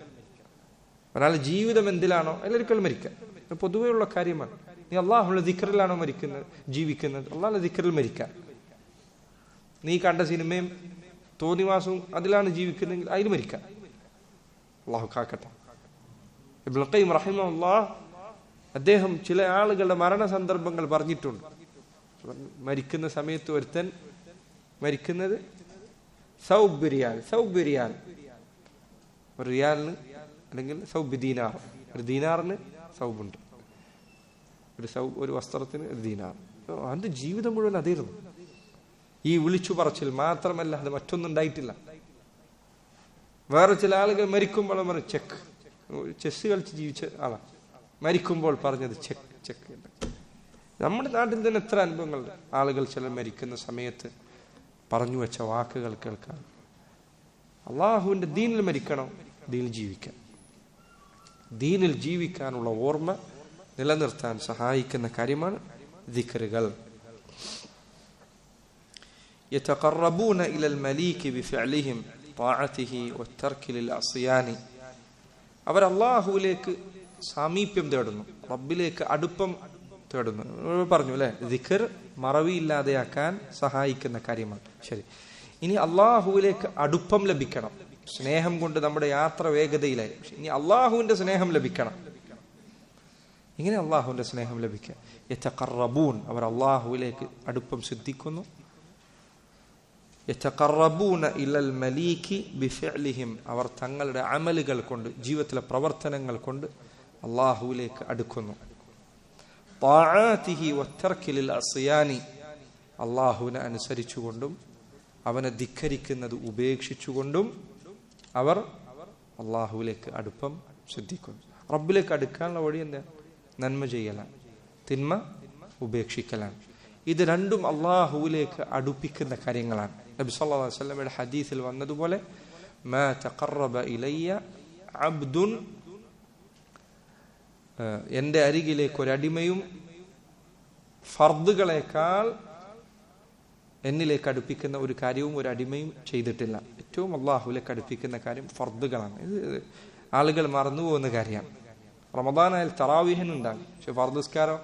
ഒരാളുടെ ജീവിതം എന്തിലാണോ അതിലൊരിക്കൽ മരിക്കാം. പൊതുവെയുള്ള കാര്യമാണ്. നീ അള്ളാഹുള്ള ദിക്റിലാണോ ജീവിക്കുന്നത്, അള്ളാഹുള്ള ദിക്റിൽ മരിക്കാം. നീ കണ്ട സിനിമയും തോന്നിവാസവും അതിലാണ് ജീവിക്കുന്നതെങ്കിൽ അതിൽ മരിക്കാം. അള്ളാഹു കാക്കട്ടെ. ഇബ്നുൽ ഖയ്യിം റഹിമഹുല്ലാഹ് അദ്ദേഹം ചില ആളുകളുടെ മരണ സന്ദർഭങ്ങൾ പറഞ്ഞിട്ടുണ്ട്. മരിക്കുന്ന സമയത്ത് ഒരുത്തൻ മരിക്കുന്നത് സൗബ് റിയാൽ, ഒരു റിയാലിന് അല്ലെങ്കിൽ സൗബ് ദീനാർ, ഒരു ദീനാറിന് സൗബുണ്ട്, ഒരു വസ്ത്രത്തിന് ഒരു ദീനാർ. അവന്റെ ജീവിതം മുഴുവൻ അതായിരുന്നു. ഈ വിളിച്ചു പറച്ചിൽ മാത്രമല്ല, അത് മറ്റൊന്നും ഉണ്ടായിട്ടില്ല. വേറെ ചില ആളുകൾ മരിക്കുമ്പോൾ പറയും ചെക്ക്, ചെസ് കളിച്ച് ജീവിച്ച ആളാണ്, മരിക്കുമ്പോൾ പറഞ്ഞത് ചെക്ക്. നമ്മുടെ നാട്ടിൽ തന്നെ എത്ര അനുഭവങ്ങളുണ്ട്. ആളുകൾ ചിലർ മരിക്കുന്ന സമയത്ത് പറഞ്ഞു വെച്ച വാക്കുകൾ കേൾക്കാൻ. അള്ളാഹുവിന്റെ ദീനിൽ മരിക്കണം, ദീനിൽ ജീവിക്കാൻ. ദീനിൽ ജീവിക്കാനുള്ള ഓർമ്മ നിലനിർത്താൻ സഹായിക്കുന്ന കാര്യമാണ് ദിക്റുകൾ. يتقربون إلى المليك بفعلهم طاعته والترك للعصيان. അവർ അള്ളാഹുവിലേക്ക് സാമീപ്യം തേടുന്നു, റബ്ബിലേക്ക് അടുപ്പം തേടുന്നു. പറഞ്ഞു അല്ലെ, ദിക്ർ മറവിയില്ലാതെയാക്കാൻ സഹായിക്കുന്ന കാര്യമാണ്. ശരി, ഇനി അള്ളാഹുവിലേക്ക് അടുപ്പം ലഭിക്കണം. സ്നേഹം കൊണ്ട് നമ്മുടെ യാത്ര വേഗതയിലായി. ഇനി അള്ളാഹുവിന്റെ സ്നേഹം ലഭിക്കണം. ഇങ്ങനെ അള്ളാഹുവിന്റെ സ്നേഹം ലഭിക്കുക. യതഖറബൂൻ, അവർ അള്ളാഹുവിലേക്ക് അടുപ്പം സിദ്ധിക്കുന്നു. യതഖറബൂന ഇലൽ മലീകി ബിഫിഅലിഹിം, അവർ തങ്ങളുടെ അമലുകൾ കൊണ്ട്, ജീവിതത്തിലെ പ്രവർത്തനങ്ങൾ കൊണ്ട് അള്ളാഹുവിലേക്ക് അടുക്കുന്നു. ത്വാഅതിഹി വതർകി ലിൽ അസ്യാനി, അള്ളാഹുവിനെ അനുസരിച്ചുകൊണ്ടും അവനെ ധിക്കരിക്കുന്നത് ഉപേക്ഷിച്ചുകൊണ്ടും അവർ അള്ളാഹുവിലേക്ക് അടുപ്പം സിദ്ധിക്കുന്നു. റബ്ബിലേക്ക് അടുക്കാനുള്ള വഴി എന്താ? നന്മ ചെയ്യലാണ്, തിന്മ ഉപേക്ഷിക്കലാണ്. ഇത് രണ്ടും അള്ളാഹുവിലേക്ക് അടുപ്പിക്കുന്ന കാര്യങ്ങളാണ്. നബി സല്ലല്ലാഹു അലൈഹി വസല്ലമയുടെ ഹദീസിൽ വന്നതുപോലെ, മാ തഖറബ ഇലയ്യ അബ്ദുൻ, എന്റെ അരികിലേക്ക് ഒരടിമയും ഫർദുകളെക്കാൾ എന്നിലേക്ക് അടുപ്പിക്കുന്ന ഒരു കാര്യവും ഒരു അടിമയും ചെയ്തിട്ടില്ല. ഏറ്റവും അള്ളാഹുവിലേക്ക് അടുപ്പിക്കുന്ന കാര്യം ഫർദുകളാണ്. ഇത് ആളുകൾ മറന്നുപോകുന്ന കാര്യമാണ്. റമദാനായാൽ തറാവീഹിനുണ്ടാകും, പക്ഷെ ഫർദുസ്കാരം,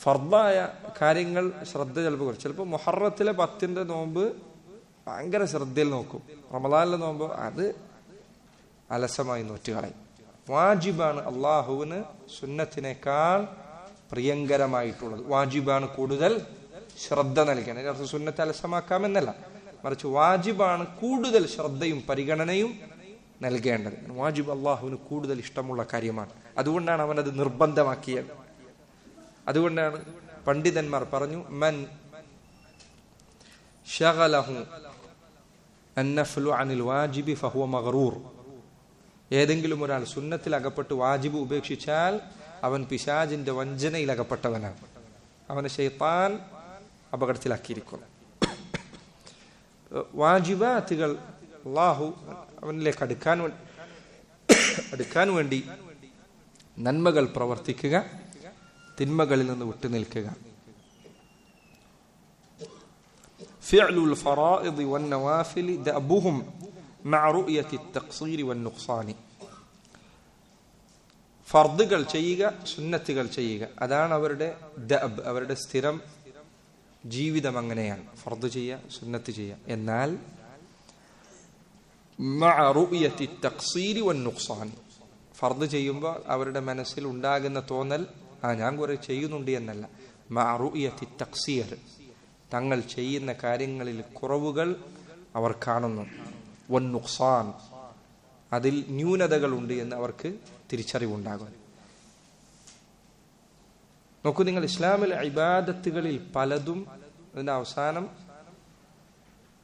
ഫർദായ കാര്യങ്ങൾ ശ്രദ്ധ ചിലപ്പോൾ മുഹറത്തിലെ 10 നോമ്പ് ഭയങ്കര ശ്രദ്ധയിൽ നോക്കും. റമദാനിലെ നോമ്പ് അത് അലസമായി നോറ്റുകളയും. വാജിബാണ് അള്ളാഹുവിന് സുന്നത്തിനേക്കാൾ പ്രിയങ്കരമായിട്ടുള്ളത്. വാജിബാണ് കൂടുതൽ ശ്രദ്ധ നൽകണം. അതിനർത്ഥം സുന്നത്ത് അലസമാക്കാമെന്നല്ല, മറിച്ച് വാജിബാണ് കൂടുതൽ ശ്രദ്ധയും പരിഗണനയും നൽകേണ്ടത്. വാജിബ് അള്ളാഹുവിന് കൂടുതൽ ഇഷ്ടമുള്ള കാര്യമാണ്. അതുകൊണ്ടാണ് അവനത് നിർബന്ധമാക്കിയത്. അതുകൊണ്ടാണ് പണ്ഡിതന്മാർ പറഞ്ഞു, മൻ ശഗലഹു അന്നഫ്ലു അനിൽ വാജിബി ഫഹുവ മഗ്റൂർ. ഏതെങ്കിലും ഒരാൾ സുന്നത്തിൽ അകപ്പെട്ട് വാജിബ് ഉപേക്ഷിച്ചാൽ അവൻ പിശാചിന്റെ വഞ്ചനയിൽ അകപ്പെട്ടവനാണ്. അവനെ ശൈത്താൻ അപകടത്തിലാക്കിയിരിക്കുന്നു. വാജിബാത്തുകൾ അല്ലാഹു അവനിലേക്ക് അടുക്കാൻ വേണ്ടി നന്മകൾ പ്രവർത്തിക്കുക, തിന്മകളിൽ നിന്ന് വിട്ടുനിൽക്കുക. ഫിഅലുൽ ഫറായിദ് വന്നവാഫിൽ ദഅബുഹും മഅ റുഅയത്തി തഖ്സീർ വന്നുഖ്സാൻ. ഫർദുകൾ ചെയ്യുക, സുന്നത്തുകൾ ചെയ്യുക, അതാണ് അവരുടെ ദഅബ്, അവരുടെ സ്ഥിരം ജീവിതം. അങ്ങനെയാണ് ഫർദ് ചെയ്യുക, സുന്നത്ത് ചെയ്യുക. എന്നാൽ മഅ റുഅയത്തി തഖ്സീർ വന്നുഖ്സാൻ, ഫർദ് ചെയ്യുമ്പോൾ അവരുടെ മനസ്സിൽ ഉണ്ടാകുന്ന തോന്നൽ ഞാൻ കുറെ ചെയ്യുന്നുണ്ട് എന്നല്ല. മഅ റുഅയത്തി തഖ്സീർ, തങ്ങൾ ചെയ്യുന്ന കാര്യങ്ങളിൽ കുറവുകൾ അവർ കാണുന്നു. വൻ നുഖ്സാൻ, അതിൽ ന്യൂനതകളുണ്ട് എന്ന് അവർക്ക് തിരിച്ചറിവുണ്ടാകും. നോക്കൂ നിങ്ങൾ, ഇസ്ലാമിൽ ഇബാദത്തുകളിൽ പലതും അതിന്റെ അവസാനം,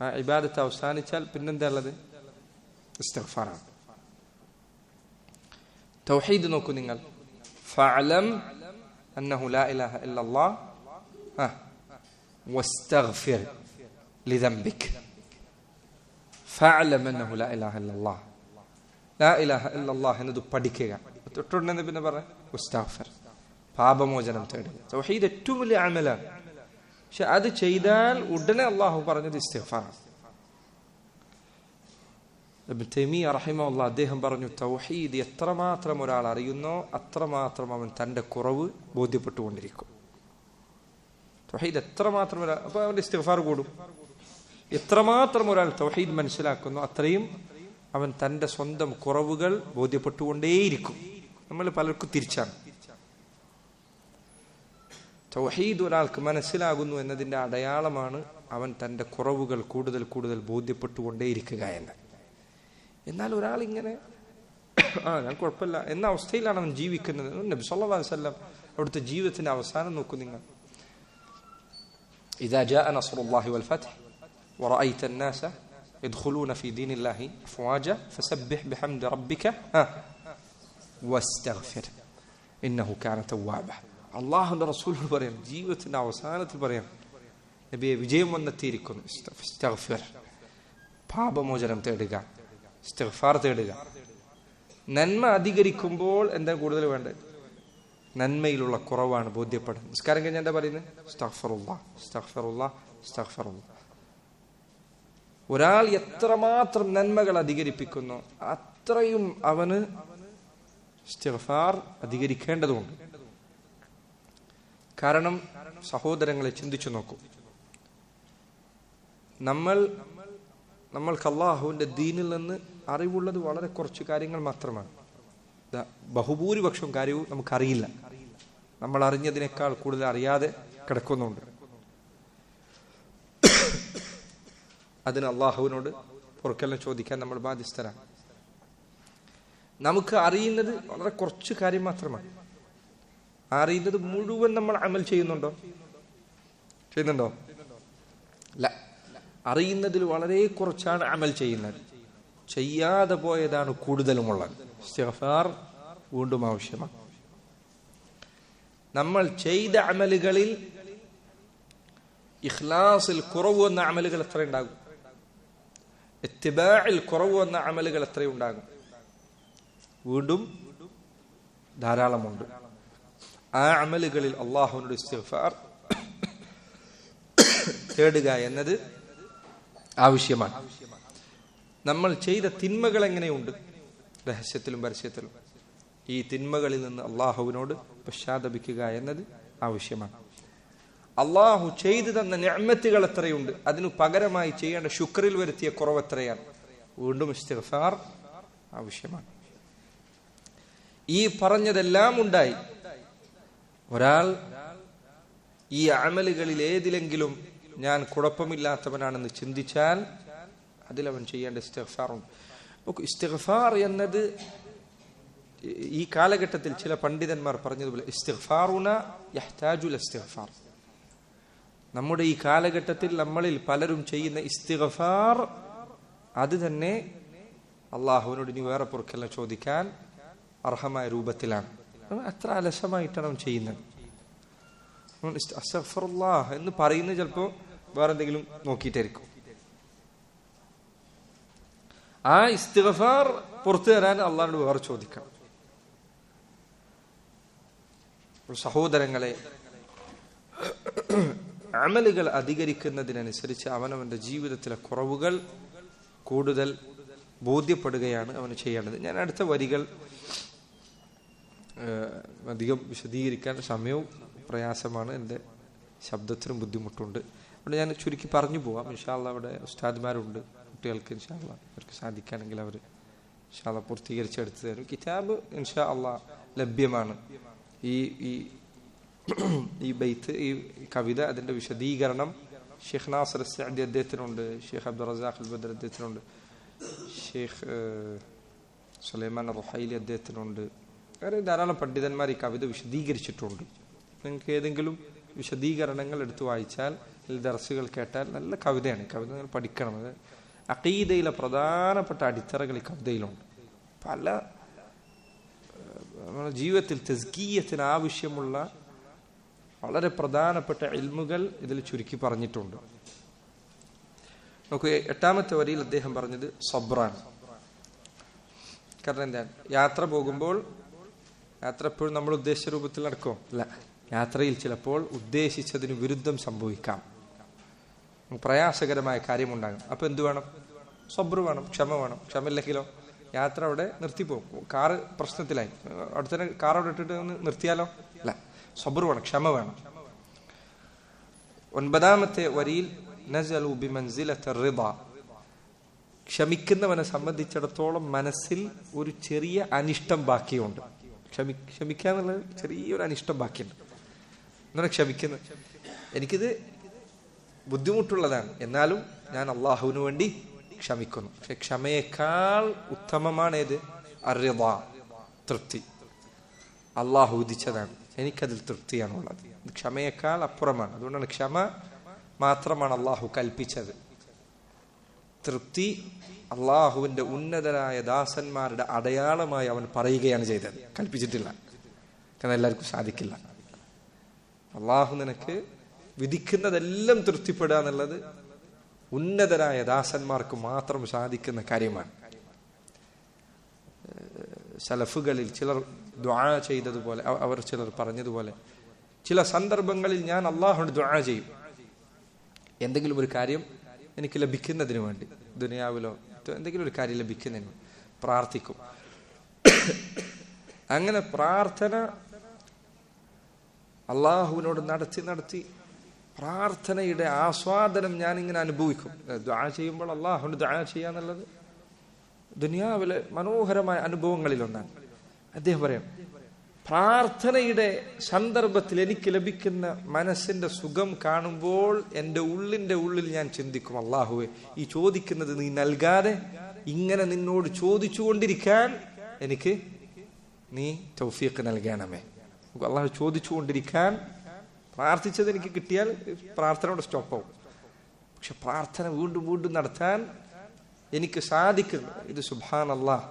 ആ ഇബാദത്ത് അവസാനിച്ചാൽ പിന്നെന്താ ഉള്ളത്? ഇസ്തിഗ്ഫാറാണ്. തൗഹീദ് നോക്കൂ നിങ്ങൾ, ഫഅലം അന്നഹു ലാ ഇലാഹ ഇല്ലല്ലാഹ് വസ്തഗ്ഫിർ ലിദംബിക്. ഫഅലം അന്നഹു ലാ ഇലാഹ ഇല്ലല്ലാഹ്, ലാ ഇലാഹ ഇല്ലല്ലാഹ് എന്നത് പഠിക്കുക. തൊട്ടുടനെ പിന്നെ പറയാം വസ്തഗ്ഫിർ, പാപമോചനം തേടുക. തൗഹീദ് ഏറ്റവും വലിയ അമലാണ്. പക്ഷെ അത് ചെയ്താൽ ഉടനെ അള്ളാഹു പറഞ്ഞത് ഇസ്തിഗ്ഫാറാണ്. ഇബ്നു തൈമിയ്യ റഹിമഹുല്ലാഹ് അദ്ദേഹം പറഞ്ഞു, തൗഹീദ് എത്രമാത്രം ഒരാൾ അറിയുന്നോ അത്രമാത്രം അവൻ തന്റെ കുറവ് ബോധ്യപ്പെട്ടുകൊണ്ടിരിക്കും. തൗഹീദ് എത്രമാത്രം ഒരാൾ, അപ്പൊ അവന്റെ ഇസ്തിഗ്ഫാർ കൂടും. എത്രമാത്രം ഒരാൾ തൗഹീദ് മനസ്സിലാക്കുന്നു അത്രയും അവൻ തന്റെ സ്വന്തം കുറവുകൾ ബോധ്യപ്പെട്ടുകൊണ്ടേയിരിക്കും. നമ്മൾ പലർക്കും തിരിച്ചാണ്. തൗഹീദ് ഒരാൾക്ക് മനസ്സിലാകുന്നു എന്നതിന്റെ അടയാളമാണ് അവൻ തന്റെ കുറവുകൾ കൂടുതൽ കൂടുതൽ ബോധ്യപ്പെട്ടുകൊണ്ടേയിരിക്കുക എന്ന്. എന്നാൽ ഒരാൾ ഇങ്ങനെ ഞാൻ കുഴപ്പമില്ല എന്ന അവസ്ഥയിലാണ് അവൻ ജീവിക്കുന്നത്. നബി സല്ലല്ലാഹു അലൈഹി വസല്ലം അവിടുത്തെ ജീവിതത്തിന്റെ അവസാനം നോക്കൂ നിങ്ങൾ. ഇദാ ജാഅ നസ്റുല്ലാഹി വൽ ഫത്ഹ് വറഅയ്ത الناس يدخلون في دين الله أفواجا فسبح بحمد ربك واستغفر إنه كان توابا. അള്ളാഹുന്റെ റസൂൽ പറയാം, ജീവിതത്തിന്റെ അവസാനത്തിൽ പറയാം, നബിയെ വിജയം വന്നെത്തിയിരിക്കുന്നു, ഇസ്തിഗ്ഫാർ, പാപമോചനം തേടുക, ഇസ്തിഗ്ഫാർ തേടുക. നന്മ അധികരിക്കുമ്പോൾ എന്താ കൂടുതൽ വേണ്ടത്? നന്മയിലുള്ള കുറവാണ് ബോധ്യപ്പെടുന്നത്. നിസ്കാരം കഴിഞ്ഞാൽ എന്താ പറയുന്നത്? അസ്തഗ്ഫിറുല്ലാഹ്, അസ്തഗ്ഫിറുല്ലാഹ്, അസ്തഗ്ഫിറുല്ലാഹ്. ഒരാൾ എത്രമാത്രം നന്മകൾ അധികരിപ്പിക്കുന്നു അത്രയും അവന് ഇസ്തിഗ്ഫാർ അധികരിക്കേണ്ടതുണ്ട്. കാരണം സഹോദരങ്ങളെ ചിന്തിച്ചു നോക്കൂ, നമ്മൾക്ക് അള്ളാഹുവിന്റെ ദീനിൽ നിന്ന് അറിവുള്ളത് വളരെ കുറച്ച് കാര്യങ്ങൾ മാത്രമാണ്. ബഹുഭൂരിപക്ഷം കാര്യവും നമുക്കറിയില്ല. നമ്മൾ അറിഞ്ഞതിനേക്കാൾ കൂടുതൽ അറിയാതെ കിടക്കുന്നുണ്ട്. അതിന് അള്ളാഹുവിനോട് പൊറുക്കലിനെ ചോദിക്കാൻ നമ്മൾ ബാധ്യസ്ഥരാണ്. നമുക്ക് അറിയുന്നത് വളരെ കുറച്ച് കാര്യം മാത്രമാണ്. അറിയുന്നത് മുഴുവൻ നമ്മൾ അമൽ ചെയ്യുന്നുണ്ടോ? അല്ല, അറിയുന്നതിൽ വളരെ കുറച്ചാണ് അമൽ ചെയ്യുന്നത്. ചെയ്യാതെ പോയതാണ് കൂടുതലുമുള്ളത്. ഇസ്തിഗ്ഫാർ വീണ്ടും ആവശ്യമാണ്. നമ്മൾ ചെയ്ത അമലുകളിൽ ഇഖ്ലാസിൽ കുറവ് വന്ന അമലുകൾ എത്ര ഉണ്ടാകും? ഇത്തിബാഇൽ കുറവ് വന്ന അമലുകൾ എത്രയുണ്ടാകും? വീണ്ടും ധാരാളമുണ്ട്. ആ അമലുകളിൽ അള്ളാഹുവിനോട് ഇസ്തിഗ്ഫാർ തേടുക എന്നത് ആവശ്യമാണ്. നമ്മൾ ചെയ്ത തിന്മകൾ എങ്ങനെയുണ്ട്? രഹസ്യത്തിലും പരസ്യത്തിലും. ഈ തിന്മകളിൽ നിന്ന് അള്ളാഹുവിനോട് പശ്ചാത്തപിക്കുക എന്നത് ആവശ്യമാണ്. അള്ളാഹു ചെയ്തു തന്ന നിഅമത്തുകൾ എത്രയുണ്ട്, അതിനു പകരമായി ചെയ്യേണ്ട ശുക്രിൽ വരുത്തിയ കുറവ് എത്രയാണ്? വീണ്ടും ഇസ്തിഗ്ഫാർ ആവശ്യമാണ്. ഈ പറഞ്ഞതെല്ലാം ഉണ്ടായി ഒരാൾ ഈ അമലുകളിൽ ഏതിലെങ്കിലും ഞാൻ കുഴപ്പമില്ലാത്തവനാണെന്ന് ചിന്തിച്ചാൽ അതിലവൻ ചെയ്യേണ്ട ഇസ്തിഗ്ഫാറുണ്ട്. ഇസ്തിഗ്ഫാർ എന്നത് ഈ കാലഘട്ടത്തിൽ ചില പണ്ഡിതന്മാർ പറഞ്ഞതുപോലെ ഇസ്തിഗ്ഫാറുന യഹ്താജുൽ ഇസ്തിഗ്ഫാർ. നമ്മുടെ ഈ കാലഘട്ടത്തിൽ നമ്മളിൽ പലരും ചെയ്യുന്ന ഇസ്തിഗ്ഫാർ അത് തന്നെ അള്ളാഹുവിനോട് ഇനി വേറെ പൊറുക്കലിനെ ചോദിക്കാൻ അർഹമായ രൂപത്തിലാണ്. അത്ര അലസമായിട്ടാണ് അവൻ ചെയ്യുന്നത്. അസ്തഗ്ഫിറുല്ലാഹ് എന്ന് പറയുന്നത് ചിലപ്പോൾ വേറെ എന്തെങ്കിലും നോക്കിയിട്ടായിരിക്കും. ആ ഇസ്തിഗ്ഫാർ പുറത്തു തരാൻ അള്ളാഹിനോട് വേറെ ചോദിക്കണം. സഹോദരങ്ങളെ, അമലുകൾ അധികരിക്കുന്നതിനനുസരിച്ച് അവനവന്റെ ജീവിതത്തിലെ കുറവുകൾ കൂടുതൽ ബോധ്യപ്പെടുകയാണ് അവന് ചെയ്യേണ്ടത്. ഞാൻ അടുത്ത വരികൾ അധികം വിശദീകരിക്കാൻ സമയവും പ്രയാസമാണ്, എൻ്റെ ശബ്ദത്തിനും ബുദ്ധിമുട്ടുണ്ട്. അതുകൊണ്ട് ഞാൻ ചുരുക്കി പറഞ്ഞു പോവാം. ഇൻഷാ അല്ലാഹ് അവിടെ ഉസ്താദ്മാരുണ്ട്, കുട്ടികൾക്ക് ഇൻഷാ അല്ലാഹ് അവർക്ക് സാധിക്കുകയാണെങ്കിൽ അവർ ഇൻഷാ അല്ലാഹ് പൂർത്തീകരിച്ചെടുത്ത് തരും. കിതാബ് ഇൻഷാ അല്ലാഹ് ലഭ്യമാണ്. ഈ ബൈത്ത്, ഈ കവിത, അതിന്റെ വിശദീകരണം ഷെയ്ഖ് നാസർ സഅദി അദ്ദേഹത്തിനുണ്ട്, ഷെയ്ഖ് അബ്ദുൾ റസാഖ് അൽ ബദർ അദ്ദേഹത്തിനുണ്ട്, ഷെയ്ഖ് സുലൈമാൻ റുഹൈലി അദ്ദേഹത്തിനുണ്ട്. അങ്ങനെ ധാരാളം പണ്ഡിതന്മാർ ഈ കവിത വിശദീകരിച്ചിട്ടുണ്ട്. നിങ്ങൾക്ക് ഏതെങ്കിലും വിശദീകരണങ്ങൾ എടുത്തു വായിച്ചാൽ, ദർസുകൾ കേട്ടാൽ നല്ല കവിതയാണ്. കവിത നിങ്ങൾ പഠിക്കണം. അത് അഖീദയിലെ പ്രധാനപ്പെട്ട അടിത്തറകൾ ഈ കവിതയിലുണ്ട്. പല നമ്മുടെ ജീവിതത്തിൽ തസ്കിയത്തിന് ആവശ്യമുള്ള വളരെ പ്രധാനപ്പെട്ട ഇൽമുകൾ ഇതിൽ ചുരുക്കി പറഞ്ഞിട്ടുണ്ട്. നോക്കൂ, 8ാമത്തെ വരിയിൽ അദ്ദേഹം പറഞ്ഞത് സബ്റാണ്. കാരണം എന്താണ്? യാത്ര പോകുമ്പോൾ യാത്ര എപ്പോഴും നമ്മൾ ഉദ്ദേശിച്ച രൂപത്തിൽ നടക്കും അല്ല. യാത്രയിൽ ചിലപ്പോൾ ഉദ്ദേശിച്ചതിന് വിരുദ്ധം സംഭവിക്കാം, പ്രയാസകരമായ കാര്യമുണ്ടാകും. അപ്പൊ എന്ത് വേണം? സബ്ർ വേണം, ക്ഷമ വേണം. ക്ഷമയില്ലെങ്കിലോ യാത്ര അവിടെ നിർത്തിപ്പോകും. കാറ് പ്രശ്നത്തിലായി, അവിടെ തന്നെ കാർ അവിടെ ഇട്ടിട്ട് ഒന്ന് നിർത്തിയാലോ? അല്ല, സബ്ർ വേണം, ക്ഷമ വേണം. 9ാമത്തെ വരിയിൽ നസലു ബിമൻസിലത്തി റിദ, ക്ഷമിക്കുന്നവനെ സംബന്ധിച്ചിടത്തോളം മനസ്സിൽ ഒരു ചെറിയ അനിഷ്ടം ബാക്കിയുണ്ട്. ക്ഷമിക്കാന്നുള്ളത് ചെറിയൊരു അനിഷ്ടം ബാക്കിയുണ്ട്. എന്താണ് ക്ഷമിക്കുന്നത്? എനിക്കിത് ബുദ്ധിമുട്ടുള്ളതാണ്, എന്നാലും ഞാൻ അള്ളാഹുവിന് വേണ്ടി ക്ഷമിക്കുന്നു. പക്ഷെ ക്ഷമയേക്കാൾ ഉത്തമമാണ് ഏത്? അർറിദ, തൃപ്തി. അള്ളാഹു വിധിച്ചതാണ്, എനിക്കതിൽ തൃപ്തിയാണുള്ളത്. ക്ഷമയേക്കാൾ അപ്പുറമാണ്. അതുകൊണ്ടാണ് ക്ഷമ മാത്രമാണ് അള്ളാഹു കൽപ്പിച്ചത്. തൃപ്തി അള്ളാഹുവിന്റെ ഉന്നതരായ ദാസന്മാരുടെ അടയാളമായി അവൻ പറയുകയാണ് ചെയ്തത്, കൽപ്പിച്ചിട്ടില്ല. കാരണം എല്ലാവർക്കും സാധിക്കില്ല. അള്ളാഹു നിനക്ക് വിധിക്കുന്നതെല്ലാം തൃപ്തിപ്പെടുക എന്നുള്ളത് ഉന്നതരായ ദാസന്മാർക്ക് മാത്രം സാധിക്കുന്ന കാര്യമാണ്. സലഫുകളിൽ ചിലർ ദുആ ചെയ്തതുപോലെ, അവർ ചിലർ പറഞ്ഞതുപോലെ, ചില സന്ദർഭങ്ങളിൽ ഞാൻ അള്ളാഹുവിനോട് ദുആ ചെയ്യും, എന്തെങ്കിലും ഒരു കാര്യം എനിക്ക് ലഭിക്കുന്നതിന് വേണ്ടി, ദുനിയാവിലോ എന്തെങ്കിലും ഒരു കാര്യം ലഭിക്കുന്നതിന് പ്രാർത്ഥിക്കും. അങ്ങനെ പ്രാർത്ഥന അള്ളാഹുവിനോട് നടത്തി പ്രാർത്ഥനയുടെ ആസ്വാദനം ഞാൻ ഇങ്ങനെ അനുഭവിക്കും. ദുആ ചെയ്യുമ്പോൾ അള്ളാഹുവിനോട് ദുആ ചെയ്യാന്നുള്ളത് ദുനിയാവിലെ മനോഹരമായ അനുഭവങ്ങളിലൊന്നാണ്. അദ്ദേഹം പറയാം, പ്രാർത്ഥനയുടെ സന്ദർഭത്തിൽ എനിക്ക് ലഭിക്കുന്ന മനസ്സിന്റെ സുഖം കാണുമ്പോൾ എൻ്റെ ഉള്ളിന്റെ ഉള്ളിൽ ഞാൻ ചിന്തിക്കും, അള്ളാഹുവേ, ഈ ചോദിക്കുന്നത് നീ നൽകാതെ ഇങ്ങനെ നിന്നോട് ചോദിച്ചുകൊണ്ടിരിക്കാൻ എനിക്ക് നീ തൗഫീഖ് നൽകണമേ. അള്ളാഹു ചോദിച്ചുകൊണ്ടിരിക്കാൻ, പ്രാർത്ഥിച്ചത് എനിക്ക് കിട്ടിയാൽ പ്രാർത്ഥനയോട് സ്റ്റോപ്പാവും. പക്ഷെ പ്രാർത്ഥന വീണ്ടും വീണ്ടും നടത്താൻ എനിക്ക് സാധിക്കുന്നു. ഇത് സുബ്ഹാനല്ലാഹ്,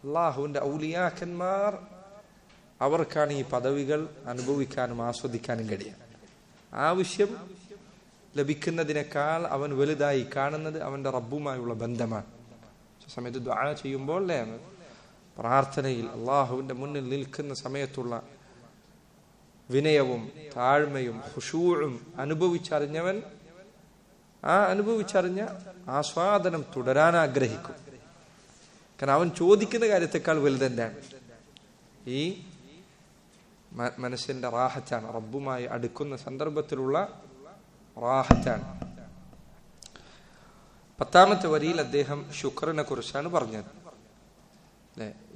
അള്ളാഹുവിന്റെ ഔലിയാക്കന്മാർ, അവർക്കാണ് ഈ പദവികൾ അനുഭവിക്കാനും ആസ്വദിക്കാനും കഴിയുക. ആവശ്യം ലഭിക്കുന്നതിനേക്കാൾ അവൻ വലുതായി കാണുന്നത് അവന്റെ റബ്ബുമായുള്ള ബന്ധമാണ്. സമയത്ത് ദുആ ചെയ്യുമ്പോൾ പ്രാർത്ഥനയിൽ അള്ളാഹുവിന്റെ മുന്നിൽ നിൽക്കുന്ന സമയത്തുള്ള വിനയവും താഴ്മയും ഖുശൂഉം അനുഭവിച്ചറിഞ്ഞവൻ ആ അനുഭവിച്ചറിഞ്ഞ ആസ്വാദനം തുടരാൻ ആഗ്രഹിക്കും. കാരണം അവൻ ചോദിക്കുന്ന കാര്യത്തെക്കാൾ വലുതെന്താണ്? ഈ മനസ്സിന്റെ റാഹത്താണ്, റബ്ബുമായി അടുക്കുന്ന സന്ദർഭത്തിലുള്ള റാഹത്താണ്. 10ാമത്തെ വരിയിൽ അദ്ദേഹം ശുക്രനെ കുറിച്ചാണ് പറഞ്ഞത്.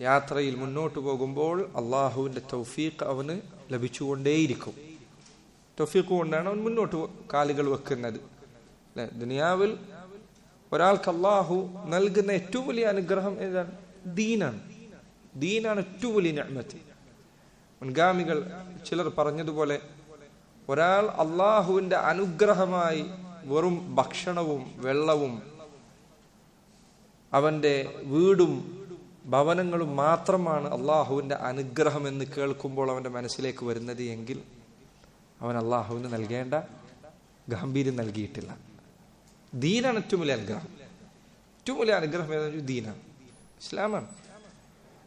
യാത്രയിൽ മുന്നോട്ട് പോകുമ്പോൾ അള്ളാഹുവിന്റെ തൗഫീഖ് അവന് ലഭിച്ചുകൊണ്ടേയിരിക്കും. തൗഫീഖ് കൊണ്ടാണ് അവൻ മുന്നോട്ട് കാലുകൾ വെക്കുന്നത്. ദുനിയാവിൽ ഒരാൾക്ക് അള്ളാഹു നൽകുന്ന ഏറ്റവും വലിയ അനുഗ്രഹം ഏതാണ്? ദീനാണ്. ദീനാണ് ഏറ്റവും വലിയ നിഅമത്ത്. മുൻഗാമികൾ ചിലർ പറഞ്ഞതുപോലെ, ഒരാൾ അള്ളാഹുവിന്റെ അനുഗ്രഹമായി വെറും ഭക്ഷണവും വെള്ളവും അവന്റെ വീടും ഭവനങ്ങളും മാത്രമാണ് അള്ളാഹുവിന്റെ അനുഗ്രഹം എന്ന് കേൾക്കുമ്പോൾ അവന്റെ മനസ്സിലേക്ക് വരുന്നത് എങ്കിൽ അവൻ അള്ളാഹുവിന് നൽകേണ്ട ഗാംഭീര്യം നൽകിയിട്ടില്ല. ദീനാണ് ഏറ്റവും വലിയ അനുഗ്രഹം. ഏറ്റവും വലിയ അനുഗ്രഹം ഏതാണെന്ന് ദീനാണ്, ഇസ്ലാമാണ്.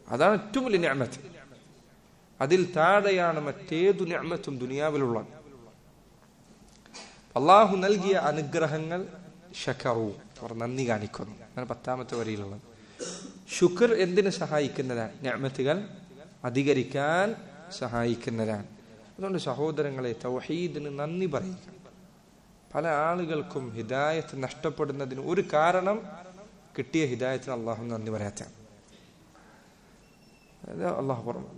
അതാണ് ഏറ്റവും വലിയ നിഅമത്ത്. അതിൽ താഴെയാണ് മറ്റേതു നിഅമത്തും ദുനിയാവിലുള്ളത്. അള്ളാഹു നൽകിയ അനുഗ്രഹങ്ങൾ ശകറു, അവർ നന്ദി കാണിക്കുന്നു. അങ്ങനെ 10ാമത്തെ വരിയിലുള്ളത്. ശുക്ർ എന്തിനു സഹായിക്കുന്നതാണ്? നിഅമത്തുകൾ അധികരിക്കാൻ സഹായിക്കുന്നതാണ്. അതുകൊണ്ട് സഹോദരങ്ങളെ, തൗഹീദിന് നന്ദി പറയുക. പല ആളുകൾക്കും ഹിദായത്ത് നഷ്ടപ്പെടുന്നതിന് ഒരു കാരണം കിട്ടിയ ഹിദായത്തിന് അള്ളാഹു നന്ദി പറയാത്താണ്. അള്ളാഹു പറഞ്ഞു,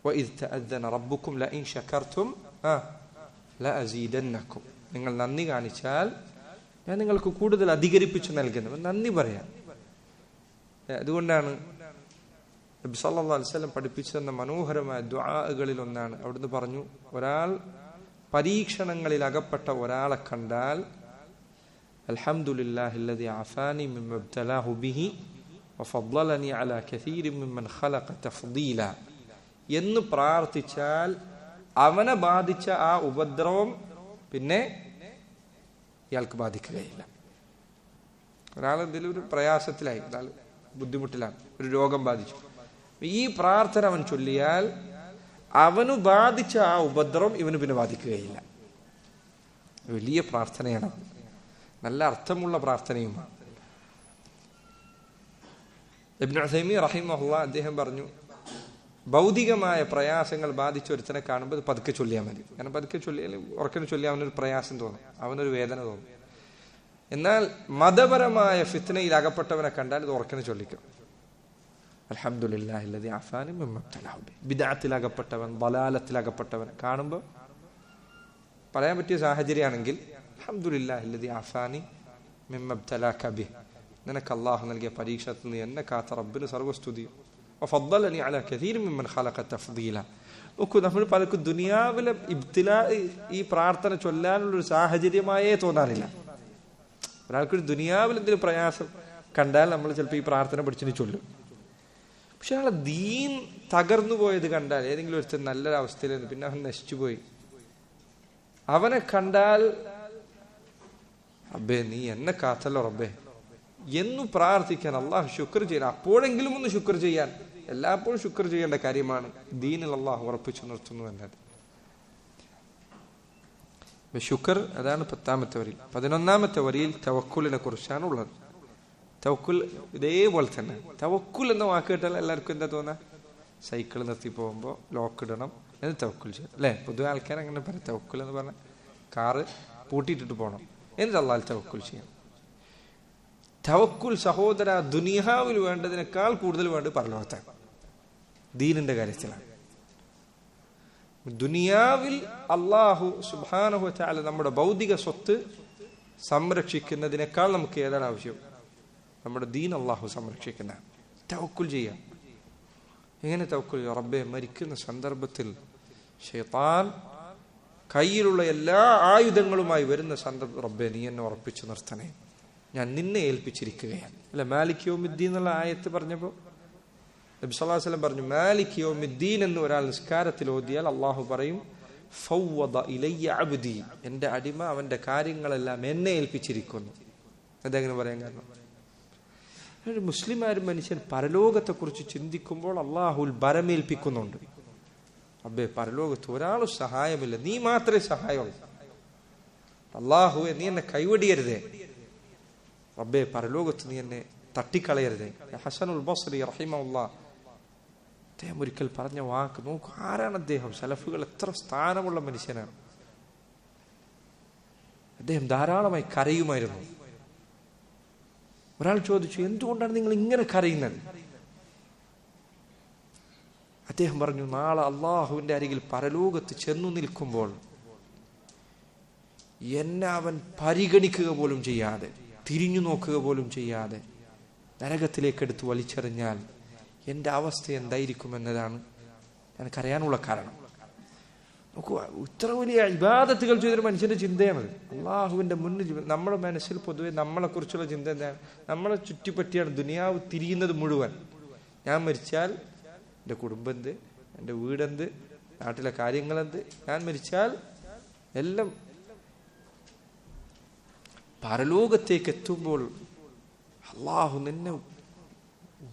وَإِذْ تَأَذَّنَ رَبُّكُمْ لَئِنْ شَكَرْتُمْ ലഅസീദന്നക്കും, നിങ്ങൾ നന്ദി കാണിച്ചാൽ ഞാൻ നിങ്ങൾക്ക് കൂടുതൽ അധികരിപ്പിച്ചു നൽകുന്നു. നന്ദി പറയാം. അതുകൊണ്ടാണ് നബി സല്ലല്ലാഹു അലൈഹി വസല്ലം പഠിപ്പിച്ചു തന്ന മനോഹരമായ ദുആകളിൽ ഒന്നാണ്. അവിടുന്ന് പറഞ്ഞു, ഒരാൾ പരീക്ഷണങ്ങളിൽ അകപ്പെട്ട ഒരാളെ കണ്ടാൽ അൽഹംദുലില്ലാഹില്ലദി അഫാനി മിമ്മ ഇബ്തലാഹു ബിഹി വഫദ്ദലനി അലാ കസീരിൻ മിമ്മൻ ഖലഖ തഫ്ദീല എന്ന് പ്രാർത്ഥിച്ചാൽ അവനെ ബാധിച്ച ആ ഉപദ്രവം പിന്നെ ഇയാൾക്ക് ബാധിക്കുകയില്ല. ഒരാൾ എന്തെങ്കിലും ഒരു പ്രയാസത്തിലായി, ഒരാൾ ബുദ്ധിമുട്ടിലാണ്, ഒരു രോഗം ബാധിച്ചു, ഈ പ്രാർത്ഥന അവൻ ചൊല്ലിയാൽ അവനു ബാധിച്ച ആ ഉപദ്രവം ഇവന് പിന്നെ ബാധിക്കുകയില്ല. വലിയ പ്രാർത്ഥനയാണ്, നല്ല അർത്ഥമുള്ള പ്രാർത്ഥനയുമാണ്. ഇബ്നു ഉസൈമീൻ റഹിമഹുല്ലാഹ് അദ്ദേഹം പറഞ്ഞു, ഭൗതികമായ പ്രയാസങ്ങൾ ബാധിച്ച ഒരുത്തനെ കാണുമ്പോൾ പതുക്കെ ചൊല്ലിയാൽ മതി. കാരണം പതുക്കെ ചൊല്ലിയാൽ ഉറക്കനെ ചൊല്ലിയാൽ അവനൊരു പ്രയാസം തോന്നും, അവനൊരു വേദന തോന്നും. എന്നാൽ മതപരമായ ഫിത്നയിൽ അകപ്പെട്ടവനെ കണ്ടാൽ ഇത് ഉറക്കനെ ചൊല്ലിക്കും. അൽഹംദുലില്ലാഹില്ലദി അഫാനി മിമ്മ ഇബ്തലാഹു ബിഹി. ബിദ്അത്തിലകപ്പെട്ടവൻ, ദലാലത്തിലകപ്പെട്ടവൻ കാണുമ്പോൾ പറയാൻ പറ്റിയ സാഹചര്യമാണെങ്കിൽ അൽഹംദുലില്ലാഹില്ലദി അഫാനി മിമ്മ ഇബ്തലാക ബിഹി, നിനക്ക് അല്ലാഹു നൽകിയ പരീക്ഷത്തിൽ നിന്ന് എന്നെ കാത്ത റബ്ബിന് സർവ്വസ്തുതിയും. വഫദ്ദലനി അലാ കസീരിൻ മിമ്മൻ ഖലഖ തഫ്ദീല. നോക്കൂ, നമ്മൾ പലർക്കും ദുനിയാവിലെ ഇബ്തിലാ ഈ പ്രാർത്ഥന ചൊല്ലാനുള്ളൊരു സാഹചര്യമായേ തോന്നാറില്ല. ഒരാൾക്കൊരു ദുനിയാവിൽ എന്തെങ്കിലും പ്രയാസം കണ്ടാൽ നമ്മൾ ചിലപ്പോൾ ഈ പ്രാർത്ഥന പഠിച്ചിട്ട് ചൊല്ലും. പക്ഷെ ആളെ ദീൻ തകർന്നു പോയത് കണ്ടാൽ, ഏതെങ്കിലും ഒരുത്തൻ നല്ലൊരവസ്ഥയിലായിരുന്നു പിന്നെ അവൻ നശിച്ചുപോയി, അവനെ കണ്ടാൽ റബ്ബേ നീ എന്നെ കാത്തല്ലോ റബ്ബേ എന്നു പ്രാർത്ഥിക്കാൻ, അള്ളാഹു ശുക്ർ ചെയ്യാൻ, അപ്പോഴെങ്കിലും ഒന്ന് ശുക്ർ ചെയ്യാൻ. എല്ലാപ്പോഴും ശുക്ർ ചെയ്യേണ്ട കാര്യമാണ്. ദീനിൽ അള്ളാഹു ഉറപ്പിച്ചു നിർത്തുന്നു എന്നത്. ശുക്ർ അതാണ് 10ാമത്തെ വരിയിൽ. 11ാമത്തെ വരിയിൽ തവക്കുലിനെ കുറിച്ചാണ് ഉള്ളത്. തവക്കുൽ ഇതേപോലെ തന്നെ. തവക്കുൽ എന്ന വാക്ക് കേട്ടാൽ എല്ലാവർക്കും എന്താ തോന്നാ? സൈക്കിൾ നിർത്തി പോകുമ്പോൾ ലോക്ക് ഇടണം എന്ന് തവക്കുൽ ചെയ്യണം അല്ലെ? പൊതുവെ ആൾക്കാർ അങ്ങനെ പറയും. തവക്കുൽ എന്ന് പറഞ്ഞാൽ കാറ് പൂട്ടിയിട്ടിട്ട് പോകണം, എന്നിട്ട് അള്ളാഹ് തവക്കുൽ ചെയ്യണം. തവക്കുൽ സഹോദര ദുനിയാവിൽ വേണ്ടതിനേക്കാൾ കൂടുതൽ വേണ്ടത് പരലോകത്താണ്, ദീനിന്റെ കാര്യത്തിലാണ്. ദുനിയാവിൽ അള്ളാഹു സുബ്ഹാനഹു വ തആല നമ്മുടെ ഭൗതിക സ്വത്ത് സംരക്ഷിക്കുന്നതിനേക്കാൾ നമുക്ക് ഏതാണ് ആവശ്യം? നമ്മുടെ ദീൻ അള്ളാഹു സംരക്ഷിക്കുന്ന. തവക്കുൽ ചെയ്യാം. എങ്ങനെ തവക്കുൽ ചെയ്യാം? റബ്ബെ, മരിക്കുന്ന സന്ദർഭത്തിൽ ശൈത്താൻ കയ്യിലുള്ള എല്ലാ ആയുധങ്ങളുമായി വരുന്ന സന്ദർഭം റബ്ബെ നീ എന്നെ ഉറപ്പിച്ചു നിർത്തണേ, ഞാൻ നിന്നെ ഏൽപ്പിച്ചിരിക്കുകയാണ് അല്ലെ? മാലിക് യൗമിദ്ദീൻ എന്നുള്ള ആയത്ത് പറഞ്ഞപ്പോൾ നബി സല്ലല്ലാഹു അലൈഹി വസല്ലം പറഞ്ഞു, മാലിക് യൗമിദ്ദീൻ എന്ന് ഒരാൾ നിസ്കാരത്തിൽ ഓതിയാൽ അള്ളാഹു പറയും, ഫവ്വദ ഇലയ്യ അബ്ദി, എന്റെ അടിമ അവന്റെ കാര്യങ്ങളെല്ലാം എന്നെ ഏൽപ്പിച്ചിരിക്കുന്നു. അതെങ്ങനെ പറയാൻ കാരണം? ഒരു മുസ്ലിമാരും മനുഷ്യൻ പരലോകത്തെ കുറിച്ച് ചിന്തിക്കുമ്പോൾ അള്ളാഹുൽ ഭരമേൽപ്പിക്കുന്നുണ്ട്. അബ്ബേ, പരലോകത്ത് ഒരാളും സഹായമില്ല, നീ മാത്രമേ സഹായമുള്ളൂ. അള്ളാഹുവെ നീ എന്നെ കൈവടിയരുതേ, റബ്ബേ പരലോകത്ത് നീ എന്നെ തട്ടിക്കളയരുതേ. ഹസനുൽ ബസ്രി റഹിമഹുല്ലാഹ് അദ്ദേഹം ഒരിക്കൽ പറഞ്ഞ വാക്ക് നോക്കൂ. ആരാണ് അദ്ദേഹം? സലഫുകൾ എത്ര സ്ഥാനമുള്ള മനുഷ്യനാണ്. അദ്ദേഹം ധാരാളമായി കരയുമായിരുന്നു. ഒരാൾ ചോദിച്ചു, എന്തുകൊണ്ടാണ് നിങ്ങൾ ഇങ്ങനെ കരയുന്നത്? അദ്ദേഹം പറഞ്ഞു, നാളെ അള്ളാഹുവിന്റെ അരികിൽ പരലോകത്ത് ചെന്നു നിൽക്കുമ്പോൾ എന്നെ അവൻ പരിഗണിക്കുക പോലും ചെയ്യാതെ, തിരിഞ്ഞു നോക്കുക പോലും ചെയ്യാതെ നരകത്തിലേക്ക് എടുത്ത് വലിച്ചെറിഞ്ഞാൽ എൻ്റെ അവസ്ഥ എന്തായിരിക്കുമെന്നതാണ് ഞാൻ കരയാനുള്ള കാരണം. നോക്കൂ, ഇത്ര വലിയ ഇബാദത്തുകൾ ചെയ്തൊരു മനുഷ്യന്റെ ചിന്തയാണത്. അള്ളാഹുവിന്റെ മുന്നിൽ നമ്മുടെ മനസ്സിൽ പൊതുവെ നമ്മളെ കുറിച്ചുള്ള ചിന്ത എന്താണ്? നമ്മളെ ചുറ്റിപ്പറ്റിയാണ് ദുനിയാവ് തിരിയുന്നത് മുഴുവൻ. ഞാൻ മരിച്ചാൽ എൻ്റെ കുടുംബം എന്ത്, എൻ്റെ വീടെന്ത്, നാട്ടിലെ കാര്യങ്ങളെന്ത്, ഞാൻ മരിച്ചാൽ എല്ലാം. പരലോകത്തേക്ക് എത്തുമ്പോൾ അള്ളാഹു നിന്നെ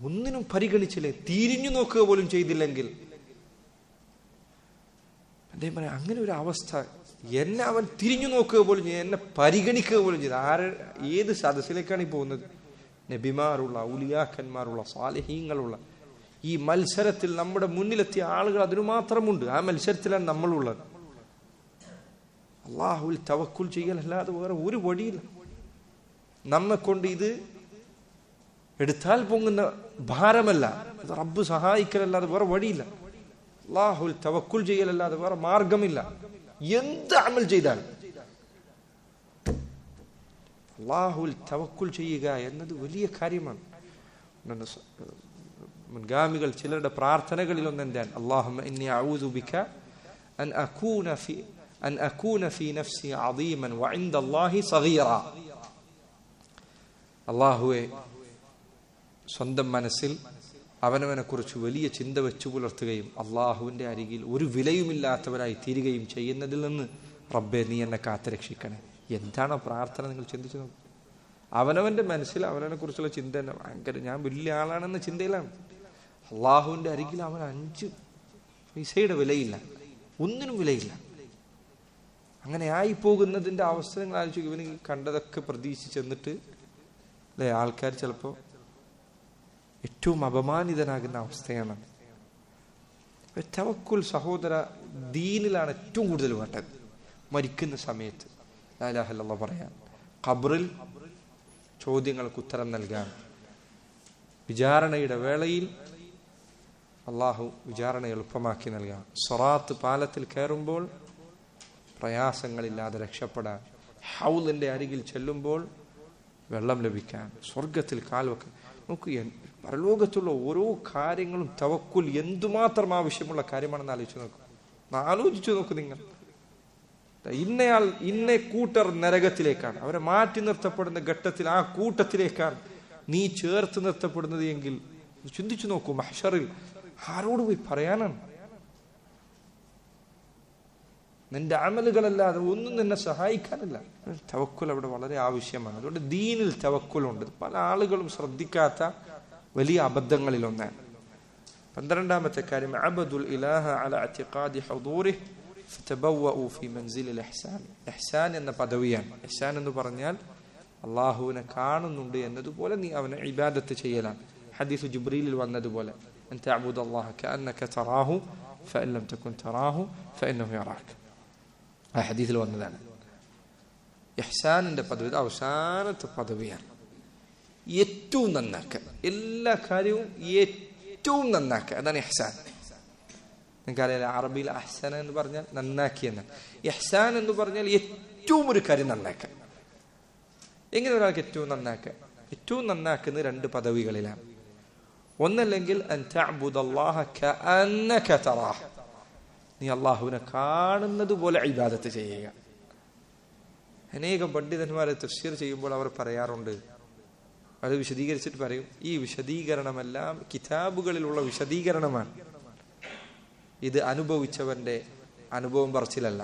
ഒന്നിനും പരിഗണിച്ചില്ലേ, തിരിഞ്ഞു നോക്കുക പോലും ചെയ്തില്ലെങ്കിൽ, അദ്ദേഹം പറയാം, അങ്ങനെ ഒരു അവസ്ഥ എന്നെ അവൻ തിരിഞ്ഞു നോക്കുക പോലും ചെയ്ത്, എന്നെ പരിഗണിക്കുക പോലും ചെയ്ത്. ഏത് സദസ്സിലേക്കാണ് ഈ പോകുന്നത്? നബിമാരുള്ള, ഔലിയാക്കന്മാരുള്ള, സാലിഹീങ്ങളുള്ള ഈ മത്സരത്തിൽ നമ്മുടെ മുന്നിലെത്തിയ ആളുകൾ അതിനു മാത്രമുണ്ട്. ആ മത്സരത്തിലാണ് നമ്മളുള്ളത്. അള്ളാഹുവിൽ തവക്കുൽ ചെയ്യലല്ലാതെ വേറെ ഒരു വഴിയില്ല. നമ്മെ കൊണ്ട് ഇത് എടുത്താൽ പൊങ്ങുന്ന ഭാരമല്ല, ഇത് റബ്ബ് സഹായിക്കലല്ലാതെ വേറെ വഴിയില്ല. അള്ളാഹുവിൽ തവക്കുൽ ചെയ്യലല്ലാതെ വേറെ മാർഗമില്ല. എന്ത് അമൽ ചെയ്താൽ അല്ലാഹുവിൽ തവക്കുൽ ചെയ്യുക എന്നത് വലിയ കാര്യമാണ്. മുൻഗാമികൾ ചിലരുടെ പ്രാർത്ഥനകളിൽ ഒന്ന് എന്താണ്? അല്ലാഹുമ്മ ഇന്നി അഊദു ബിക അൻ അകൂന ഫീ നഫ്സി അദീമൻ വഇൻദ അല്ലാഹി സഗീറ. അല്ലാഹുവേ, സ്വന്തം മനസ്സിൽ അവനവനെ കുറിച്ച് വലിയ ചിന്ത വെച്ചു പുലർത്തുകയും അള്ളാഹുവിന്റെ അരികിൽ ഒരു വിലയുമില്ലാത്തവരായി തീരുകയും ചെയ്യുന്നതിൽ നിന്ന് റബ്ബേ നീ എന്നെ കാത്തുരക്ഷിക്കണേ. എന്താണ് പ്രാർത്ഥന? നിങ്ങൾ ചിന്തിച്ചു നോക്കും. അവനവന്റെ മനസ്സിൽ അവനവനെ കുറിച്ചുള്ള ചിന്ത തന്നെ ഭയങ്കര, ഞാൻ വലിയ ആളാണെന്ന ചിന്തയിലാണ്. അള്ളാഹുവിന്റെ അരികിൽ അവൻ 5 പൈസയുടെ വിലയില്ല, ഒന്നിനും വിലയില്ല. അങ്ങനെ ആയി പോകുന്നതിന്റെ അവസ്ഥ നിങ്ങൾ ആലോചിക്കും. ഇവന് കണ്ടതൊക്കെ പ്രതീക്ഷിച്ച് ചെന്നിട്ട് അല്ലെ, ആൾക്കാർ ചിലപ്പോ ഏറ്റവും അപമാനിതനാകുന്ന അവസ്ഥയാണ്. തവക്കുൽ സഹോദര ദീനിലാണ് ഏറ്റവും കൂടുതൽ വേണ്ടത്. മരിക്കുന്ന സമയത്ത് ലാ ഇലാഹ ഇല്ലല്ലാഹ് പറയാൻ, ഖബറിൽ ചോദ്യങ്ങൾക്ക് ഉത്തരം നൽകാൻ, വിചാരണയുടെ വേളയിൽ അള്ളാഹു വിചാരണ എളുപ്പമാക്കി നൽകാൻ, സിറാത്ത് പാലത്തിൽ കയറുമ്പോൾ പ്രയാസങ്ങളില്ലാതെ രക്ഷപ്പെടാൻ, ഹൗലിന്റെ അരികിൽ ചെല്ലുമ്പോൾ വെള്ളം ലഭിക്കാൻ, സ്വർഗത്തിൽ കാൽവെക്കാൻ. നോക്കൂ, പരലോകത്തുള്ള ഓരോ കാര്യങ്ങളും തവക്കുൽ എന്തുമാത്രം ആവശ്യമുള്ള കാര്യമാണെന്ന് ആലോചിച്ചു നോക്കൂ നിങ്ങൾ. ഇന്നയാൾ ഇന്ന കൂട്ടർ നരകത്തിലേക്കാണ്, അവരെ മാറ്റി നിർത്തപ്പെടുന്ന ഘട്ടത്തിൽ ആ കൂട്ടത്തിലേക്കാണ് നീ ചേർത്ത് നിർത്തപ്പെടുന്നത് എങ്കിൽ ചിന്തിച്ചു നോക്കൂ, മഹ്ശറിൽ ആരോട് പോയി പറയാനാണ്? നിന്റെ അമലുകളല്ലാതെ ഒന്നും നിന്നെ സഹായിക്കാനില്ല. തവക്കുൽ അവിടെ വളരെ ആവശ്യമാണ്. അതുകൊണ്ട് ദീനിൽ തവക്കുലുണ്ട്. പല ആളുകളും ശ്രദ്ധിക്കാത്ത വലിയ അബദ്ധങ്ങളിൽ ഒന്നാണ്. 12ാമത്തെ കാര്യം, അബദുൽ ഇലാഹ അല അഅ്തിഖാദി ഹുദൂരിഹി ഫതബവഉ ഫീ മൻസിലിൽ ഇഹ്സാൻ. ഇഹ്സാൻ എന്ന പദവിയാണ്. ഇഹ്സാൻ എന്ന് പറഞ്ഞാൽ അല്ലാഹുവിനെ കാണുന്നുണ്ട് എന്നതുപോലെ നീ അവനെ ഇബാദത്ത് ചെയ്യലാണ്. ഹദീസ് ജിബ്രീലിൽ വന്നതുപോലെ, അൻ തഅബുദല്ലാഹ കഅന്നക തറാഹു ഫഇൻ ലം തകുൻ തറാഹു ഫഇന്നഹു യറാക. ആ ഹദീസിൽ വന്നതാണ്. ഇഹ്സാനിന്റെ പദവി അവസാനത്തെ പദവിയാണ്. ഏറ്റവും നന്നാക്കുക, എല്ലാ കാര്യവും ഏറ്റവും നന്നാക്കുക, അതാണ് ഇഹ്സാൻ. നിങ്ങൾക്കറിയാലോ, അറബിയിൽ അഹ്സന എന്ന് പറഞ്ഞാൽ നന്നാക്കി എന്നാണ്. ഇഹ്സാൻ എന്ന് പറഞ്ഞാൽ ഏറ്റവും ഒരു കാര്യം നന്നാക്കുക. എങ്ങനെ ഒരാൾക്ക് ഏറ്റവും നന്നാക്കുക? ഏറ്റവും നന്നാക്കുന്ന 2 പദവികളിലാണ്. ഒന്നല്ലെങ്കിൽ അൻ തഅബുദല്ലാഹ കഅന്നക തറാഹു, നീ അള്ളാഹുവിനെ കാണുന്നത് പോലെ ഇബാദത്ത് ചെയ്യുക. അനേകം പണ്ഡിതന്മാരെ തഫ്സീർ ചെയ്യുമ്പോൾ അവർ പറയാറുണ്ട്, അത് വിശദീകരിച്ചിട്ട് പറയും, ഈ വിശദീകരണമെല്ലാം കിതാബുകളിലുള്ള വിശദീകരണമാണ്. ഇത് അനുഭവിച്ചവന്റെ അനുഭവം പറച്ചിലല്ല.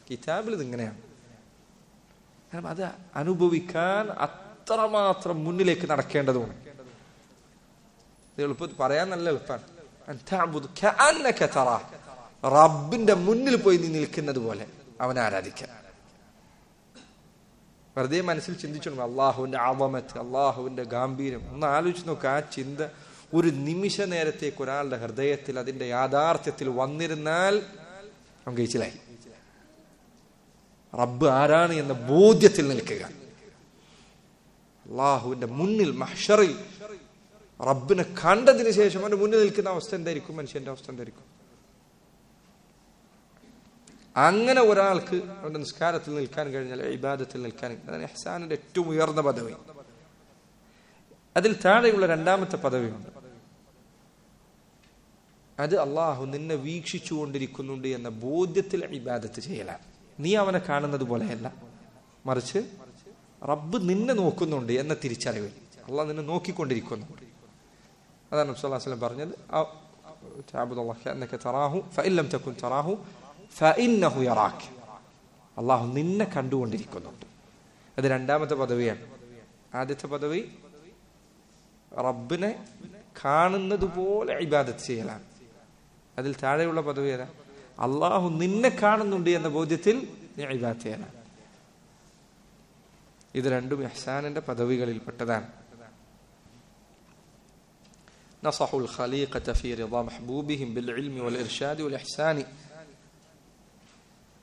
കിതാബിൽ ഇതിങ്ങനെയാണ്. കാരണം അത് അനുഭവിക്കാൻ അത്രമാത്രം മുന്നിലേക്ക് നടക്കേണ്ടതുമാണ്. ഇത് എളുപ്പം പറയാൻ നല്ല എളുപ്പമാണ്. റബ്ബിന്റെ മുന്നിൽ പോയി നീ നിൽക്കുന്നത് പോലെ അവനെ ആരാധിക്കാൻ. വെറുതെ മനസ്സിൽ ചിന്തിച്ചോണം അള്ളാഹുവിന്റെ ആവമത്ത്, അള്ളാഹുവിന്റെ ഗാംഭീര്യം ഒന്ന് ആലോചിച്ച് നോക്കുക. ആ ചിന്ത ഒരു നിമിഷ നേരത്തേക്ക് ഒരാളുടെ ഹൃദയത്തിൽ അതിന്റെ യാഥാർത്ഥ്യത്തിൽ വന്നിരുന്നാൽ അവൻ കഴിച്ചിലായി. റബ്ബ് ആരാണ് എന്ന ബോധ്യത്തിൽ നിൽക്കുക. അള്ളാഹുവിന്റെ മുന്നിൽ മഹ്ശറിൽ റബ്ബിനെ കണ്ടതിന് ശേഷം അവന്റെ മുന്നിൽ നിൽക്കുന്ന അവസ്ഥ എന്തായിരിക്കും? മനുഷ്യന്റെ അവസ്ഥ എന്തായിരിക്കും? അങ്ങനെ ഒരാൾക്ക് അവന്റെ നിസ്കാരത്തിൽ നിൽക്കാൻ കഴിഞ്ഞാൽ, ഇബാദത്തിൽ നിൽക്കാൻ, അതാണ് ഇഹ്സാനിന്റെ ഏറ്റവും ഉയർന്ന പദവി. അതിൽ താഴെയുള്ള 2ാമത്തെ പദവിയുണ്ട്. അത് അള്ളാഹു നിന്നെ വീക്ഷിച്ചു കൊണ്ടിരിക്കുന്നുണ്ട് എന്ന ബോധ്യത്തിൽ ഇബാദത്ത് ചെയ്യലാണ്. നീ അവനെ കാണുന്നത് പോലെയല്ല, മറിച്ച് റബ്ബ് നിന്നെ നോക്കുന്നുണ്ട് എന്ന തിരിച്ചറിവിൽ അള്ളാഹ് നിന്നെ നോക്കിക്കൊണ്ടിരിക്കുന്നുണ്ട്. അതാണ് നബി സല്ലല്ലാഹു അലൈഹി വസല്ലം പറഞ്ഞത്, തഅബുദല്ലാഹ കഅന്നക തറാഹു ഫഇൻ ലം തകുൻ തറാഹു ഫഇന്നഹു യറാക. അള്ളാഹു നിന്നെ കണ്ടുകൊണ്ടിരിക്കുന്നുണ്ട്. അത് 2ാമത്തെ പദവിയാണ്. ആദ്യത്തെ പദവി റബ്ബിനെ കാണുന്നത് പോലെ ഇബാദത്ത് ചെയ്യലാണ്. അതിൽ താഴെയുള്ള പദവി ഏതാ? അള്ളാഹു നിന്നെ കാണുന്നുണ്ട് എന്ന ബോധ്യത്തിൽ നീ ഇബാദത്ത് ചെയ്യലാണ്. ഇത് 2ഉം ഇഹ്സാനിന്റെ പദവികളിൽപ്പെട്ടതാണ്. നസഹുൽ ഖലീഖത ഫീ റിദാ മഹ്ബൂബിഹിം ബിൽ ഇൽമി വൽ ഇർശാദി വൽ ഇഹ്സാനി.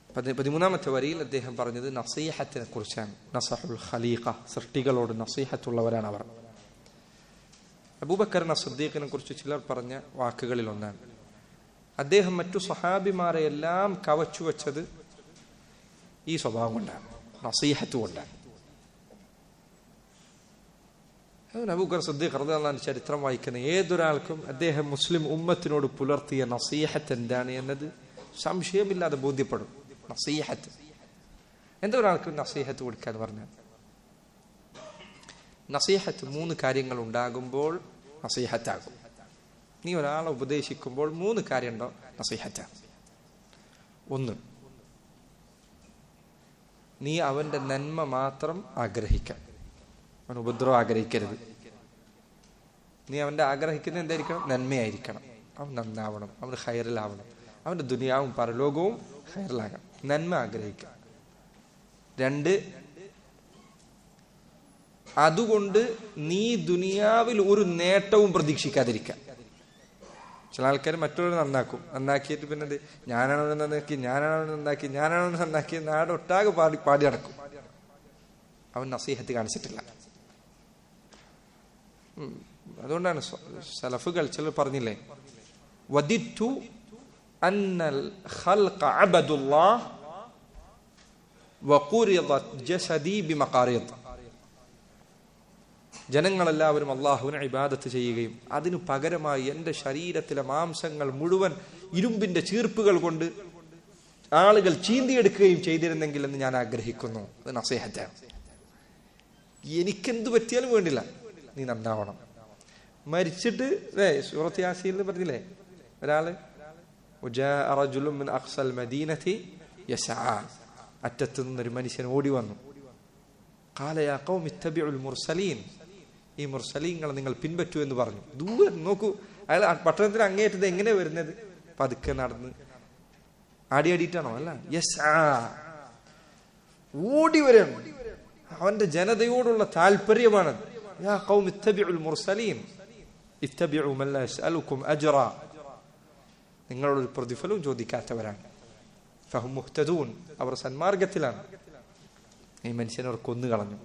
13ാമത്തെ വരിയിൽ അദ്ദേഹം പറഞ്ഞത് നസീഹത്തിനെ കുറിച്ചാണ്. നസഹുൽ ഖലീഖ, സൃഷ്ടികളോട് നസീഹത്തുള്ളവരാണ് അവർ. അബൂബക്കർ അസ്സദീഖിനെ കുറിച്ച് ചിലർ പറഞ്ഞ വാക്കുകളിൽ ഒന്നാണ്, അദ്ദേഹം മറ്റു സഹാബിമാരെ എല്ലാം കവച്ചു വെച്ചത് ഈ സ്വഭാവം കൊണ്ടാണ്, നസീഹത്ത് കൊണ്ടാണ്. അബൂബക്കർ സിദ്ദീഖ് റളിയല്ലാഹു അൻഹു ചരിത്രം വായിക്കുന്ന ഏതൊരാൾക്കും അദ്ദേഹം മുസ്ലിം ഉമ്മത്തിനോട് പുലർത്തിയ നസീഹത്ത് എന്താണ് എന്നത് സംശയമില്ലാതെ ബോധ്യപ്പെടും. നസീഹത്ത് എന്തൊരാൾക്കും നസീഹത്ത് കൊടുക്കുക എന്ന് പറഞ്ഞാൽ, നസീഹത്ത് 3 കാര്യങ്ങൾ ഉണ്ടാകുമ്പോൾ നസീഹത്താകും. നീ ഒരാളെ ഉപദേശിക്കുമ്പോൾ 3 കാര്യം ഉണ്ടോ നസീഹത്താണ്. 1, നീ അവന്റെ നന്മ മാത്രം ആഗ്രഹിക്കാം, അവൻ ഉപദ്രവം ആഗ്രഹിക്കരുത്. നീ അവന്റെ ആഗ്രഹിക്കുന്നത് എന്തായിരിക്കണം? നന്മയായിരിക്കണം. അവൻ നന്നാവണം, അവന് ഖൈറിലാവണം, അവന്റെ ദുനിയാവും പരലോകവും ഖൈറിലാകണം, നന്മ ആഗ്രഹിക്കാം. 2, അതുകൊണ്ട് നീ ദുനിയാവിൽ ഒരു നേട്ടവും പ്രതീക്ഷിക്കാതിരിക്കാം. ചില ആൾക്കാർ മറ്റുള്ളവർ നന്നാക്കിയിട്ട് പിന്നെ ഞാനാണോ നന്നാക്കി നാടൊട്ടാകെ പാടി നടക്കും. അവൻ നസീഹത്ത് കാണിച്ചിട്ടില്ല. അതുകൊണ്ടാണ് സലഫുകൾ ചിലർ പറഞ്ഞില്ലേ, വദിത്തു അന്നൽ ഖൽഖ അബദുല്ലാഹ് വഖുരിദത് ജസദി ബിമഖാരിദ്. ജനങ്ങളെല്ലാവരും അള്ളാഹുവിനെ ഇബാദത്ത് ചെയ്യുകയും അതിനു പകരമായി എന്റെ ശരീരത്തിലെ മാംസങ്ങൾ മുഴുവൻ ഇരുമ്പിന്റെ ചീർപ്പുകൾ കൊണ്ട് ആളുകൾ ചീന്തിയെടുക്കുകയും ചെയ്തിരുന്നെങ്കിൽ എന്ന് ഞാൻ ആഗ്രഹിക്കുന്നു. അത് നസീഹത്താണ്. എനിക്കെന്ത് പറ്റിയാലും വേണ്ടില്ല, നീ നന്നാവണം. മരിച്ചിട്ട് സൂറത്ത് യാസീനിൽ പറഞ്ഞില്ലേ, ഒരാള് അറ്റത്തു നിന്നൊരു മനുഷ്യൻ ഓടി വന്നു. ഖാല യാ ഖൗമി ഇത്തബിഉൽ മുർസലീൻ, ഈ മുർസലീങ്ങളെ നിങ്ങൾ പിൻപറ്റൂ എന്ന് പറഞ്ഞു. ദൂരെ നോക്കൂ, അയാൾ പട്ടണത്തിന് അങ്ങേറ്റത് എങ്ങനെ വരുന്നത്? പതുക്കെ നടന്ന് ആടിയാടിയിട്ടാണോ? അല്ല, ഓടി വരണം. അവന്റെ ജനതയോടുള്ള താല്പര്യമാണ്. യാ ഖൗമി ഇത്തബിഉൽ മുർസലീൻ ഇത്തബിഉ മൻ ലാ യസ്അലുകും അജ്റ, നിങ്ങളോടൊരു പ്രതിഫലവും ചോദിക്കാത്തവരാണ്. ഫഹും മുഹ്തദൂൻ, അവർ സന്മാർഗത്തിലാണ്. ഈ മനുഷ്യനെ അവർ കൊന്നു കളഞ്ഞു.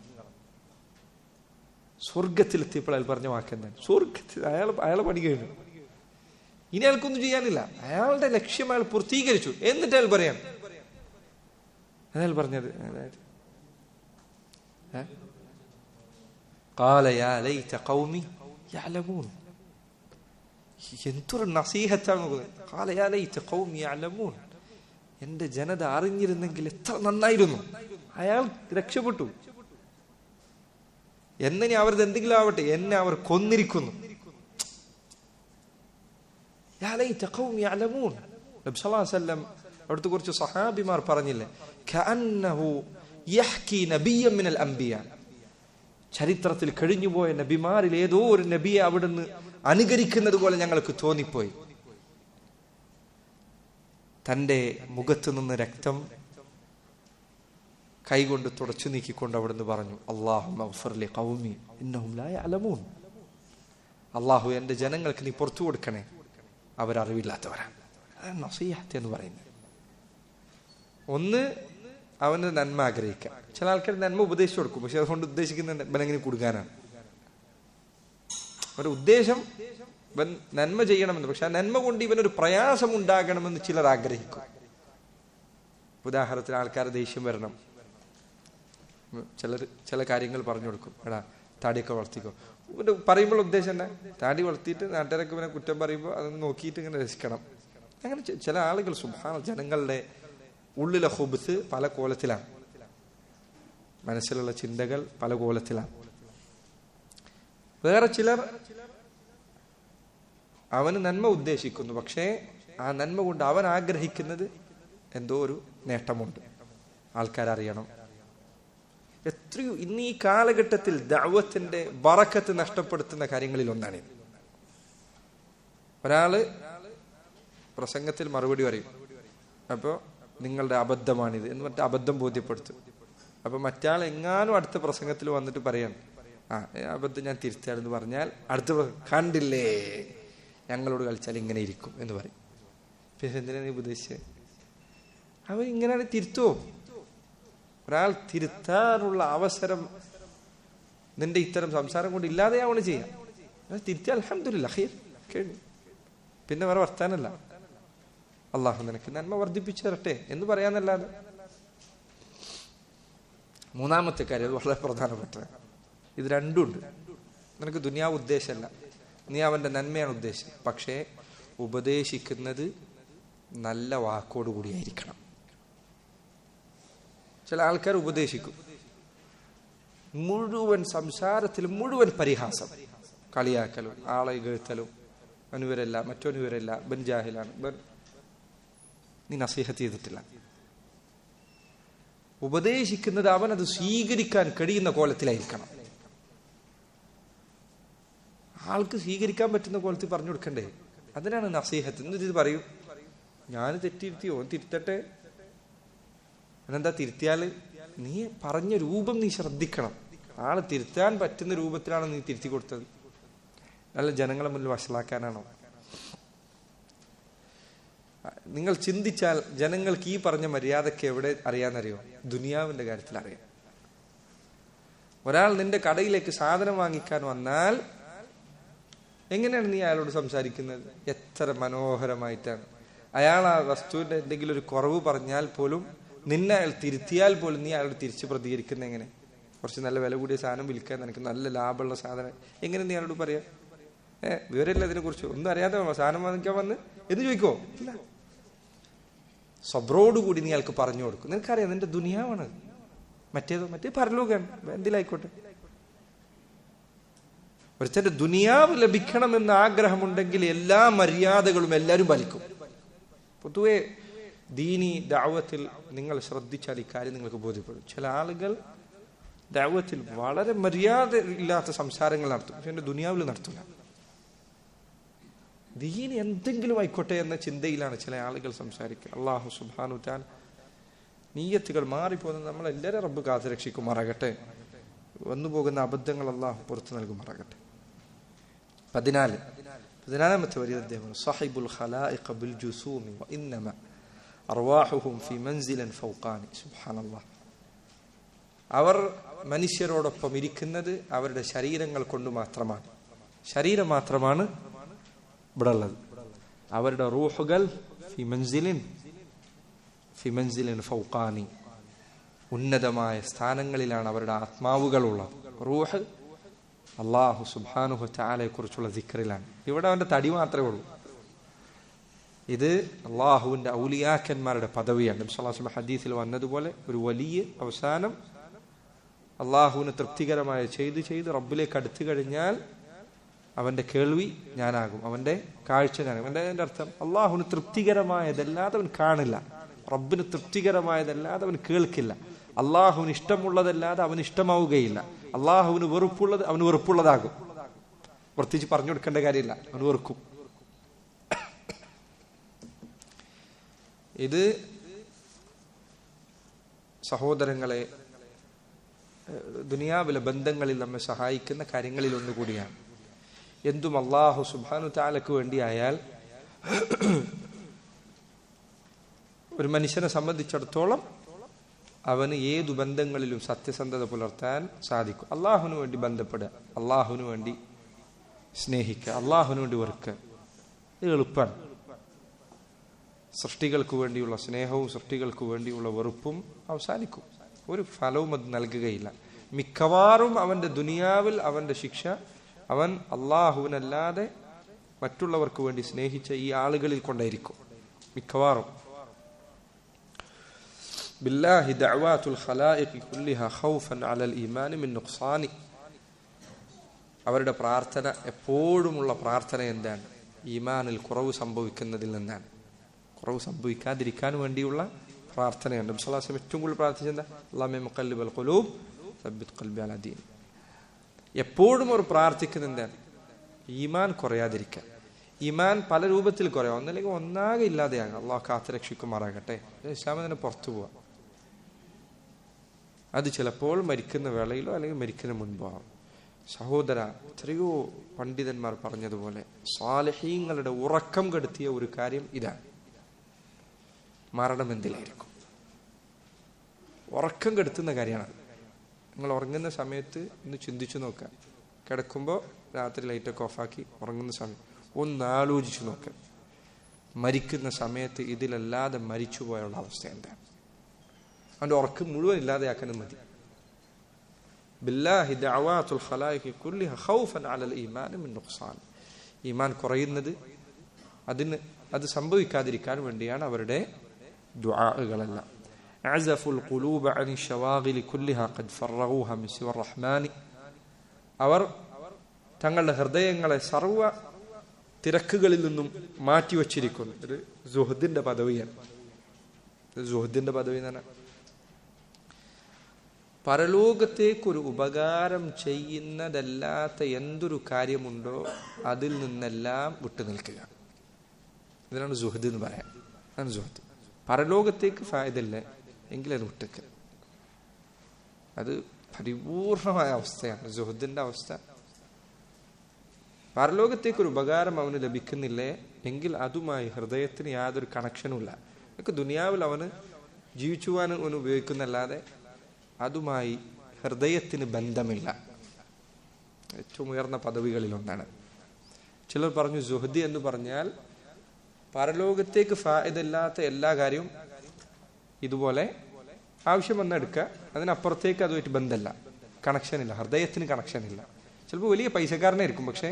സ്വർഗത്തിലെത്തിയപ്പോൾ അയാൾ പറഞ്ഞ വാക്കെന്താണ്? സ്വർഗത്തിൽ അയാളെ പണി കഴിഞ്ഞു, ഇനി അയാൾക്കൊന്നും ചെയ്യാനില്ല. അയാളുടെ ലക്ഷ്യം അയാൾ പൂർത്തീകരിച്ചു. എന്നിട്ട് അയാൾ പറയാൻ അയാൾ പറഞ്ഞത് ഖാല യാ ലൈത ഖൗമി യഅലമൂൻ. എന്തൊരു നസീഹത്താണ് നോക്കുന്നത്. ഖാല യാ ലൈത ഖൗമി യഅലമൂൻ, എന്റെ ജനത അറിഞ്ഞിരുന്നെങ്കിൽ എത്ര നന്നായിരുന്നു. അയാൾ രക്ഷപ്പെട്ടു. എന്നെ അവരത് എന്തെങ്കിലും ആവട്ടെ, എന്നെ അവർ കൊന്നിരിക്കുന്നു. അവിടുത്തെ കുറച്ച് സഹാബിമാർ പറഞ്ഞില്ലേ, ചരിത്രത്തിൽ കഴിഞ്ഞുപോയ നബിമാരിൽ ഏതോ ഒരു നബിയെ അവിടുന്ന് അനുകരിക്കുന്നത് പോലെ ഞങ്ങൾക്ക് തോന്നിപ്പോയി. തന്റെ മുഖത്ത് നിന്ന് രക്തം കൈകൊണ്ട് തുടച്ചു നീക്കിക്കൊണ്ട് അവിടുന്ന് പറഞ്ഞു, അള്ളാഹു എന്റെ ജനങ്ങൾക്ക് നീ പുറത്തു കൊടുക്കണേ, അവരറിവില്ലാത്തവരാണ്. അതാണ് നസീഹത്ത് എന്ന് പറയുന്നത്. 1, അവന് നന്മ ആഗ്രഹിക്കാം. ചില ആൾക്കാർ നന്മ ഉപദേശിച്ചു കൊടുക്കും, പക്ഷെ അതുകൊണ്ട് ഉദ്ദേശിക്കുന്നത് ബലങ്ങനെ കൊടുക്കാനാണ്. അവരുടെ ഉദ്ദേശം നന്മ ചെയ്യണമെന്ന്, പക്ഷെ ആ നന്മ കൊണ്ട് ഇവനൊരു പ്രയാസം ഉണ്ടാകണമെന്ന് ചിലർ ആഗ്രഹിക്കും. ഉദാഹരണത്തിന് ആൾക്കാർ ദേഷ്യം വരണം, ചില കാര്യങ്ങൾ പറഞ്ഞു കൊടുക്കും. എടാ താടിയൊക്കെ വളർത്തിക്കോ. പറയുമ്പോൾ ഉദ്ദേശം എന്നാ? താടി വളർത്തിയിട്ട് നാട്ടുകാരൊക്കെ ഇവനെ കുറ്റം പറയുമ്പോൾ അതൊന്ന് നോക്കിയിട്ട് ഇങ്ങനെ രസിക്കണം. അങ്ങനെ ചില ആളുകൾ സുബ്ഹാനല്ലാഹ്, ജനങ്ങളുടെ ഉള്ളിലെ ഹുബ്സ് പല കോലത്തിലാണ്, മനസ്സിലുള്ള ചിന്തകൾ പല കോലത്തിലാണ്. വേറെ ചിലർ അവന് നന്മ ഉദ്ദേശിക്കുന്നു, പക്ഷേ ആ നന്മ കൊണ്ട് അവൻ ആഗ്രഹിക്കുന്നത് എന്തോ ഒരു നേട്ടമുണ്ട്, ആൾക്കാരറിയണം. എത്രയോ ഇന്ന് ഈ കാലഘട്ടത്തിൽ ദഅവത്തിന്റെ ബറക്കത്ത് നഷ്ടപ്പെടുത്തുന്ന കാര്യങ്ങളിൽ ഒന്നാണ്. ഒരാള് പ്രസംഗത്തിൽ മറുപടി പറയും, അപ്പോ നിങ്ങളുടെ അബദ്ധമാണിത് എന്ന് പറഞ്ഞിട്ട് അബദ്ധം ബോധ്യപ്പെടുത്തും. അപ്പൊ മറ്റാൾ എങ്ങാനും അടുത്ത പ്രസംഗത്തിൽ വന്നിട്ട് പറയാണ്, അബദ്ധം ഞാൻ തിരുത്താണെന്ന് പറഞ്ഞാൽ അടുത്ത കണ്ടില്ലേ ഞങ്ങളോട് കളിച്ചാൽ ഇങ്ങനെ ഇരിക്കും എന്ന് പറയും. പിന്നെ എന്തിനാ നീ ഉപദേശിച്ചത്? അവൻ ഇങ്ങനെയാണ് തിരുത്തുവോ? ഒരാൾ തിരുത്താനുള്ള അവസരം നിന്റെ ഇത്തരം സംസാരം കൊണ്ട് ഇല്ലാതെയാവണം ചെയ്യാം. തിരുത്തി അൽഹംദുലില്ലാഹ് ഖൈർ കഴിഞ്ഞു, പിന്നെ വേറെ വർത്താനല്ല. അള്ളാഹു നിനക്ക് നന്മ വർദ്ധിപ്പിച്ചു തരട്ടെ എന്ന് പറയാന്നല്ലാതെ മൂന്നാമത്തെ കാര്യം, അത് വളരെ പ്രധാനപ്പെട്ടത്. ഇത് രണ്ടുമുണ്ട്. നിനക്ക് ദുനിയാവ് ഉദ്ദേശമല്ല, നീ അവന്റെ നന്മയാണ് ഉദ്ദേശം. പക്ഷേ ഉപദേശിക്കുന്നത് നല്ല വാക്കോടുകൂടിയായിരിക്കണം. ചില ആൾക്കാർ ഉപദേശിക്കും, മുഴുവൻ സംസാരത്തിൽ മുഴുവൻ പരിഹാസം, കളിയാക്കലും, ആളെ കേൾത്തലും, അനുവരല്ല, മറ്റൊനുവരല്ല, ബൻജാഹിലാണ്, നീ നസീഹത്ത് ചെയ്തിട്ടില്ല. ഉപദേശിക്കുന്നത് അവനത് സ്വീകരിക്കാൻ കഴിയുന്ന കോലത്തിലായിരിക്കണം. ആൾക്ക് സ്വീകരിക്കാൻ പറ്റുന്ന കോലത്തിൽ പറഞ്ഞു കൊടുക്കണ്ടേ? അതിനാണ് നസീഹത്ത്. എന്നിട്ട് പറയും, ഞാൻ തെറ്റിരുത്തിയോ, തിരുത്തട്ടെ. അതെന്താ തിരുത്തിയാല്? നീ പറഞ്ഞ രൂപം നീ ശ്രദ്ധിക്കണം. ആള് തിരുത്താൻ പറ്റുന്ന രൂപത്തിലാണ് നീ തിരുത്തി കൊടുത്തത്, അല്ല ജനങ്ങളെ മുന്നിൽ വഷളാക്കാനാണോ? നിങ്ങൾ ചിന്തിച്ചാൽ ജനങ്ങൾക്ക് ഈ പറഞ്ഞ മര്യാദക്ക് എവിടെ അറിയാന്നറിയോ? ദുനിയാവിന്റെ കാര്യത്തിൽ അറിയാം. ഒരാൾ നിന്റെ കടയിലേക്ക് സാധനം വാങ്ങിക്കാൻ വന്നാൽ എങ്ങനെയാണ് നീ അയാളോട് സംസാരിക്കുന്നത്? എത്ര മനോഹരമായിട്ടാണ്. അയാൾ ആ വസ്തുവിന്റെ എന്തെങ്കിലും ഒരു കുറവ് പറഞ്ഞാൽ പോലും, നിന്നെ അയാൾ തിരുത്തിയാൽ പോലും നീ അയാളോട് തിരിച്ച് പ്രതികരിക്കുന്ന എങ്ങനെ? കുറച്ച് നല്ല വില കൂടിയ സാധനം വിൽക്കാൻ, നിനക്ക് നല്ല ലാഭമുള്ള സാധനം, എങ്ങനെ നീ അയാളോട് പറയാ? വിവരമില്ല അതിനെ കുറിച്ച്, ഒന്നും അറിയാതെ സാധനം വാങ്ങിക്കാൻ വന്ന് എന്ന് ചോദിക്കോ? ഇല്ല. സബ്രോടുകൂടി നീ അയാൾക്ക് പറഞ്ഞു കൊടുക്കും. നിനക്കറിയാം നിന്റെ ദുനിയാവാണ്, മറ്റേ പരലോകാണ്, എന്തിലായിക്കോട്ടെ. ഒരുത്തന്റെ ദുനിയാവ് ലഭിക്കണമെന്ന് ആഗ്രഹമുണ്ടെങ്കിൽ എല്ലാ മര്യാദകളും എല്ലാവരും പാലിക്കും. പൊതുവെ ദീനി ദഅവത്തിൽ നിങ്ങൾ ശ്രദ്ധിച്ചാൽ ഈ കാര്യം നിങ്ങൾക്ക് ബോധ്യപ്പെടും. ചില ആളുകൾ ദഅവത്തിൽ വളരെ മര്യാദ ഇല്ലാത്ത സംസാരങ്ങൾ നടത്തും, പക്ഷെ എന്റെ ദുനിയാവിൽ നടത്തില്ല. ദീൻ എന്തെങ്കിലും ആയിക്കോട്ടെ എന്ന ചിന്തയിലാണ് ചില ആളുകൾ സംസാരിക്കുക. അല്ലാഹു സുബ്ഹാനഹു വ തആല നിയ്യത്തുകൾ മാറിപ്പോകുന്നത് നമ്മളെല്ലാവരും റബ്ബ് കാത്തുരക്ഷിക്കുമാറാകട്ടെ. വന്നുപോകുന്ന അബദ്ധങ്ങൾ അല്ലാഹു പുറത്തു നൽകുമാറാകട്ടെ. 14ാമത്തെ വരി അദ്ദേഹം, സഹിബുൽ ഖലായിഖ ബിൽ ജുസൂമി വ ഇന്നമ അർവാഹുഹും ഫി മൻസിലൻ ഫൗഖാനി. സുബ്ഹാനല്ലാഹ്. അവർ മനുഷ്യരോടൊപ്പം ഇരിക്കുന്നത് അവരുടെ ശരീരങ്ങൾ കൊണ്ട് മാത്രമാണ്. ശരീരം മാത്രമാണ് ഇവിടെ ഉള്ളത്. അവരുടെ റൂഹുകൾ ഫി മൻസിലിൻ ഫൗഖാനി, ഉന്നതമായ സ്ഥാനങ്ങളിലാണ് അവരുടെ ആത്മാവുകൾ ഉള്ളത്. റൂഹ് അല്ലാഹു സുബ്ഹാനഹു വ തആലയെ കുറിച്ചുള്ള ദിക്റിലാണ്. ഇവിടെ അവന്റെ തടി മാത്രമേ ഉള്ളൂ. ഇത് അള്ളാഹുവിന്റെ ഔലിയാക്കന്മാരുടെ പദവിയാണ്. നബി സല്ലല്ലാഹു അലൈഹി വസല്ലം ഹദീസിൽ വന്നതുപോലെ ഒരു വലിയ അവസാനം അള്ളാഹുവിന് തൃപ്തികരമായ ചെയ്ത് റബ്ബിലേക്ക് അടുത്തു കഴിഞ്ഞാൽ അവന്റെ കേൾവി ഞാനാകും, അവന്റെ കാഴ്ച ഞാനാകും. അതിന്റെ അർത്ഥം അള്ളാഹുവിന് തൃപ്തികരമായതല്ലാതെ അവൻ കാണില്ല, റബ്ബിന് തൃപ്തികരമായതല്ലാതെ അവൻ കേൾക്കില്ല, അള്ളാഹുവിന് ഇഷ്ടമുള്ളതല്ലാതെ അവന് ഇഷ്ടമാവുകയില്ല, അള്ളാഹുവിന് വെറുപ്പുള്ളത് അവന് വെറുപ്പുള്ളതാകും. പ്രത്യേകിച്ച് പറഞ്ഞു കൊടുക്കേണ്ട കാര്യമില്ല, അവന് വെറുക്കും. ഇത് സഹോദരങ്ങളെ ദുനിയാവിലെ ബന്ധങ്ങളിൽ നമ്മെ സഹായിക്കുന്ന കാര്യങ്ങളിൽ ഒന്നുകൂടിയാണ്. എന്തും അല്ലാഹു സുബ്ഹാനഹു വ തആലക്ക് വേണ്ടിയായാൽ ഒരു മനുഷ്യനെ സംബന്ധിച്ചിടത്തോളം അവന് ഏതു ബന്ധങ്ങളിലും സത്യസന്ധത പുലർത്താൻ സാധിക്കും. അള്ളാഹുവിന് വേണ്ടി ബന്ധപ്പെടുക, അള്ളാഹുവിന് വേണ്ടി സ്നേഹിക്കുക, അള്ളാഹുവിന് വേണ്ടി വെറുക്കുക, ഇത് എളുപ്പമാണ്. സൃഷ്ടികൾക്ക് വേണ്ടിയുള്ള സ്നേഹവും സൃഷ്ടികൾക്ക് വേണ്ടിയുള്ള വെറുപ്പും അവസാനിക്കും, ഒരു ഫലവും അത് നൽകുകയില്ല. മിക്കവാറും അവന്റെ ദുനിയാവിൽ അവന്റെ ശിക്ഷ അവൻ അള്ളാഹുവിനല്ലാതെ മറ്റുള്ളവർക്ക് വേണ്ടി സ്നേഹിച്ച ഈ ആളുകളിൽ കൊണ്ടായിരിക്കും മിക്കവാറും. ബില്ലാഹി ദഅവാതുൽ ഖലായിഖി കുല്ലിഹാ ഖൗഫൻ അലൽ ഈമാനി മിൻ നുഖ്സാനി. അവരുടെ പ്രാർത്ഥന എപ്പോഴുമുള്ള പ്രാർത്ഥന എന്താണ്? ഈമാനിൽ കുറവ് സംഭവിക്കുന്നതിൽ നിന്നാണ്, കുറവ് സംഭവിക്കാതിരിക്കാൻ വേണ്ടിയുള്ള പ്രാർത്ഥനയാണ്. നബി സല്ലല്ലാഹു അലൈഹി വസല്ലം ഏറ്റവും കൂടുതൽ പ്രാർത്ഥിച്ചത് അല്ലാഹുമ്മ മുഖല്ലിബൽ ഖുലൂബ് സബ്ബിത് ഖൽബി അലാ ദീൻ. എപ്പോഴും അവർ പ്രാർത്ഥിക്കുന്ന എന്താണ്? ഈമാൻ കുറയാതിരിക്കാൻ. ഈമാൻ പല രൂപത്തിൽ കുറയാം, ഒന്നല്ലെങ്കിൽ ഒന്നാകെ ഇല്ലാതെയാകാം, അള്ളാഹു കാത്തുരക്ഷിക്കുമാറാകട്ടെ. ഇസ്ലാമിൽ തന്നെ പുറത്തു പോവാം. അത് ചിലപ്പോൾ മരിക്കുന്ന വേളയിലോ അല്ലെങ്കിൽ മരിക്കുന്ന മുൻപോ ആവും. സഹോദര, എത്രയോ പണ്ഡിതന്മാർ പറഞ്ഞതുപോലെ സ്വാലിഹീങ്ങളുടെ ഉറക്കം കെടുത്തിയ ഒരു കാര്യം ഇതാണ്, മരണം എന്തിലായിരിക്കും. ഉറക്കം കെടുത്തുന്ന കാര്യമാണ്. നിങ്ങൾ ഉറങ്ങുന്ന സമയത്ത് ഒന്ന് ചിന്തിച്ചു നോക്കുക. കിടക്കുമ്പോൾ രാത്രി ലൈറ്റൊക്കെ ഓഫാക്കി ഉറങ്ങുന്ന സമയം ഒന്ന് ആലോചിച്ചു നോക്കുക, മരിക്കുന്ന സമയത്ത് ഇതിലല്ലാതെ മരിച്ചുപോയുള്ള അവസ്ഥ എന്താണ്? അവൻ്റെ ഉറക്കം മുഴുവൻ ഇല്ലാതെയാക്കാനും മതി. ബില്ലാഹി ദഅവാതുൽ ഖലായിഖി കുല്ലിഹ ഖൗഫൻ അലൽ ഈമാൻ മിൻ നുഖ്സാൻ. ഈമാൻ കുറയുന്നത് അത് സംഭവിക്കാതിരിക്കാൻ വേണ്ടിയാണ് അവരുടെ ദുആകളെല്ലാം. അസഫുൽ ഖുലൂബ അനി ശവാഗിലി കുല്ലിഹ ഖദ് ഫറഗൂഹ മിൻ സിവർ റഹ്മാനി. അവർ തങ്ങളുടെ ഹൃദയങ്ങളെ സർവ തിരക്കുകളിൽ നിന്നും മാറ്റിവെച്ചിരിക്കുന്നു. ഒരു സുഹദിന്റെ പദവിയാണ്. സുഹദിന്റെ പദവി എന്ന് പറഞ്ഞാൽ പരലോകത്തേക്കൊരു ഉപകാരം ചെയ്യുന്നതല്ലാത്ത എന്തൊരു കാര്യമുണ്ടോ അതിൽ നിന്നെല്ലാം വിട്ടുനിൽക്കുക. ഇതിനാണ് സുഹദ് എന്ന് പറയാം. അതാണ് സുഹദ്. പരലോകത്തേക്ക് ഫായദല്ല എങ്കിൽ അത് വിട്ടേക്കുക. അത് പരിപൂർണമായ അവസ്ഥയാണ് സുഹദിന്റെ അവസ്ഥ. പരലോകത്തേക്കൊരു ഉപകാരം അവന് ലഭിക്കുന്നില്ലേ എങ്കിൽ അതുമായി ഹൃദയത്തിന് യാതൊരു കണക്ഷനും ഇല്ല. എനിക്ക് ദുനിയാവിൽ അവന് ജീവിച്ചു പോകാൻ അവന് ഉപയോഗിക്കുന്നല്ലാതെ അതുമായി ഹൃദയത്തിന് ബന്ധമില്ല. ഏറ്റവും ഉയർന്ന പദവികളിലൊന്നാണ്. ചിലർ പറഞ്ഞു സുഹദി എന്ന് പറഞ്ഞാൽ പരലോകത്തേക്ക് ഫായിദല്ലാത്ത എല്ലാ കാര്യവും ഇതുപോലെ ആവശ്യം വന്നെടുക്കുക, അതിനപ്പുറത്തേക്ക് അതുമായിട്ട് ബന്ധമില്ല, കണക്ഷൻ ഇല്ല, ഹൃദയത്തിന് കണക്ഷൻ ഇല്ല. ചിലപ്പോൾ വലിയ പൈസക്കാരനായിരിക്കും, പക്ഷെ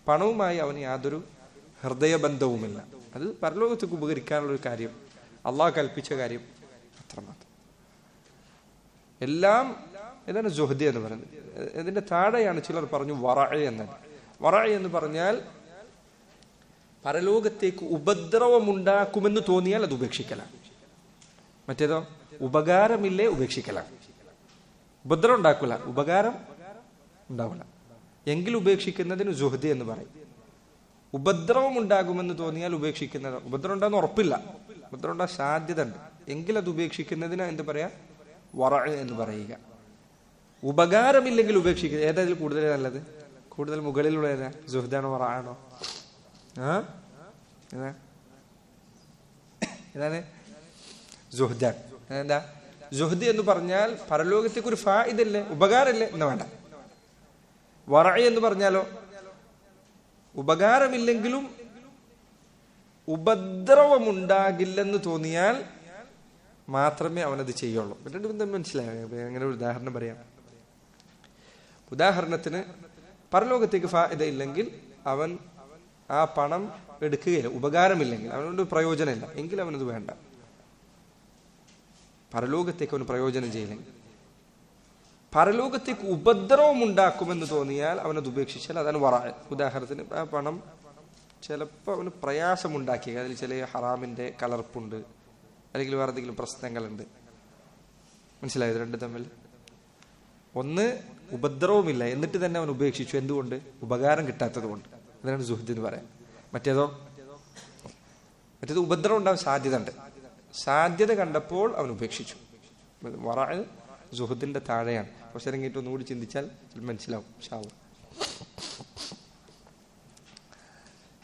പണവുമായി അവന് യാതൊരു ഹൃദയബന്ധവുമില്ല. അത് പരലോകത്തേക്ക് ഉപകരിക്കാനുള്ളൊരു കാര്യം, അള്ളാഹ് കൽപ്പിച്ച കാര്യം അത്രമാത്രം. എല്ലാം ഇതാണ് സുഹദി എന്ന് പറയുന്നത്. ഇതിന്റെ താഴെയാണ് ചിലർ പറഞ്ഞു വറഅ എന്നത്. വറഅ എന്ന് പറഞ്ഞാൽ പരലോകത്തേക്ക് ഉപദ്രവമുണ്ടാക്കുമെന്ന് തോന്നിയാൽ അത് ഉപേക്ഷിക്കലാണ്. മറ്റേതോ ഉപകാരമില്ലേ ഉപേക്ഷിക്കലാണ്. ഉപദ്രവം ഉണ്ടാക്കില്ല, ഉപകാരം ഉണ്ടാവില്ല എങ്കിൽ ഉപേക്ഷിക്കുന്നതിന് സുഹദി എന്ന് പറയും. ഉപദ്രവം ഉണ്ടാകുമെന്ന് തോന്നിയാൽ ഉപേക്ഷിക്കുന്നത്, ഉപദ്രവം ഉണ്ടാകുന്ന ഉറപ്പില്ല, ഉപദ്രവം ഉണ്ടാകാൻ സാധ്യത ഉണ്ട് എങ്കിൽ അത് ഉപേക്ഷിക്കുന്നതിന് എന്ത് പറയാ, വറഅ എന്ന് പറയുക. ഉപകാരമില്ലെങ്കിൽ ഉപേക്ഷിക്കുക. ഏതായാൽ കൂടുതൽ നല്ലത്, കൂടുതൽ മുകളിലുള്ള ഏതാ, സുഹദാണോ വറഅ ആണോ? ഏതാണ് സുഹദാൻ? എന്താ സുഹദ് എന്ന് പറഞ്ഞാൽ പരലോകത്തേക്ക് ഒരു ഫായിദല്ലേ, ഉപകാരമില്ലേ എന്ന് വേണ്ട. വറഅ എന്ന് പറഞ്ഞാലോ ഉപകാരമില്ലെങ്കിലും ഉപദ്രവമുണ്ടാകില്ലെന്ന് തോന്നിയാൽ മാത്രമേ അവനത് ചെയ്യുള്ളൂ. എന്നിട്ട് മനസ്സിലായോ? അങ്ങനെ ഒരു ഉദാഹരണം പറയാം. ഉദാഹരണത്തിന് പരലോകത്തേക്ക് ഫായിദ ഇല്ലെങ്കിൽ അവൻ ആ പണം എടുക്കുകയില്ല, ഉപകാരമില്ലെങ്കിൽ അവനോട് പ്രയോജനമില്ല എങ്കിൽ അവനത് വേണ്ട. പരലോകത്തേക്ക് അവന് പ്രയോജനം ചെയ്യില്ലെങ്കിൽ, പരലോകത്തേക്ക് ഉപദ്രവം ഉണ്ടാക്കുമെന്ന് തോന്നിയാൽ അവനത് ഉപേക്ഷിച്ചാൽ അതാണ് വറഅ. ഉദാഹരണത്തിന് ആ പണം ചിലപ്പോൾ അവന് പ്രയാസമുണ്ടാക്കി, അതിൽ ചില ഹറാമിന്റെ കലർപ്പുണ്ട്, അല്ലെങ്കിൽ വേറെ എന്തെങ്കിലും പ്രശ്നങ്ങളുണ്ട്. മനസ്സിലായത് രണ്ടും തമ്മിൽ? ഒന്ന് ഉപദ്രവമില്ല എന്നിട്ട് തന്നെ അവൻ ഉപേക്ഷിച്ചു, എന്തുകൊണ്ട്? ഉപകാരം കിട്ടാത്തത് കൊണ്ട്. അതിനാണ് സുഹദ് എന്ന് പറയാം. മറ്റേത് ഉപദ്രവം ഉണ്ടാവാൻ സാധ്യത ഉണ്ട്, സാധ്യത കണ്ടപ്പോൾ അവൻ ഉപേക്ഷിച്ചു. വറഅ സുഹദിന്റെ താഴെയാണ്. പക്ഷെ ഇറങ്ങിയിട്ട് ഒന്നുകൂടി ചിന്തിച്ചാൽ മനസ്സിലാവും.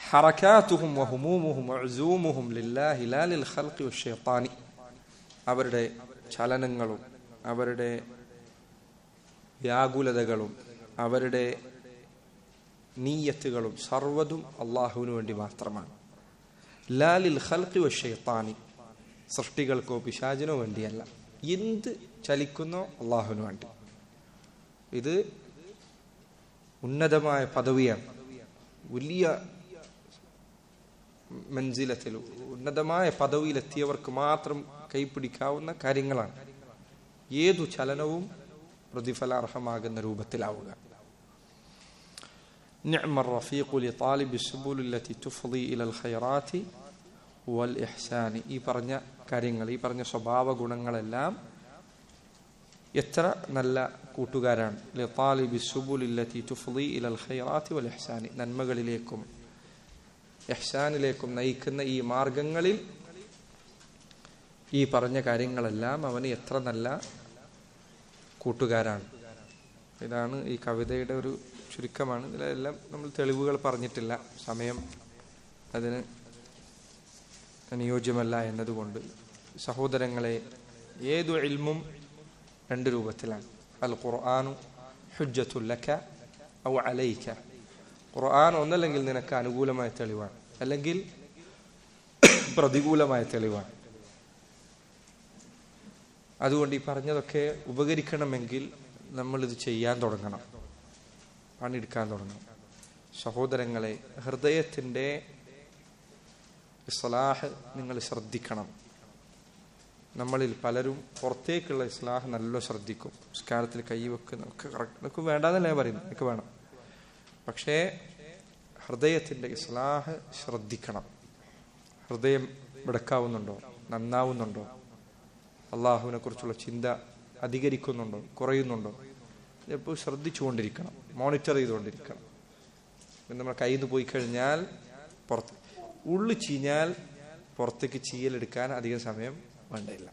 ഹറകാതുഹും വഹുമൂമുഹും വഉസൂമുഹും ലില്ലാഹി ലാ ലിൽ ഖൽഖി വശൈത്താനി. അവരുടെ ചലനങ്ങളും അവരുടെ വ്യാകുലതകളും അവരുടെ നീയത്തുകളും സർവ്വതും അള്ളാഹുവിന് വേണ്ടി മാത്രമാണ്. ലാ ലിൽ ഖൽഖി വശൈത്താനി, സൃഷ്ടികൾക്കോ പിശാചിനോ വേണ്ടിയല്ല. എന്ത് ചലിക്കുന്നോ അള്ളാഹുവിന് വേണ്ടി. ഇത് ഉന്നതമായ പദവിയാണ്. വലിയ മൻസിലത്തിൽ ഉന്നതമായ പദവിയിലെത്തിയവർക്ക് മാത്രം കൈപ്പിടിക്കാവുന്ന കാര്യങ്ങളാണ്. ഏതു ചലനവും പ്രതിഫലാർഹമാകുന്ന രൂപത്തിലാവുക. നിഅ്മർ റഫീഖു ലിതാലിബി സുബുലില്ലതി തുഫ്ളി ഇലൽ ഖൈറാത്തി വൽ ഇഹ്സാനി. ഈ പറഞ്ഞ കാര്യങ്ങൾ, ഈ പറഞ്ഞ സ്വഭാവ ഗുണങ്ങളെല്ലാം എത്ര നല്ല കൂട്ടുകാരാണ്. ലിതാലിബി സുബുലില്ലതി തുഫ്ളി ഇലൽ ഖൈറാത്തി വൽ ഇഹ്സാനി, നന്മകളിലേക്കും ഇഹ്സാനിലേക്കും നയിക്കുന്ന ഈ മാർഗങ്ങളിൽ ഈ പറഞ്ഞ കാര്യങ്ങളെല്ലാം അവന് എത്ര നല്ല കൂട്ടുകാരാണ്. ഇതാണ് ഈ കവിതയുടെ ഒരു ചുരുക്കമാണ്. ഇതിലെല്ലാം നമ്മൾ തെളിവുകൾ പറഞ്ഞിട്ടില്ല, സമയം അതിന് അനുയോജ്യമല്ല എന്നതുകൊണ്ട്. സഹോദരങ്ങളെ, ഏതു ഇൽമും രണ്ട് രൂപത്തിലാണ്. അൽ ഖുർആനു ഹുജ്ജത്തുൻ ലക ഔ അലൈക. ഖുർആൻ ഒന്നല്ലെങ്കിൽ നിനക്ക് അനുകൂലമായ തെളിവാണ്, അല്ലെങ്കിൽ പ്രതികൂലമായ തെളിവാണ്. അതുകൊണ്ട് ഈ പറഞ്ഞതൊക്കെ ഉപകരിക്കണമെങ്കിൽ നമ്മളിത് ചെയ്യാൻ തുടങ്ങണം, പണിയെടുക്കാൻ തുടങ്ങണം. സഹോദരങ്ങളെ, ഹൃദയത്തിൻ്റെ ഇസ്ലാഹ് നിങ്ങൾ ശ്രദ്ധിക്കണം. നമ്മളിൽ പലരും പുറത്തേക്കുള്ള ഇസ്ലാഹ് നല്ല ശ്രദ്ധിക്കും. നിസ്കാരത്തിൽ കൈ വെക്കുന്ന ഒക്കെ കറക്റ്റ്, എനിക്ക് വേണ്ടാന്നല്ല ഞാൻ പറയുന്നത്, എനിക്ക് വേണം. പക്ഷേ ഹൃദയത്തിൻ്റെ ഇസ്ലാഹ് ശ്രദ്ധിക്കണം. ഹൃദയം വെടക്കാവുന്നുണ്ടോ, നന്നാവുന്നുണ്ടോ, അള്ളാഹുവിനെ കുറിച്ചുള്ള ചിന്ത അധികരിക്കുന്നുണ്ടോ, കുറയുന്നുണ്ടോ, എപ്പോൾ ശ്രദ്ധിച്ചുകൊണ്ടിരിക്കണം, മോണിറ്റർ ചെയ്തുകൊണ്ടിരിക്കണം. നമ്മൾ കയ്യിൽ നിന്ന് പോയി കഴിഞ്ഞാൽ പുറത്ത് ഉള്ളിൽ ചീഞ്ഞാൽ പുറത്തേക്ക് ചീയലെടുക്കാൻ അധികം സമയം വേണ്ടയില്ല.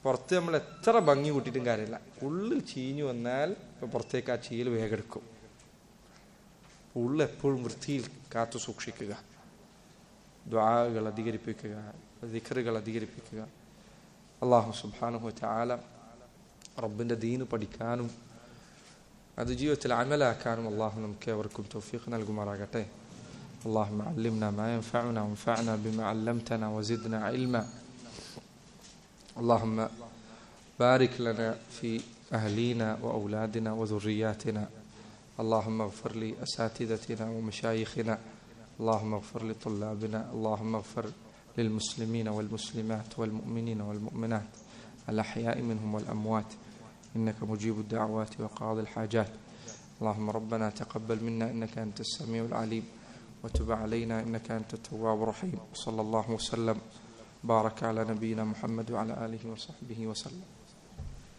പുറത്ത് നമ്മൾ എത്ര ഭംഗി കൂട്ടിയിട്ടും കാര്യമില്ല, ഉള്ളിൽ ചീഞ്ഞു വന്നാൽ പുറത്തേക്ക് ആ ചീയൽ വേഗം എടുക്കും. ഉള്ളിൽ എപ്പോഴും വൃത്തിയിൽ കാത്തു സൂക്ഷിക്കുക, ദുആകൾ അധികരിപ്പിക്കുക, ദിക്റുകൾ അധികരിപ്പിക്കുക. അല്ലാഹു സുബ്ഹാനഹു വ തആല റബ്ബിന്റെ ദീന് പഠിക്കാനും അത് ജീവിതത്തിൽ അമലാക്കാനും അല്ലാഹു നമുക്ക് അവർക്കും തൗഫീഖ് നൽകുമാറാകട്ടെ. اللهم علمنا ما ينفعنا وانفعنا بما علمتنا وزدنا علما. اللهم بارك لنا في أهلينا وأولادنا وذرياتنا. اللهم اغفر لأساتذتنا ومشايخنا. اللهم اغفر لطلابنا. اللهم اغفر للمسلمين والمسلمات والمؤمنين والمؤمنات الأحياء منهم والأموات إنك مجيب الدعوات وقاضي الحاجات. اللهم ربنا تقبل منا إنك أنت السميع العليم وتب علينا إنك أنت التواب الرحيم. صلى الله وسلم بارك على نبينا محمد وعلى آله وصحبه وسلم.